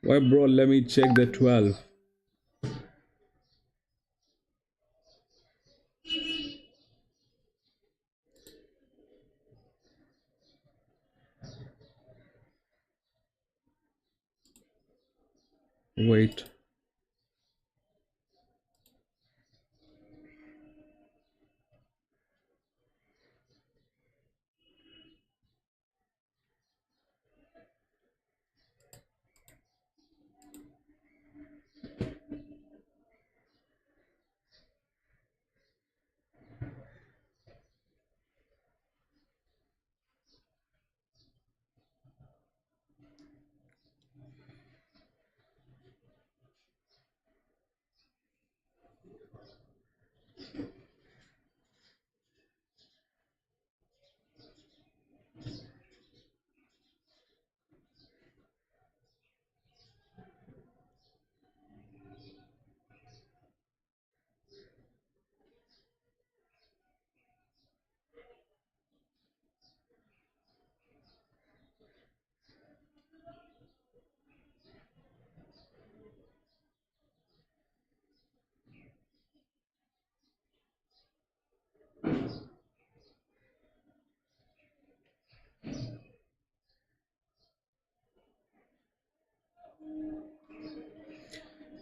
Why, bro? Let me check the 12. Wait.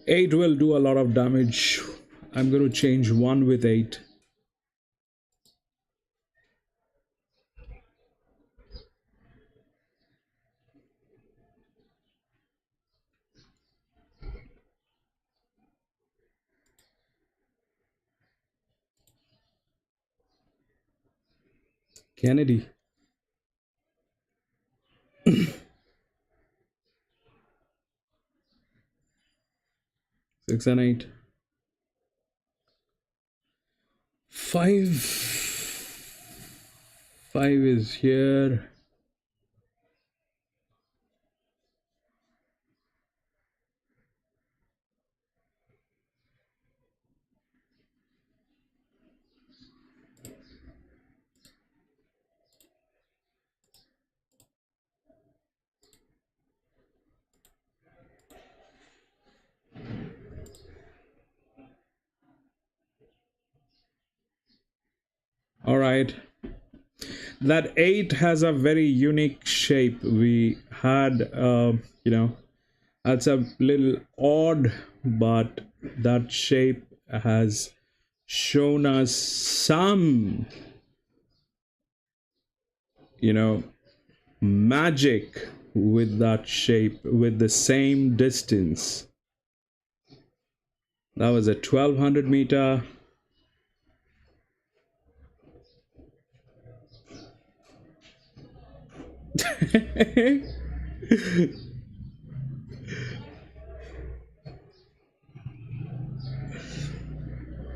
Eight will do a lot of damage. I'm going to change one with 8. Kennedy. 6 and 8. 5. 5 is here. All right. That 8 has a very unique shape. We had, that's a little odd, but that shape has shown us some, magic with that shape, with the same distance. That was a 1200 meter.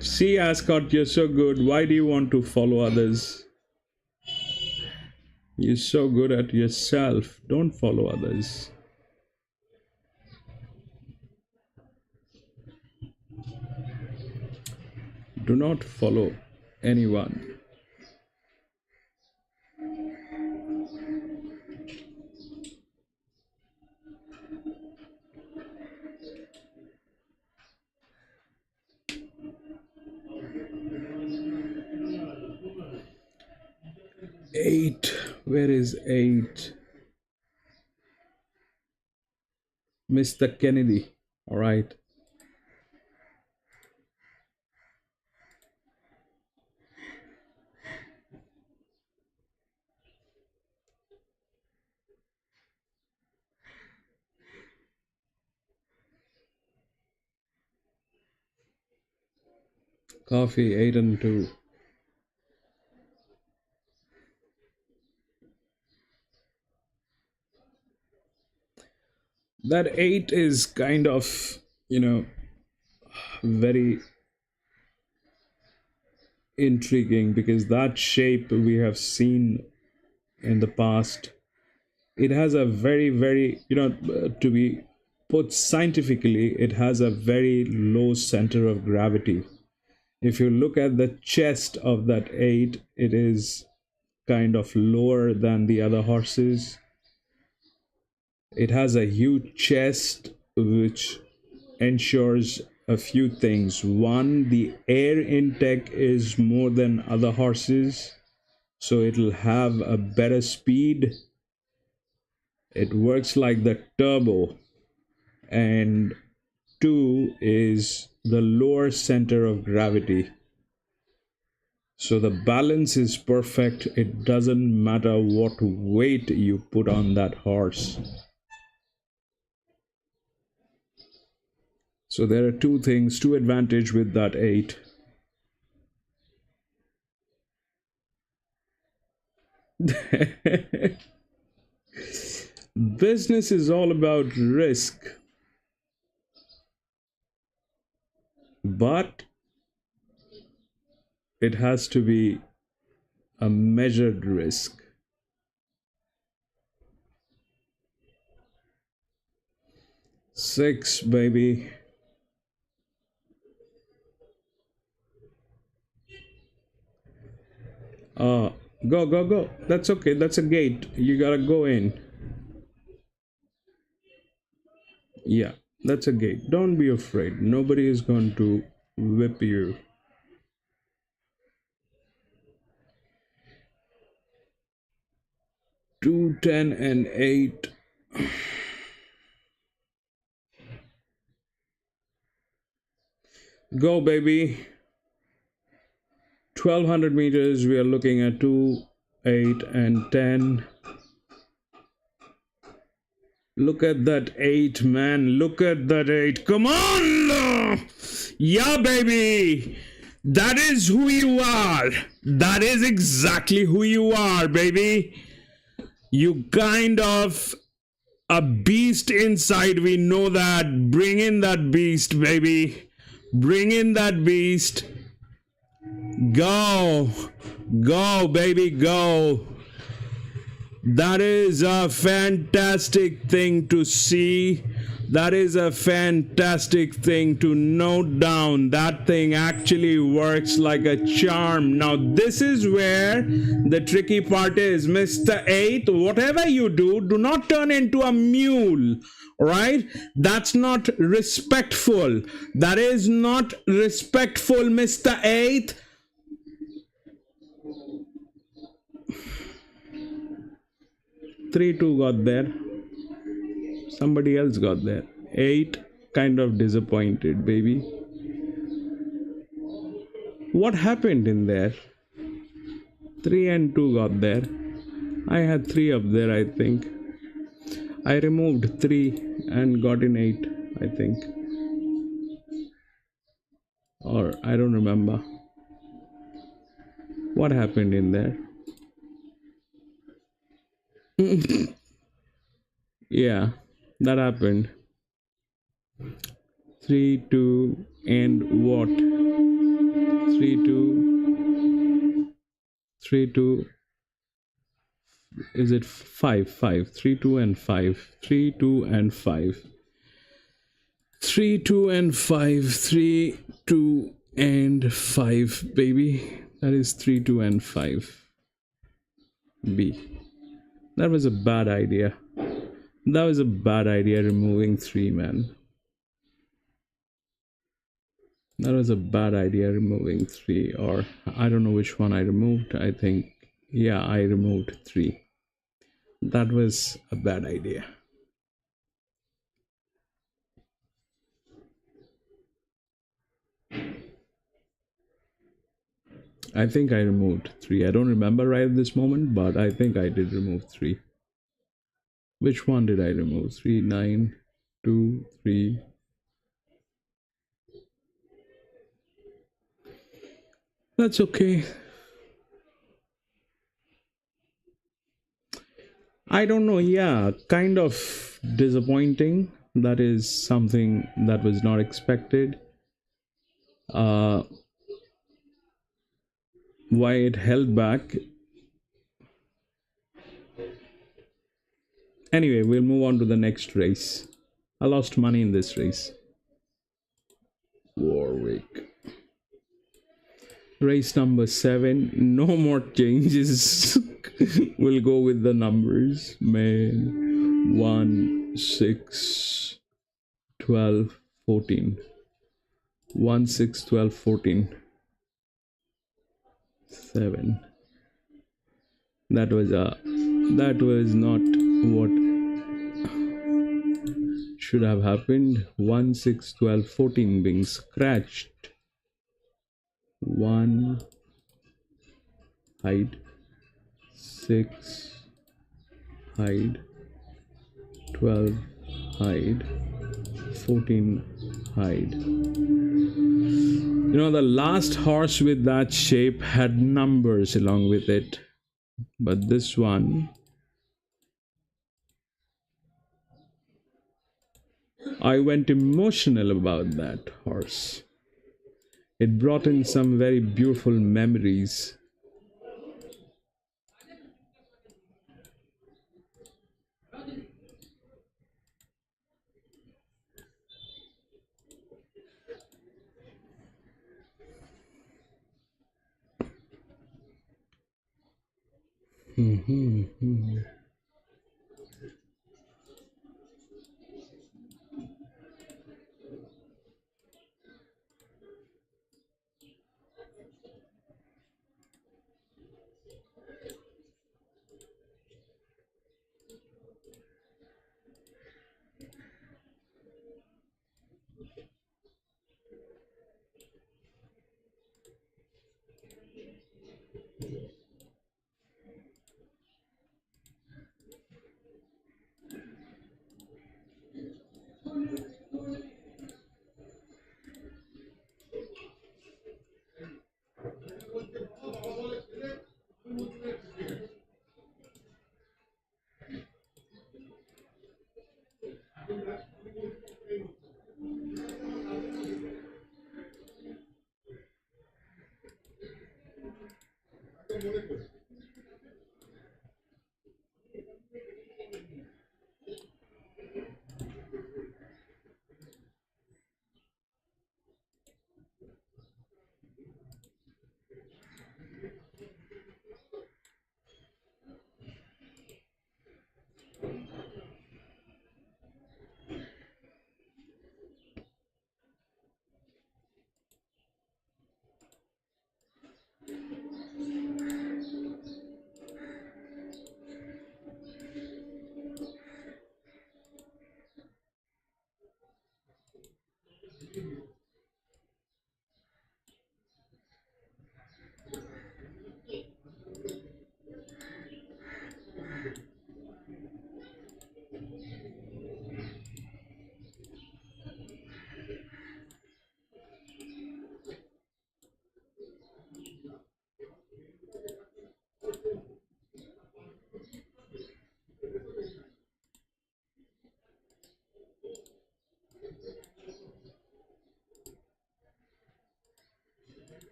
See, Ascot, you're so good. Why do you want to follow others? You're so good at yourself. Don't follow others. Do not follow anyone. Eight. Where is 8? Mr. Kennedy. All right. Coffee, 8 and 2. That 8 is kind of, very intriguing because that shape we have seen in the past. It has a very, very, to be put scientifically, it has a very low center of gravity. If you look at the chest of that 8, it is kind of lower than the other horses. It has a huge chest, which ensures a few things. One, the air intake is more than other horses, so it'll have a better speed. It works like the turbo. And 2 is the lower center of gravity. So the balance is perfect. It doesn't matter what weight you put on that horse. So there are two things, two advantages with that 8. Business is all about risk. But it has to be a measured risk. Six, baby. Go, go, go. That's okay. That's a gate. You gotta go in. Yeah, that's a gate. Don't be afraid. Nobody is going to whip you. Two, 10, and 8. Go, baby. 1200 meters. We are looking at 2, 8, and 10. Look at that 8, man. Look at that 8. Come on! Yeah, baby. That is who you are. That is exactly who you are, baby. You kind of a beast inside. We know that. Bring in that beast, baby. Bring in that beast. Go. Go, baby, go. That is a fantastic thing to see. That is a fantastic thing to note down. That thing actually works like a charm. Now, this is where the tricky part is. Mr. 8, whatever you do, do not turn into a mule. Right? That's not respectful. That is not respectful, Mr. 8. Three, 2 got there. Somebody else got there. 8 kind of disappointed, baby. What happened in there? 3 and 2 got there. I had 3 up there, I think. I removed 3 and got in 8, I think. Or I don't remember. What happened in there? Yeah, that happened. 3, 2, and what? 3, 2, 3, 2. Is it 5? 5. 3, 2, and 5. 3, 2, and 5. 3, 2, and 5. 3, 2, and 5, baby. That is 3, 2, and 5. B. That was a bad idea. That was a bad idea, removing 3, man. That was a bad idea, removing 3. Or I don't know which one I removed. I think, yeah, I removed 3. That was a bad idea. I think I removed 3. I don't remember right at this moment, but I think I did remove 3. Which one did I remove? 3, 9, 2, 3. That's okay. I don't know. Yeah, kind of disappointing. That is something that was not expected. Why it held back. Anyway, we'll move on to the next race. I lost money in this race. Warwick. Race number 7. No more changes. We'll go with the numbers. Man. 1, 6, 12, 14. 1, 6, 12, 14. 7. That was not what should have happened. 1, 6, 12, 14 being scratched. 1, hide. 6, hide. 12, hide. 14, hide. The last horse with that shape had numbers along with it, but this one, I went emotional about that horse. It brought in some very beautiful memories.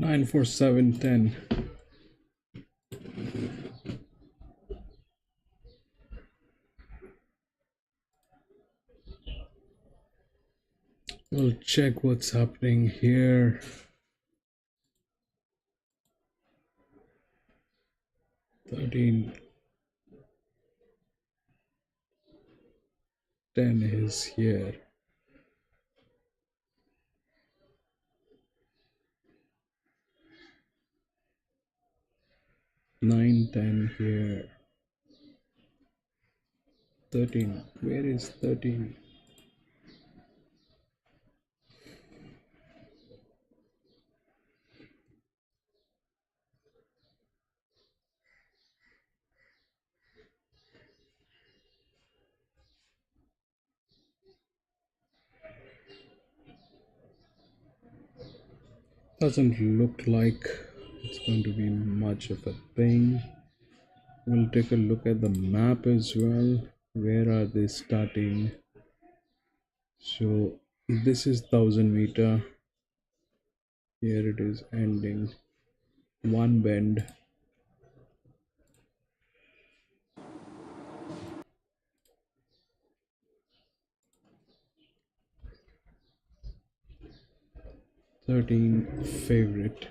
94710. We'll check what's happening here. 1310 is here. 910 here. 13. Where is 13? Doesn't look like it's going to be much of a thing. We'll take a look at the map as well. Where are they starting? So this is 1000 meter. Here it is ending. One bend. Favorite.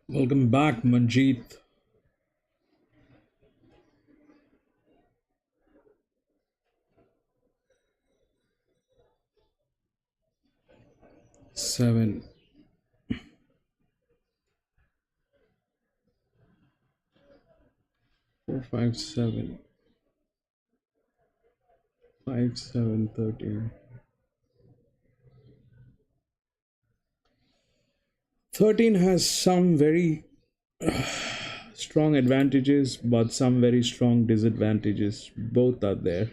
Welcome back, Manjeet. Seven. Four, 5, 7. 5, 7, 13. 13 has some very strong advantages, but some very strong disadvantages. Both are there.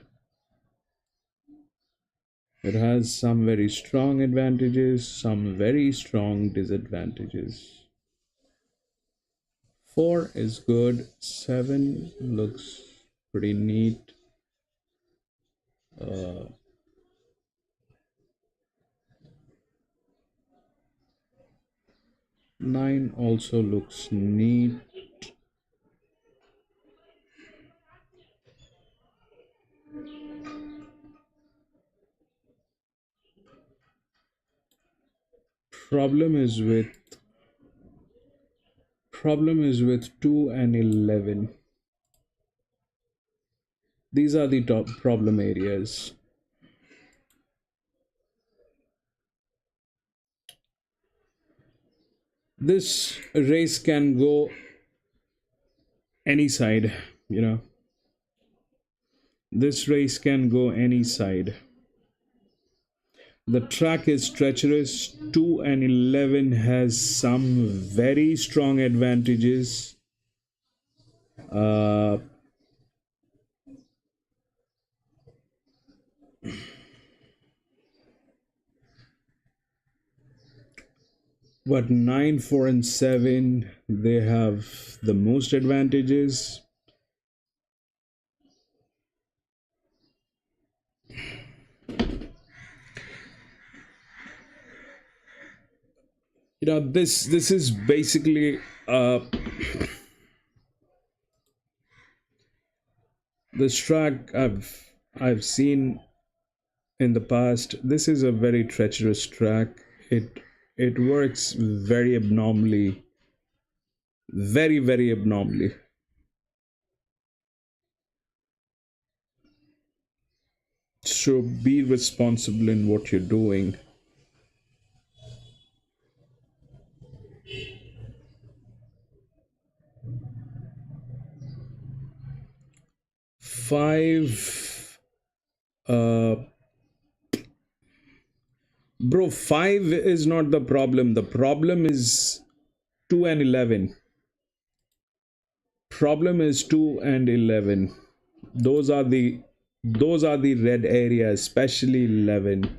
It has some very strong advantages, some very strong disadvantages. 4 is good. 7 looks pretty neat. 9 also looks neat. Problem is with 2 and 11. These are the top problem areas. This race can go any side, you know. This race can go any side. The track is treacherous. 2 and 11 has some very strong advantages. But 9, 4, and 7, they have the most advantages. You know, this is basically this track I've seen in the past. This is a very treacherous track. It works very abnormally, very abnormally. So be responsible in what you're doing. Five, bro, 5 is not the problem. The problem is 2 and 11. Problem is 2 and 11. Those are the Those are the red areas, especially 11.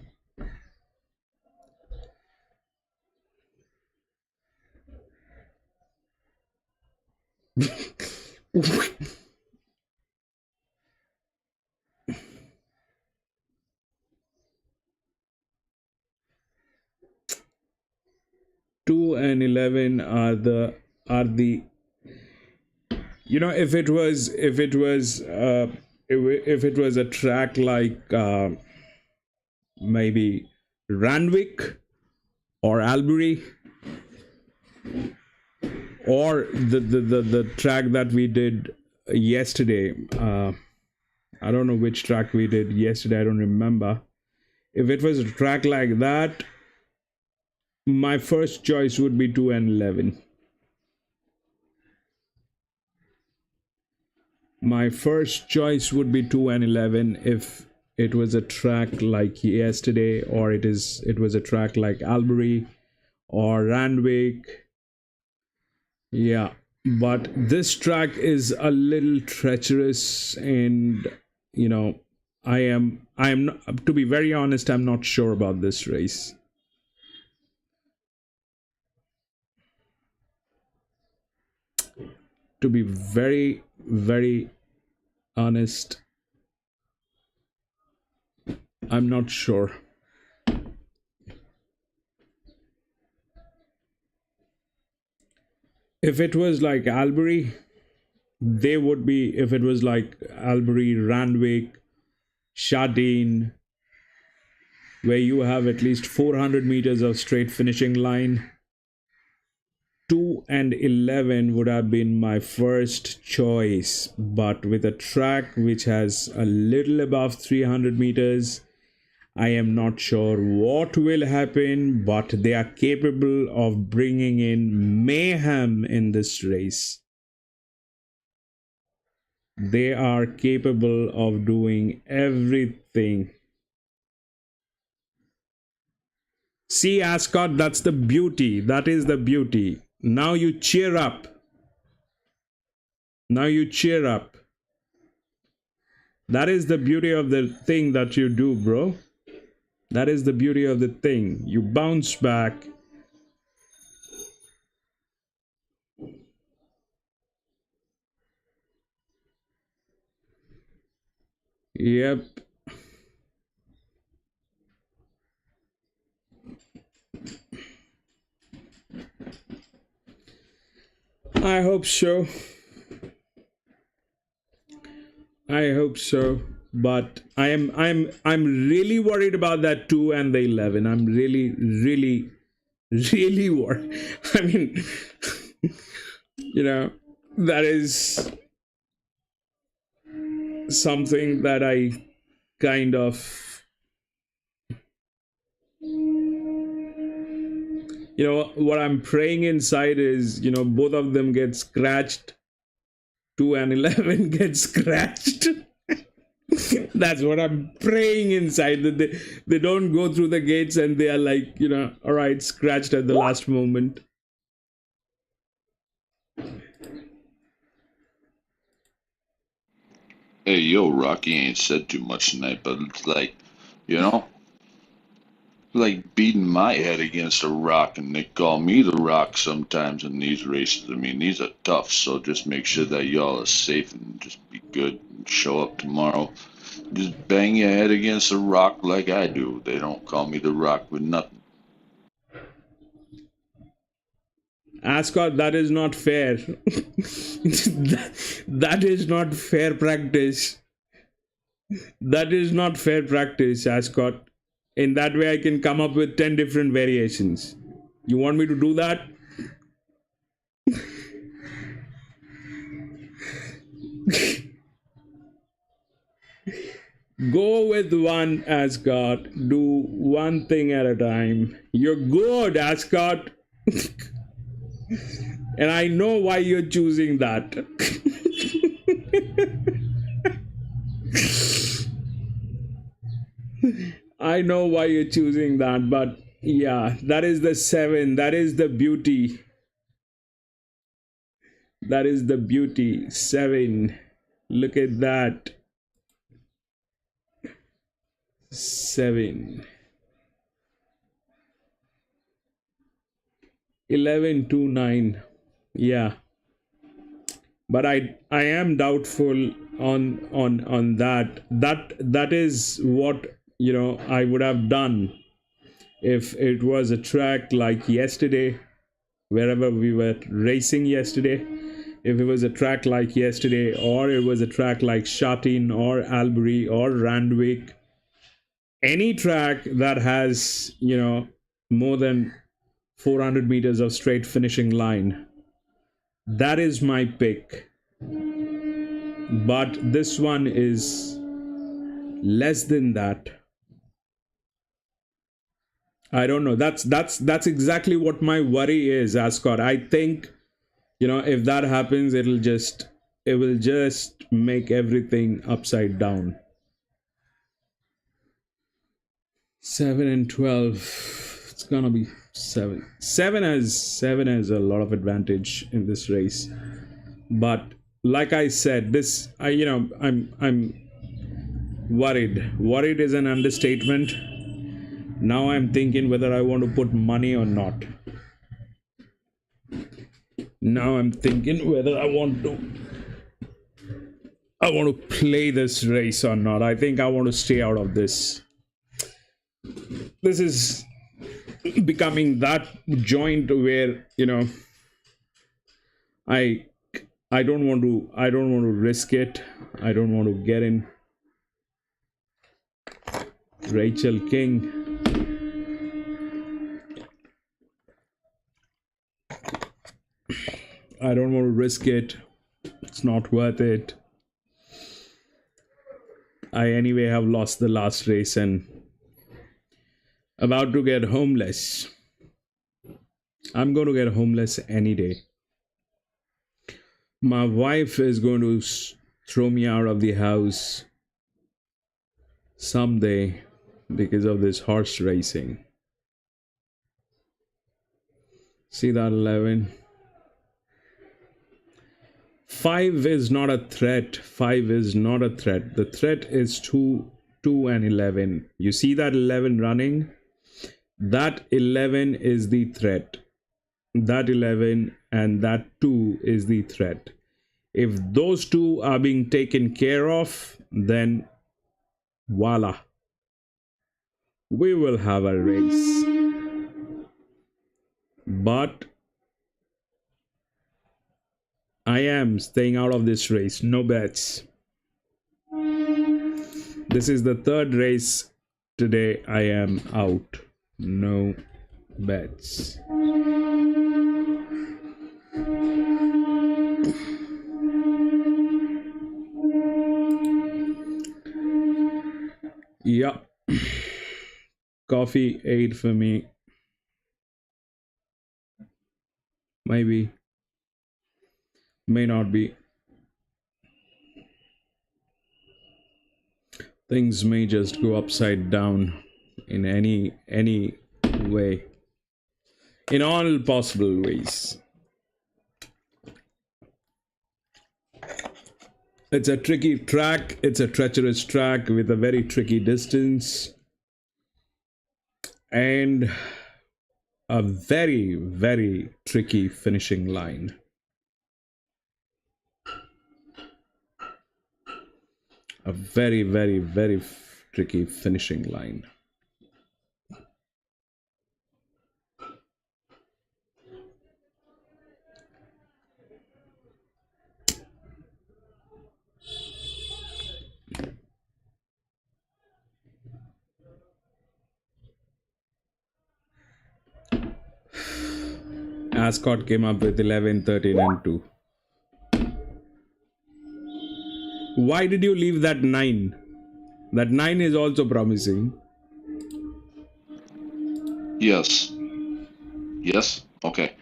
Two and 11 are the if it was a track like maybe Randwick or Albury, or the track that we did yesterday. I don't know which track we did yesterday, I don't remember. If it was a track like that, my first choice would be 2 and 11. My first choice would be 2 and 11 if it was a track like yesterday, or it was a track like Albury or Randwick. Yeah, but this track is a little treacherous, and I am not, to be very honest, I'm not sure about this race. To be very, very honest, I'm not sure. If it was like Albury, they would be, if it was like Albury, Randwick, Shardine, where you have at least 400 meters of straight finishing line, 2 and 11 would have been my first choice. But with a track which has a little above 300 meters, I am not sure what will happen, but they are capable of bringing in mayhem in this race. They are capable of doing everything. See, Ascot, that's the beauty. That is the beauty. Now you cheer up. Now you cheer up. That is the beauty of the thing that you do, bro. That is the beauty of the thing. You bounce back. Yep. I hope so. I hope so. But I'm really worried about that 2 and the 11. I'm really, really, really worried. I mean, that is something that I kind of, what I'm praying inside is, both of them get scratched. 2 and 11 get scratched. That's what I'm praying inside, that they don't go through the gates and they are like, all right, scratched at the last moment. Hey, yo, Rocky ain't said too much tonight, but it's like beating my head against a rock, and they call me the rock sometimes in these races. I mean, these are tough, so just make sure that y'all are safe and just be good and show up tomorrow. Just bang your head against a rock like I do. They don't call me the rock with nothing. Ascot, that is not fair. that is not fair practice. That is not fair practice, Ascot. In that way, I can come up with 10 different variations. You want me to do that? Go with one, Ascot. Do one thing at a time. You're good, Ascot. And I know why you're choosing that. I know why you're choosing that, but yeah, that is the 7. That is the beauty. That is the beauty. 7. Look at that. 7, 11 to 9. Yeah, but I am doubtful on that. That is what, you know, I would have done if it was a track like yesterday, wherever we were racing yesterday. If it was a track like yesterday, or it was a track like Shatin or Albury or Randwick, any track that has, you know, more than 400 meters of straight finishing line, that is my pick. But this one is less than that. I don't know. That's exactly what my worry is, Ascot. I think, you know, if that happens, it will just make everything upside down. 7 and 12. It's gonna be 7. 7 has a lot of advantage in this race. But like I said, I'm worried. Worried is an understatement. Now I'm thinking whether I want to put money or not. Now I'm thinking whether I want to play this race or not. I think I want to stay out of this. This is becoming that joint where, you know, I don't want to risk it. I don't want to get in. Rachel King. I don't want to risk it. It's not worth it. I anyway have lost the last race and about to get homeless. I'm going to get homeless any day. My wife is going to throw me out of the house someday because of this horse racing. See that 11? 5 is not a threat. 5 is not a threat. The threat is 2 and 11. You see that 11 running? That 11 is the threat. That 11 and that 2 is the threat. If those two are being taken care of, then voila, we will have a race. But I am staying out of this race. No bets. This is the third race today. I am out. No bets. Yeah. Coffee 8 for me. Maybe. May not be. Things may just go upside down in any way. In all possible ways. It's a tricky track. It's a treacherous track with a very tricky distance. And a very, very tricky finishing line. A very, very, very tricky finishing line. Ascot came up with 11, 13 and 2. Why did you leave that 9? That 9 is also promising. Yes. Yes? Okay.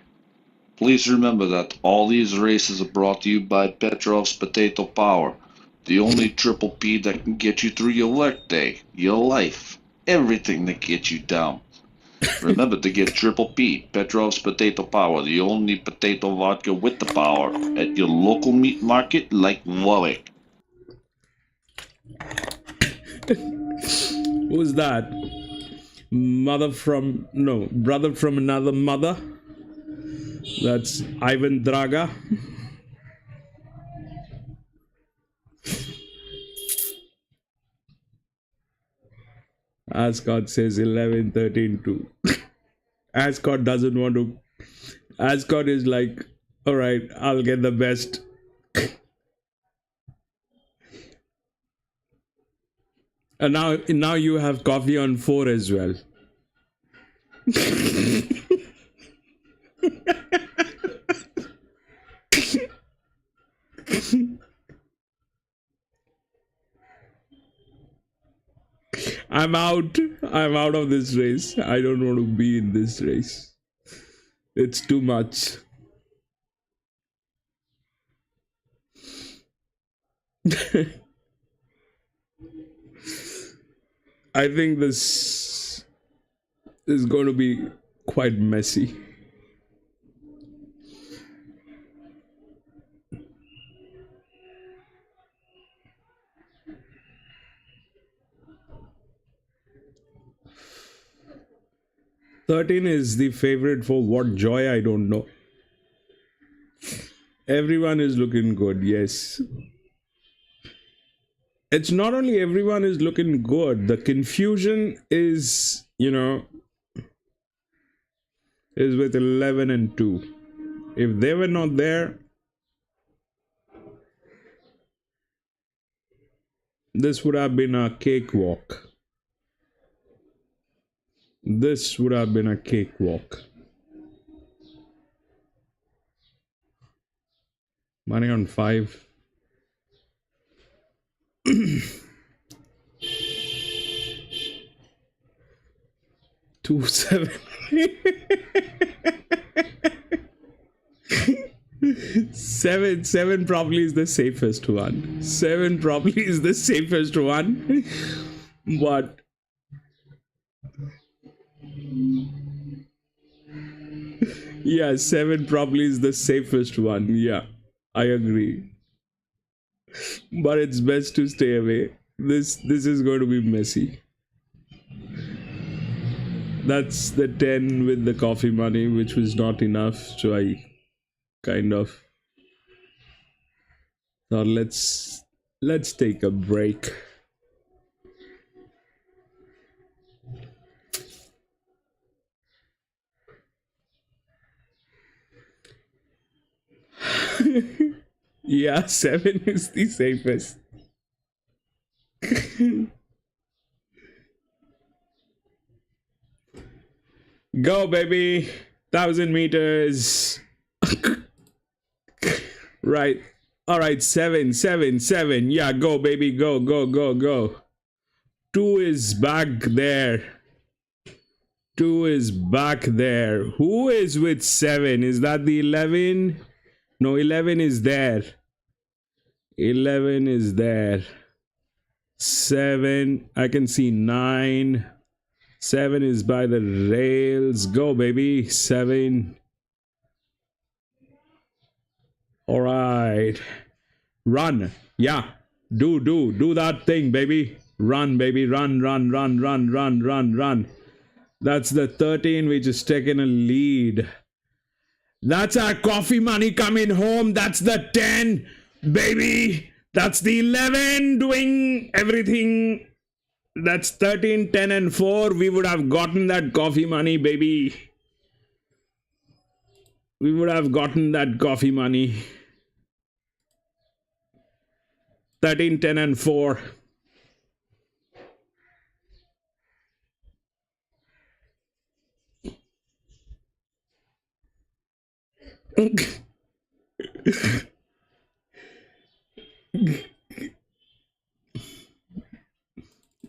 Please remember that all these races are brought to you by Petrov's Potato Power, the only triple P that can get you through your workday, your life, everything that gets you down. Remember to get triple P, Petrov's Potato Power, the only potato vodka with the power, at your local meat market like WARWICK. Who's that? Brother from another mother. That's Ivan Draga. Ascot says 11, 13, 2. Ascot doesn't want to. Ascot is like, all right, I'll get the best. And now you have coffee on 4 as well. I'm out. I'm out of this race. I don't want to be in this race. It's too much. I think this is going to be quite messy. "13 is the favorite for what joy? I don't know. Everyone is looking good, yes. It's not only everyone is looking good, the confusion is, is with 11 and 2. If they were not there, this would have been a cakewalk. This would have been a cakewalk. Money on 5. 2, 7. 7 probably is the safest one. 7 probably is the safest one. But yeah, 7 probably is the safest one. Yeah, I agree. But it's best to stay away. This is going to be messy. That's the 10 with the coffee money, which was not enough. So I kind of thought let's take a break. Yeah, 7 is the safest. Go, baby. 1,000 meters. Right. All right, 7. Yeah, go, baby. Go. 2 is back there. 2 is back there. Who is with 7? Is that the 11? No, 11 is there. 11 is there. 7. I can see 9. 7 is by the rails. Go, baby. 7. All right. Run. Yeah. Do that thing, baby. Run, baby. Run. That's the 13, which is taking a lead. That's our coffee money coming home. That's the 10, baby. That's the 11 doing everything. That's 13, 10, and 4. We would have gotten that coffee money, baby. We would have gotten that coffee money. 13, 10, and 4.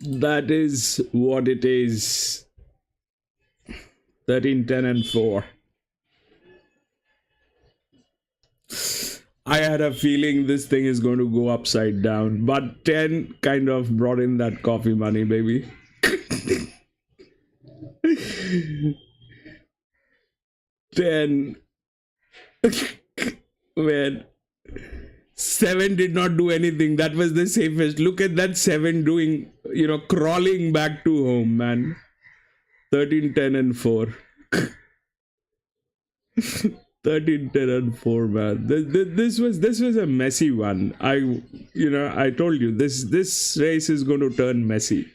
That is what it is. 13, 10, and 4. I had a feeling this thing is going to go upside down, but 10 kind of brought in that coffee money, baby. 10. Man. 7 did not do anything. That was the safest. Look at that 7 doing, crawling back to home, man. 13, 10, and 4. 13, 10, and 4, man. This was a messy one. I told you this race is going to turn messy.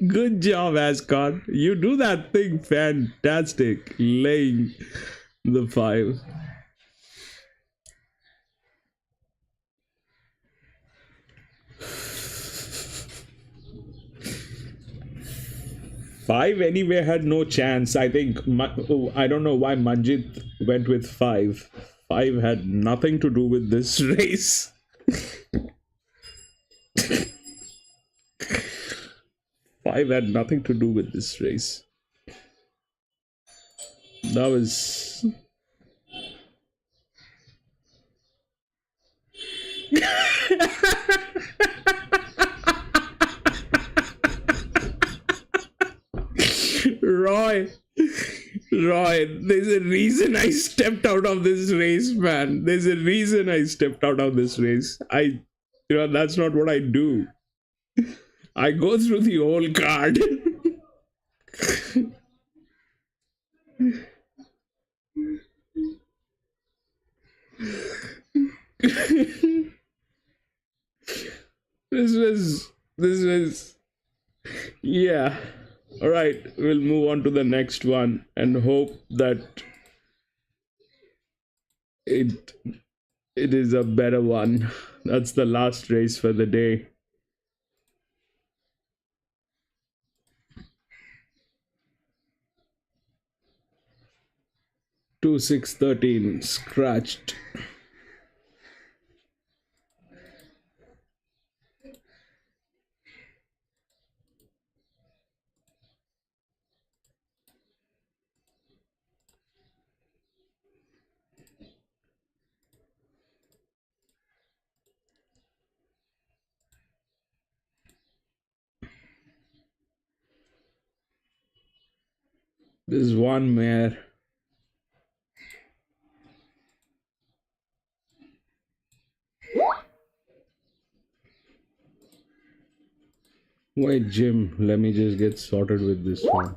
Good job, Ascot. You do that thing fantastic. Laying the 5. Five anyway had no chance. I think. I don't know why Manjit went with 5. 5 had nothing to do with this race. 5 had nothing to do with this race. That was. Roy, there's a reason I stepped out of this race, man. There's a reason I stepped out of this race. That's not what I do. I go through the whole card. This was, yeah. All right, we'll move on to the next one and hope that it is a better one. That's the last race for the day. 2, 6, 13 scratched. There's one mare. Wait, Jim, let me just get sorted with this one.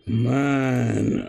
Man.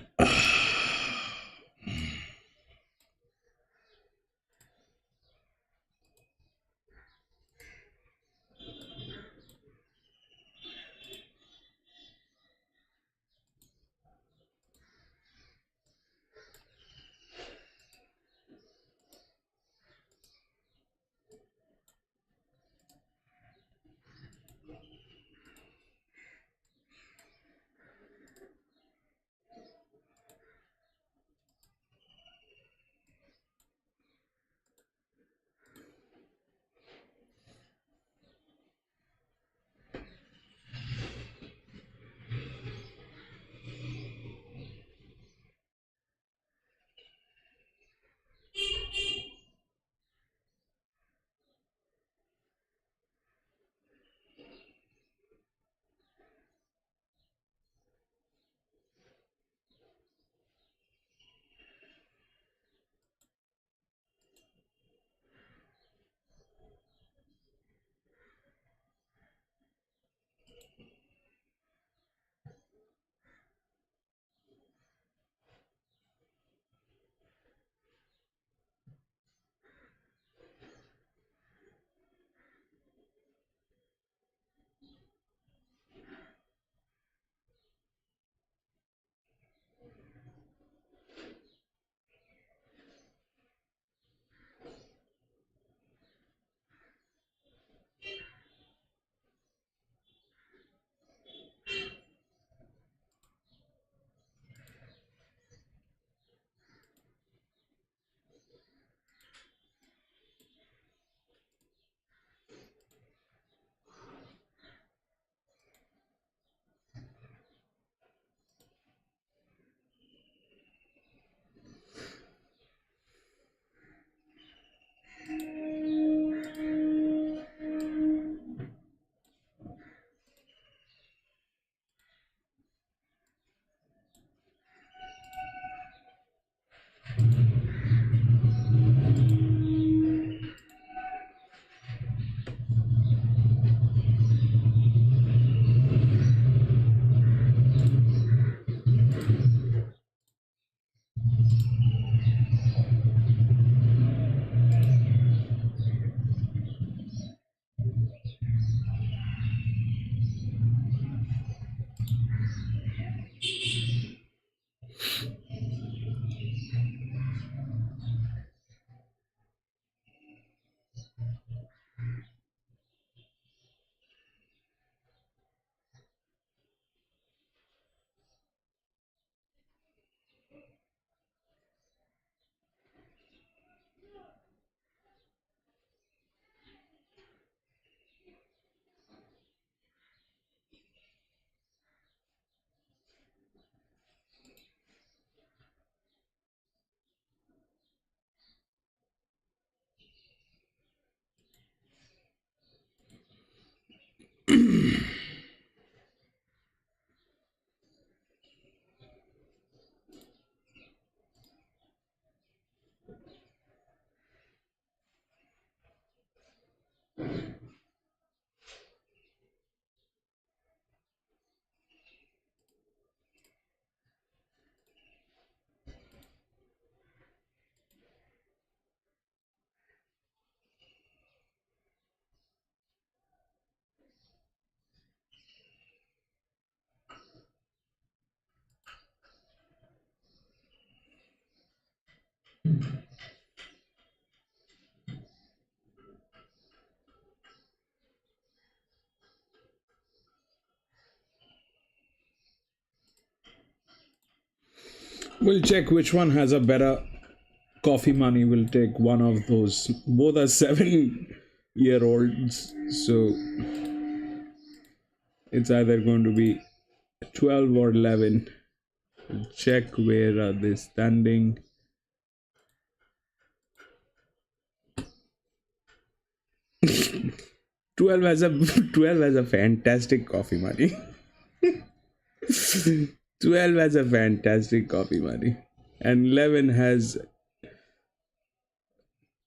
We'll check which one has a better coffee money. We'll take one of those. Both are 7-year-olds, so it's either going to be 12 or 11. We'll check where are they standing. Twelve has a 12 has a fantastic coffee money. 12 has a fantastic coffee money, and 11 has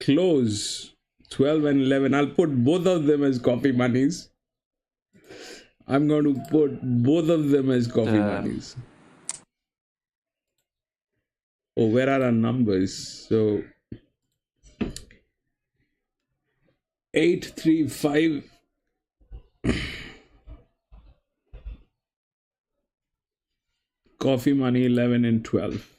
close. 12 and 11. I'll put both of them as coffee monies. I'm going to put both of them as coffee monies. Oh, where are our numbers? So 835. Coffee Money 11 and 12.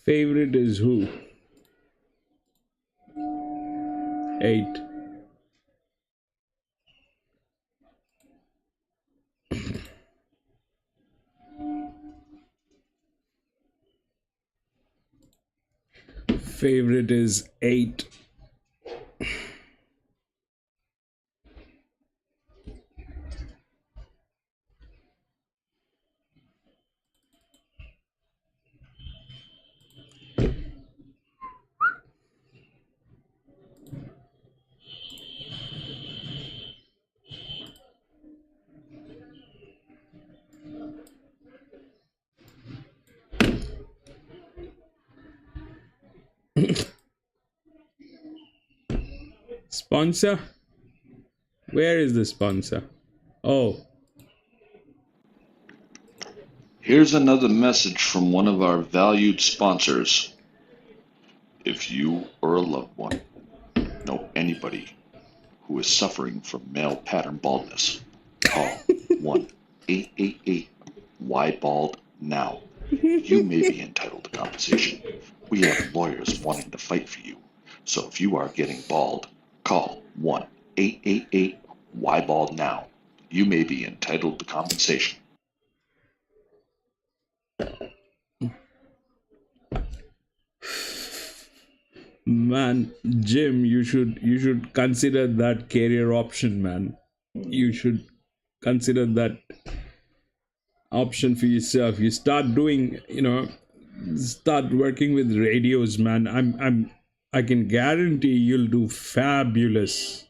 Favorite is who? 8. Favorite is 8. Sponsor? Where is the sponsor? Oh, Here's another message from one of our valued sponsors. If you or a loved one know anybody who is suffering from male pattern baldness, call 1-888-WHY-BALD now. You may be entitled to compensation. We have lawyers wanting to fight for you. So if you are getting bald, call 1-888-WHY-BALD now. You may be entitled to compensation. man, Jim, you should consider that career option, man. You should consider that option for yourself. You start doing, start working with radios, man. I can guarantee you'll do fabulous.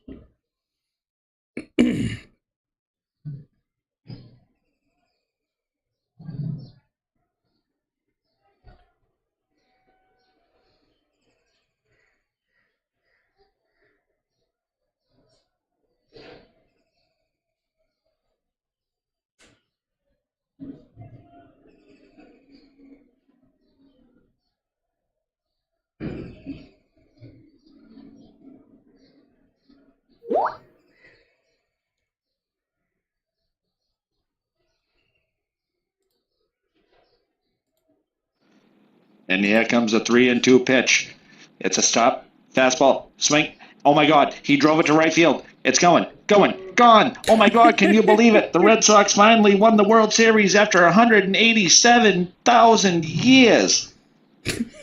And here comes a 3-2 pitch. It's a stop. Fastball. Swing. Oh my God. He drove it to right field. It's going. Gone. Oh my God. Can you believe it? The Red Sox finally won the World Series after 187,000 years.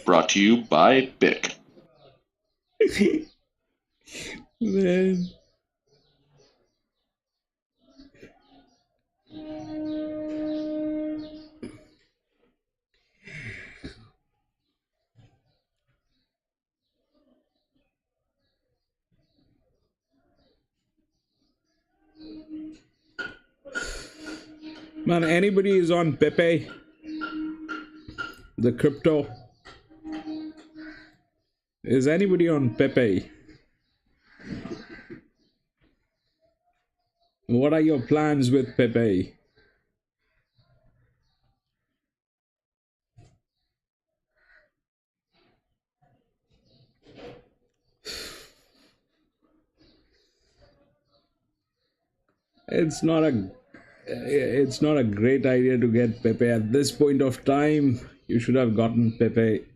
Brought to you by BIC. Man. Man, anybody is on Pepe, the crypto? Is anybody on Pepe? What are your plans with Pepe? It's not a great idea to get Pepe at this point of time. You should have gotten Pepe.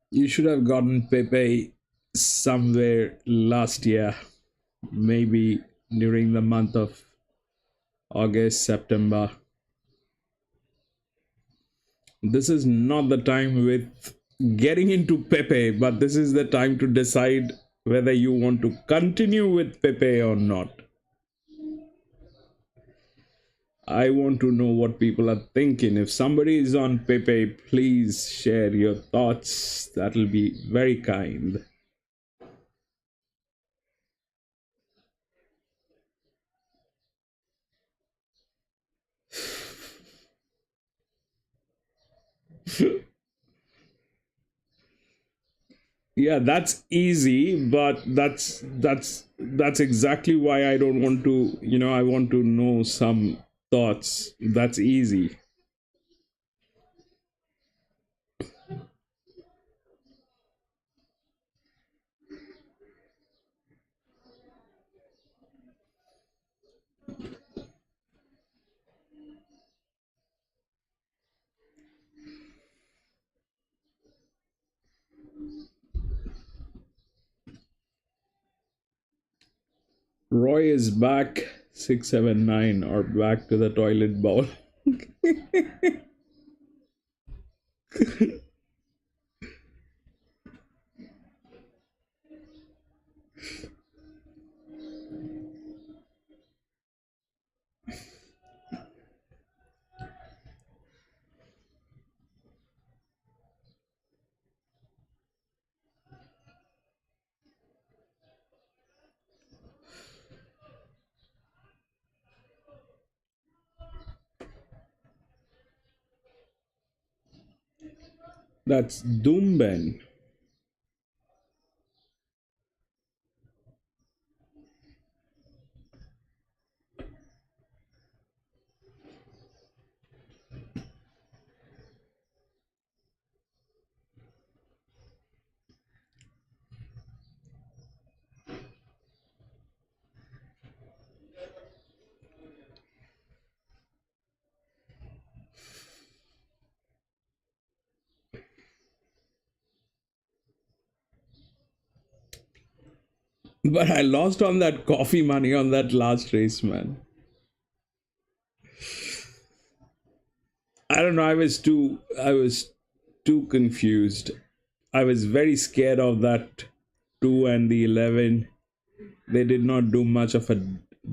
You should have gotten Pepe somewhere last year, maybe during the month of August, September. This is not the time with getting into Pepe, but this is the time to decide whether you want to continue with Pepe or not. I want to know what people are thinking. If somebody is on Pepe, please share your thoughts. That'll be very kind. Yeah, that's easy, but that's exactly why I don't want to, I want to know some thoughts. That's easy. Roy is back 679 or back to the toilet bowl. That's Doomben. But I lost on that coffee money on that last race, man. I don't know. I was too confused. I was very scared of that 2 and the 11. They did not do much of a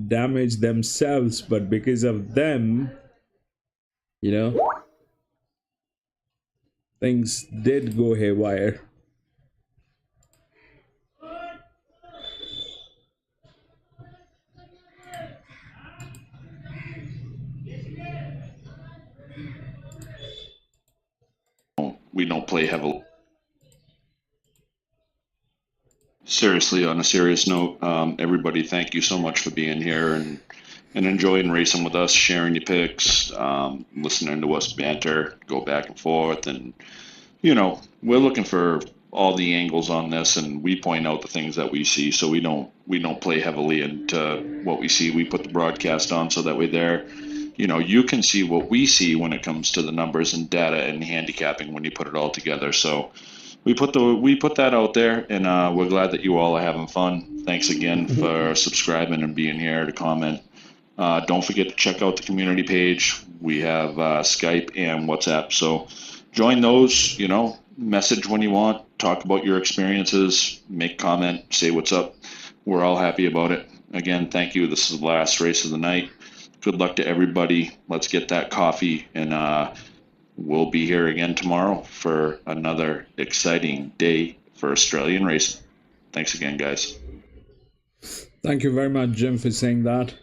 damage themselves, but because of them, you know, things did go haywire. We don't play heavily. Seriously, on a serious note, everybody, thank you so much for being here and enjoying racing with us, sharing your picks, listening to us banter, go back and forth, and we're looking for all the angles on this, and we point out the things that we see, so we don't play heavily into what we see. We put the broadcast on so that way there, you can see what we see when it comes to the numbers and data and handicapping when you put it all together. So we put that out there, and we're glad that you all are having fun. Thanks again for subscribing and being here to comment. Don't forget to check out the community page. We have Skype and WhatsApp, so join those. Message when you want, talk about your experiences, make comment, say what's up. We're all happy about it. Again, thank you. This is the last race of the night. Good luck to everybody. Let's get that coffee, and we'll be here again tomorrow for another exciting day for Australian racing. Thanks again, guys. Thank you very much, Jim, for saying that.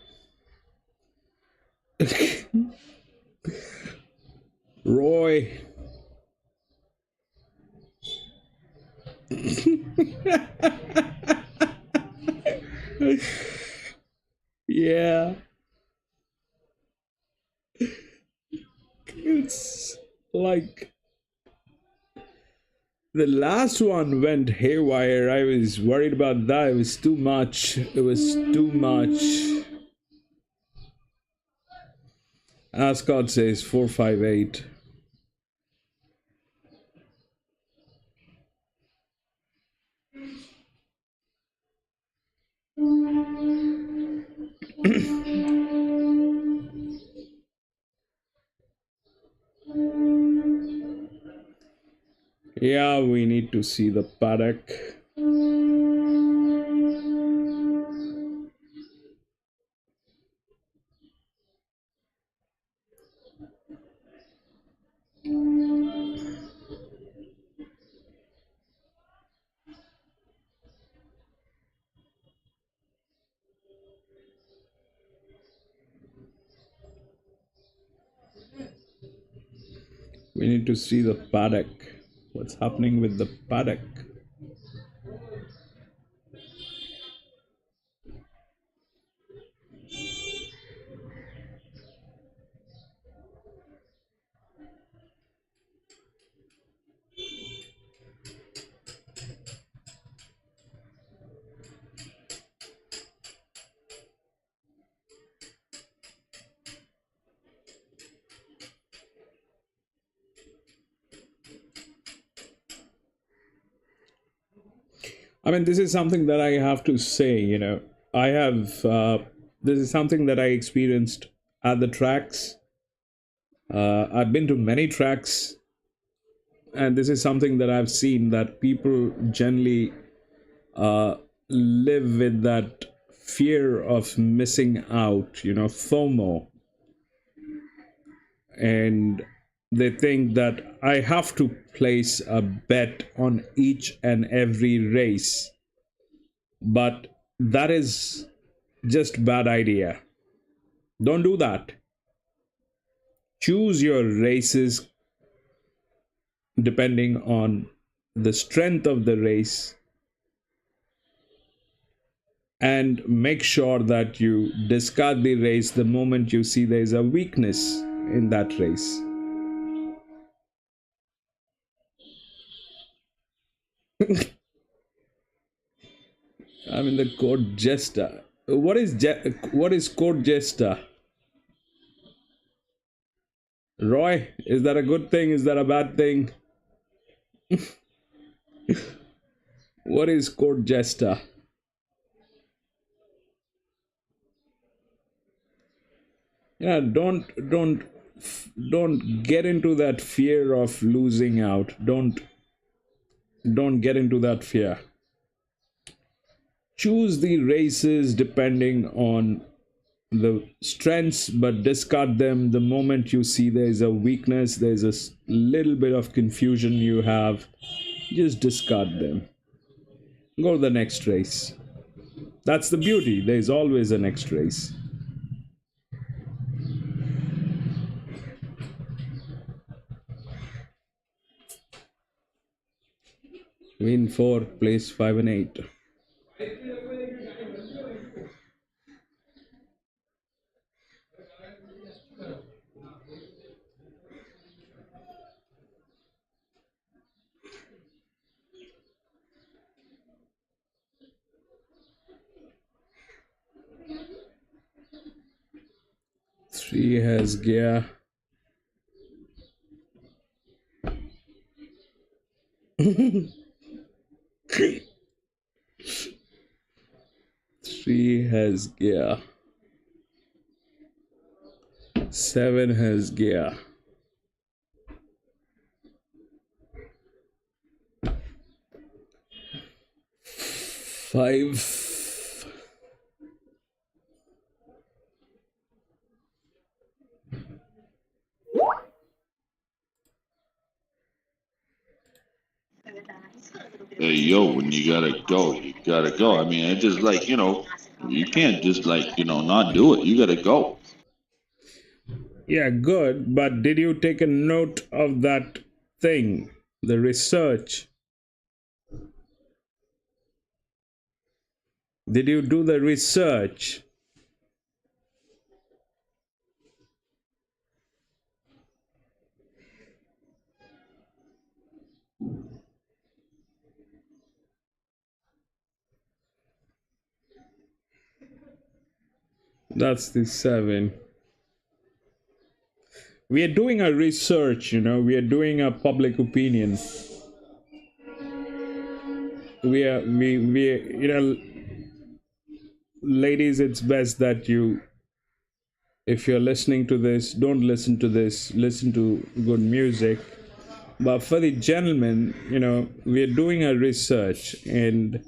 Roy. Yeah. It's like the last one went haywire. I was worried about that. It was too much. It was too much. Ascot says 458. Yeah, we need to see the paddock. We need to see the paddock. What's happening with the paddock? I mean, this is something that I have to say, I have, this is something that I experienced at the tracks. I've been to many tracks, and this is something that I've seen that people generally live with that fear of missing out, FOMO. And they think that I have to place a bet on each and every race. But that is just bad idea. Don't do that. Choose your races depending on the strength of the race, and make sure that you discard the race the moment you see there is a weakness in that race. I mean, the court jester. What is court jester? Roy, is that a good thing? Is that a bad thing? What is court jester? Yeah, don't get into that fear of losing out. Don't get into that fear. Choose the races depending on the strengths, but discard them the moment you see there's a weakness, there's a little bit of confusion you have. Just discard them. Go to the next race. That's the beauty. There's always a next race. Win 4, place 5 and 8. Three has gear. Three has gear. 7 has gear. 5. Hey, yo, when you gotta go, you gotta go. I mean, it's just like, you can't just like, not do it. You gotta go. Yeah, good. But did you take a note of that thing? The research? Did you do the research? That's the 7. We are doing a research, we are doing a public opinion. Ladies, it's best that you, if you're listening to this, don't listen to this, listen to good music. But for the gentlemen, we are doing a research, and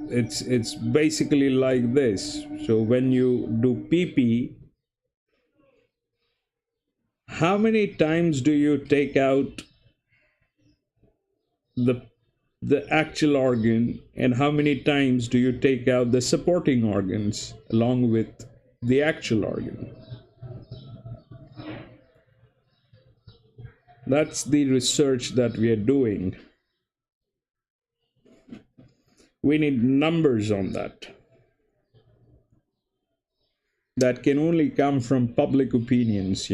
it's basically like this. So when you do pee, how many times do you take out the actual organ, and how many times do you take out the supporting organs along with the actual organ? That's the research that we are doing. We need numbers on that. That can only come from public opinions,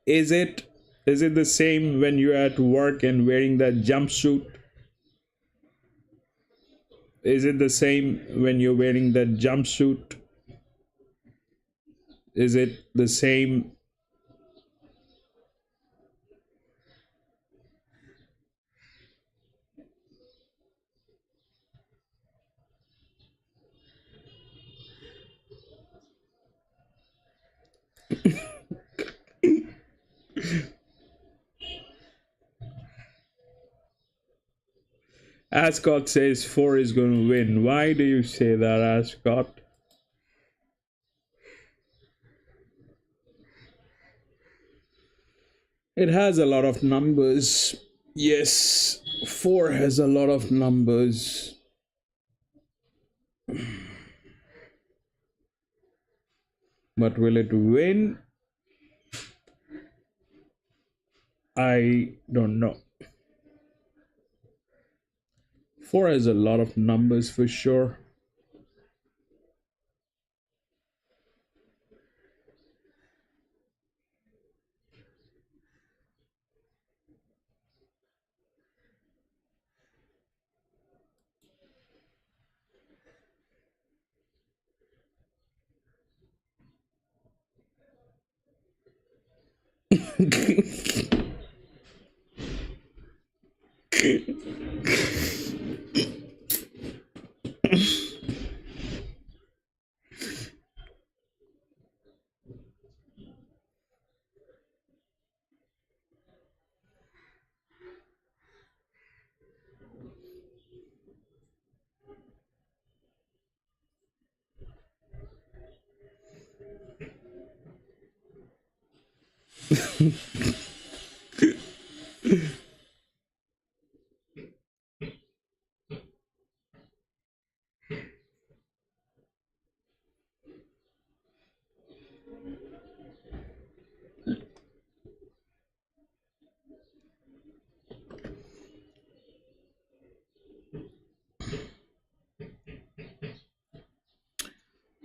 Is it the same when you're at work and wearing that jumpsuit? Is it the same when you're wearing that jumpsuit? Is it the same? Ascot says 4 is going to win. Why do you say that, Ascot? It has a lot of numbers. Yes, 4 has a lot of numbers. But will it win? I don't know. 4 has a lot of numbers for sure.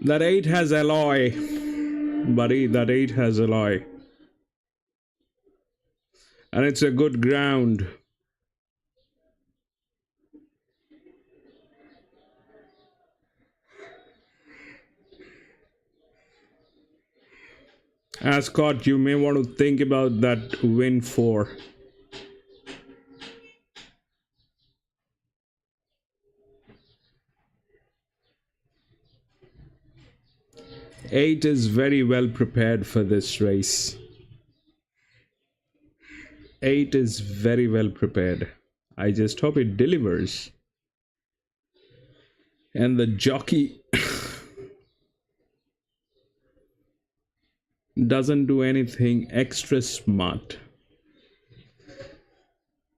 That 8 has alloy, buddy. That 8 has alloy. And it's a good ground. Ascot, you may want to think about that win 4. 8 is very well prepared for this race. 8 is very well prepared. I just hope it delivers. And the jockey doesn't do anything extra smart.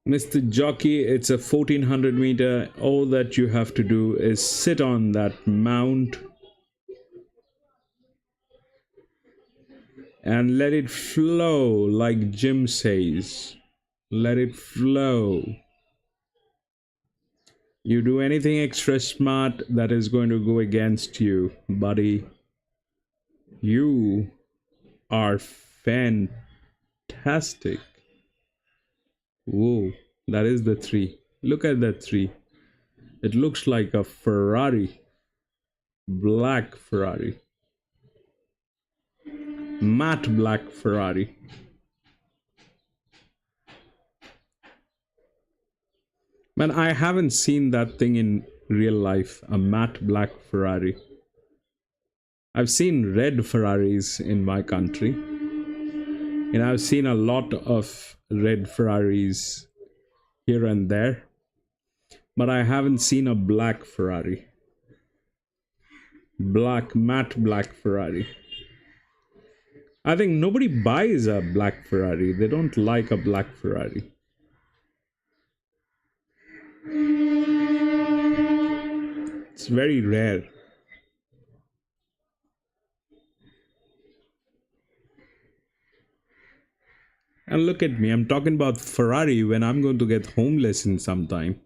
Mr. Jockey, it's a 1400 meter. All that you have to do is sit on that mount and let it flow, like Jim says. Let it flow. You do anything extra smart, that is going to go against you, buddy. You are fantastic. Whoa, that is the 3. Look at that 3. It looks like a Ferrari. Black Ferrari. Matte black Ferrari. Man, I haven't seen that thing in real life, a matte black Ferrari. I've seen red Ferraris in my country. And I've seen a lot of red Ferraris here and there. But I haven't seen a black Ferrari. Black, matte black Ferrari. I think nobody buys a black Ferrari. They don't like a black Ferrari. It's very rare. And look at me, I'm talking about Ferrari when I'm going to get homeless in some time.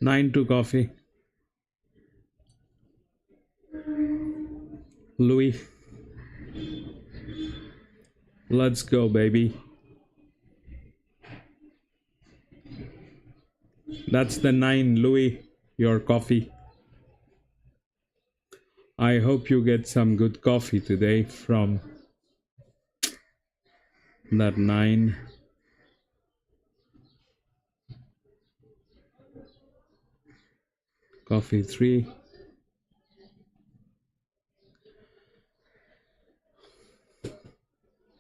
9-2 coffee. Louis. Let's go, baby. That's the 9, Louis, your coffee. I hope you get some good coffee today from that 9. Coffee 3.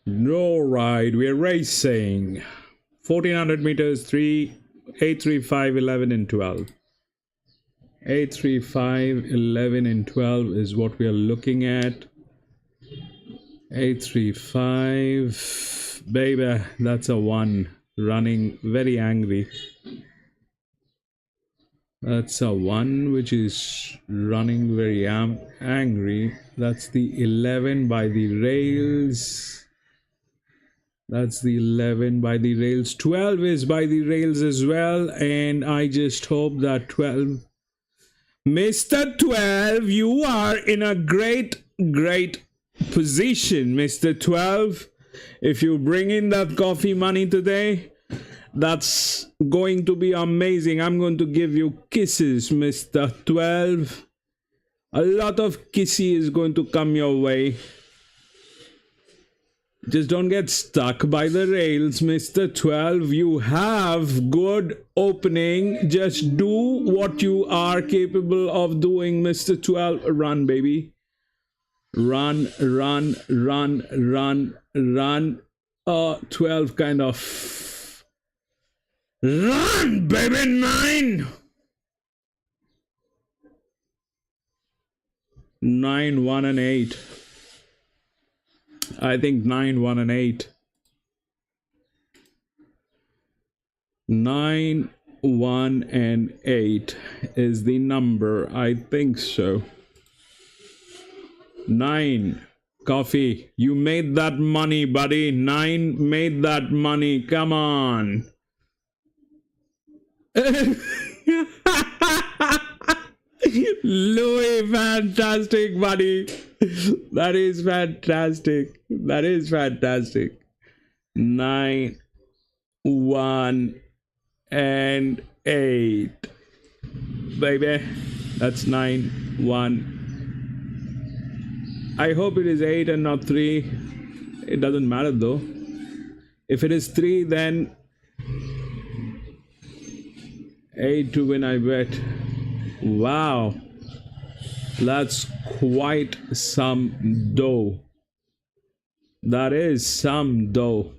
All right, we're racing. 1400 meters, 3, 835, 11 and 12. 835, 11 and 12 is what we are looking at. 835, baby, that's a 1, running very angry. That's a 1 which is running very angry. That's the 11 by the rails. That's the 11 by the rails. 12 is by the rails as well. And I just hope that 12... Mr. 12, you are in a great position, Mr. 12. If you bring in that coffee money today, that's going to be amazing. I'm going to give you kisses, Mr. 12. A lot of kissy is going to come your way. Just don't get stuck by the rails, Mr. 12. You have good opening. Just do what you are capable of doing, Mr. 12. Run, baby. Run. 12 kind of... Run, baby, 9! 9, 1 and 8. I think 9, 1 and 8. 9, 1 and 8 is the number. I think so. 9. Coffee. You made that money, buddy. 9 made that money. Come on. Louis, fantastic, buddy. That is fantastic. That is fantastic. 9, 1 and 8. Baby, that's 9, 1. I hope it is 8 and not 3. It doesn't matter though. If it is 3, then 8 to win, I bet. Wow, that's quite some dough. That is some dough,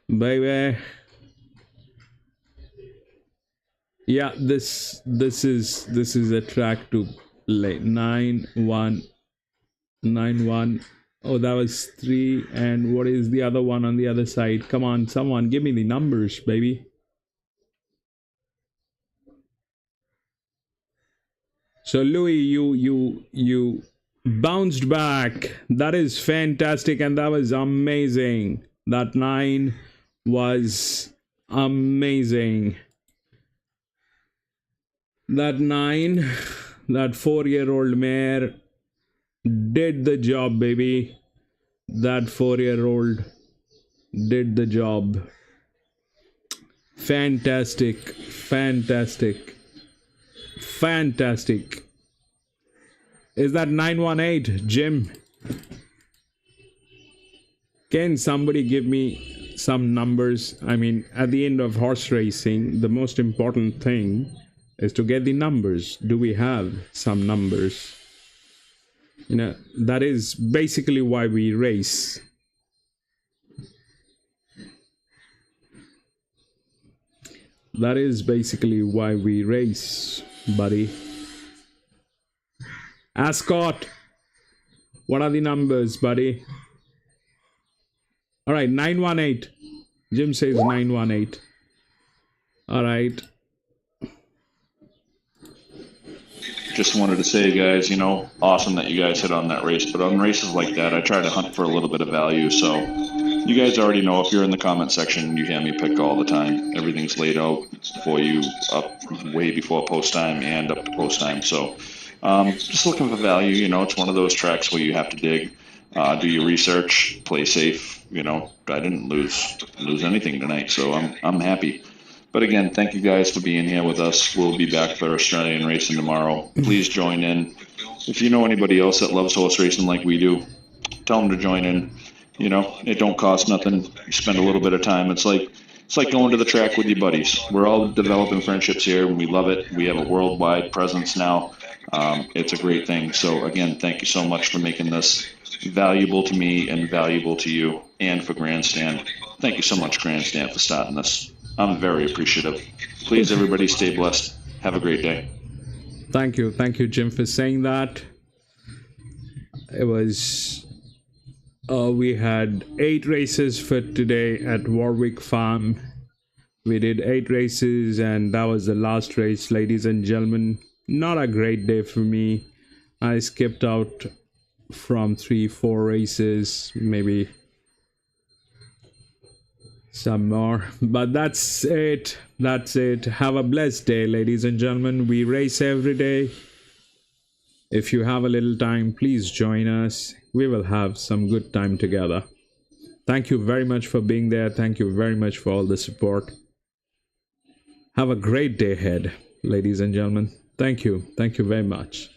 baby. Yeah, this is a track to play. 9, 1, 9, 1. Oh, that was 3. And what is the other one on the other side? Come on, someone give me the numbers, baby. So Louis, you bounced back. That is fantastic, and that was amazing. That 9 was amazing. That 9, that 4-year-old mare did the job, baby. That 4-year-old did the job. Fantastic. Is that 918, Jim? Can somebody give me some numbers? I mean, at the end of horse racing, the most important thing is to get the numbers. Do we have some numbers? You know, that is basically why we race. That is basically why we race, buddy. Ascot, what are the numbers, buddy? All right, 918. Jim says 918. All right. Just wanted to say, guys, you know, awesome that you guys hit on that race. But on races like that, I try to hunt for a little bit of value. So you guys already know, if you're in the comment section, you hear me pick all the time. Everything's laid out for you up way before post time and up to post time. So just looking for value. You know, it's one of those tracks where you have to dig, do your research, play safe. You know, I didn't lose anything tonight, so I'm happy. But again, thank you guys for being here with us. We'll be back for Australian racing tomorrow. Please join in. If you know anybody else that loves horse racing like we do, tell them to join in. You know, it don't cost nothing. You spend a little bit of time. It's like going to the track with your buddies. We're all developing friendships here, and we love it. We have a worldwide presence now. It's a great thing. So again, thank you so much for making this valuable to me and valuable to you, and for Grandstand. Thank you so much, Grandstand, for starting this. I'm very appreciative. Please, everybody, stay blessed. Have a great day. Thank you, Jim, for saying that. It was we had 8 races for today at Warwick Farm. We did 8 races, and that was the last race, ladies and gentlemen. Not a great day for me. I skipped out from 3-4 races, maybe some more, but that's it. Have a blessed day, ladies and gentlemen. We race every day. If you have a little time, please join us. We will have some good time together. Thank you very much for being there. Thank you very much for all the support. Have a great day ahead, ladies and gentlemen. Thank you very much.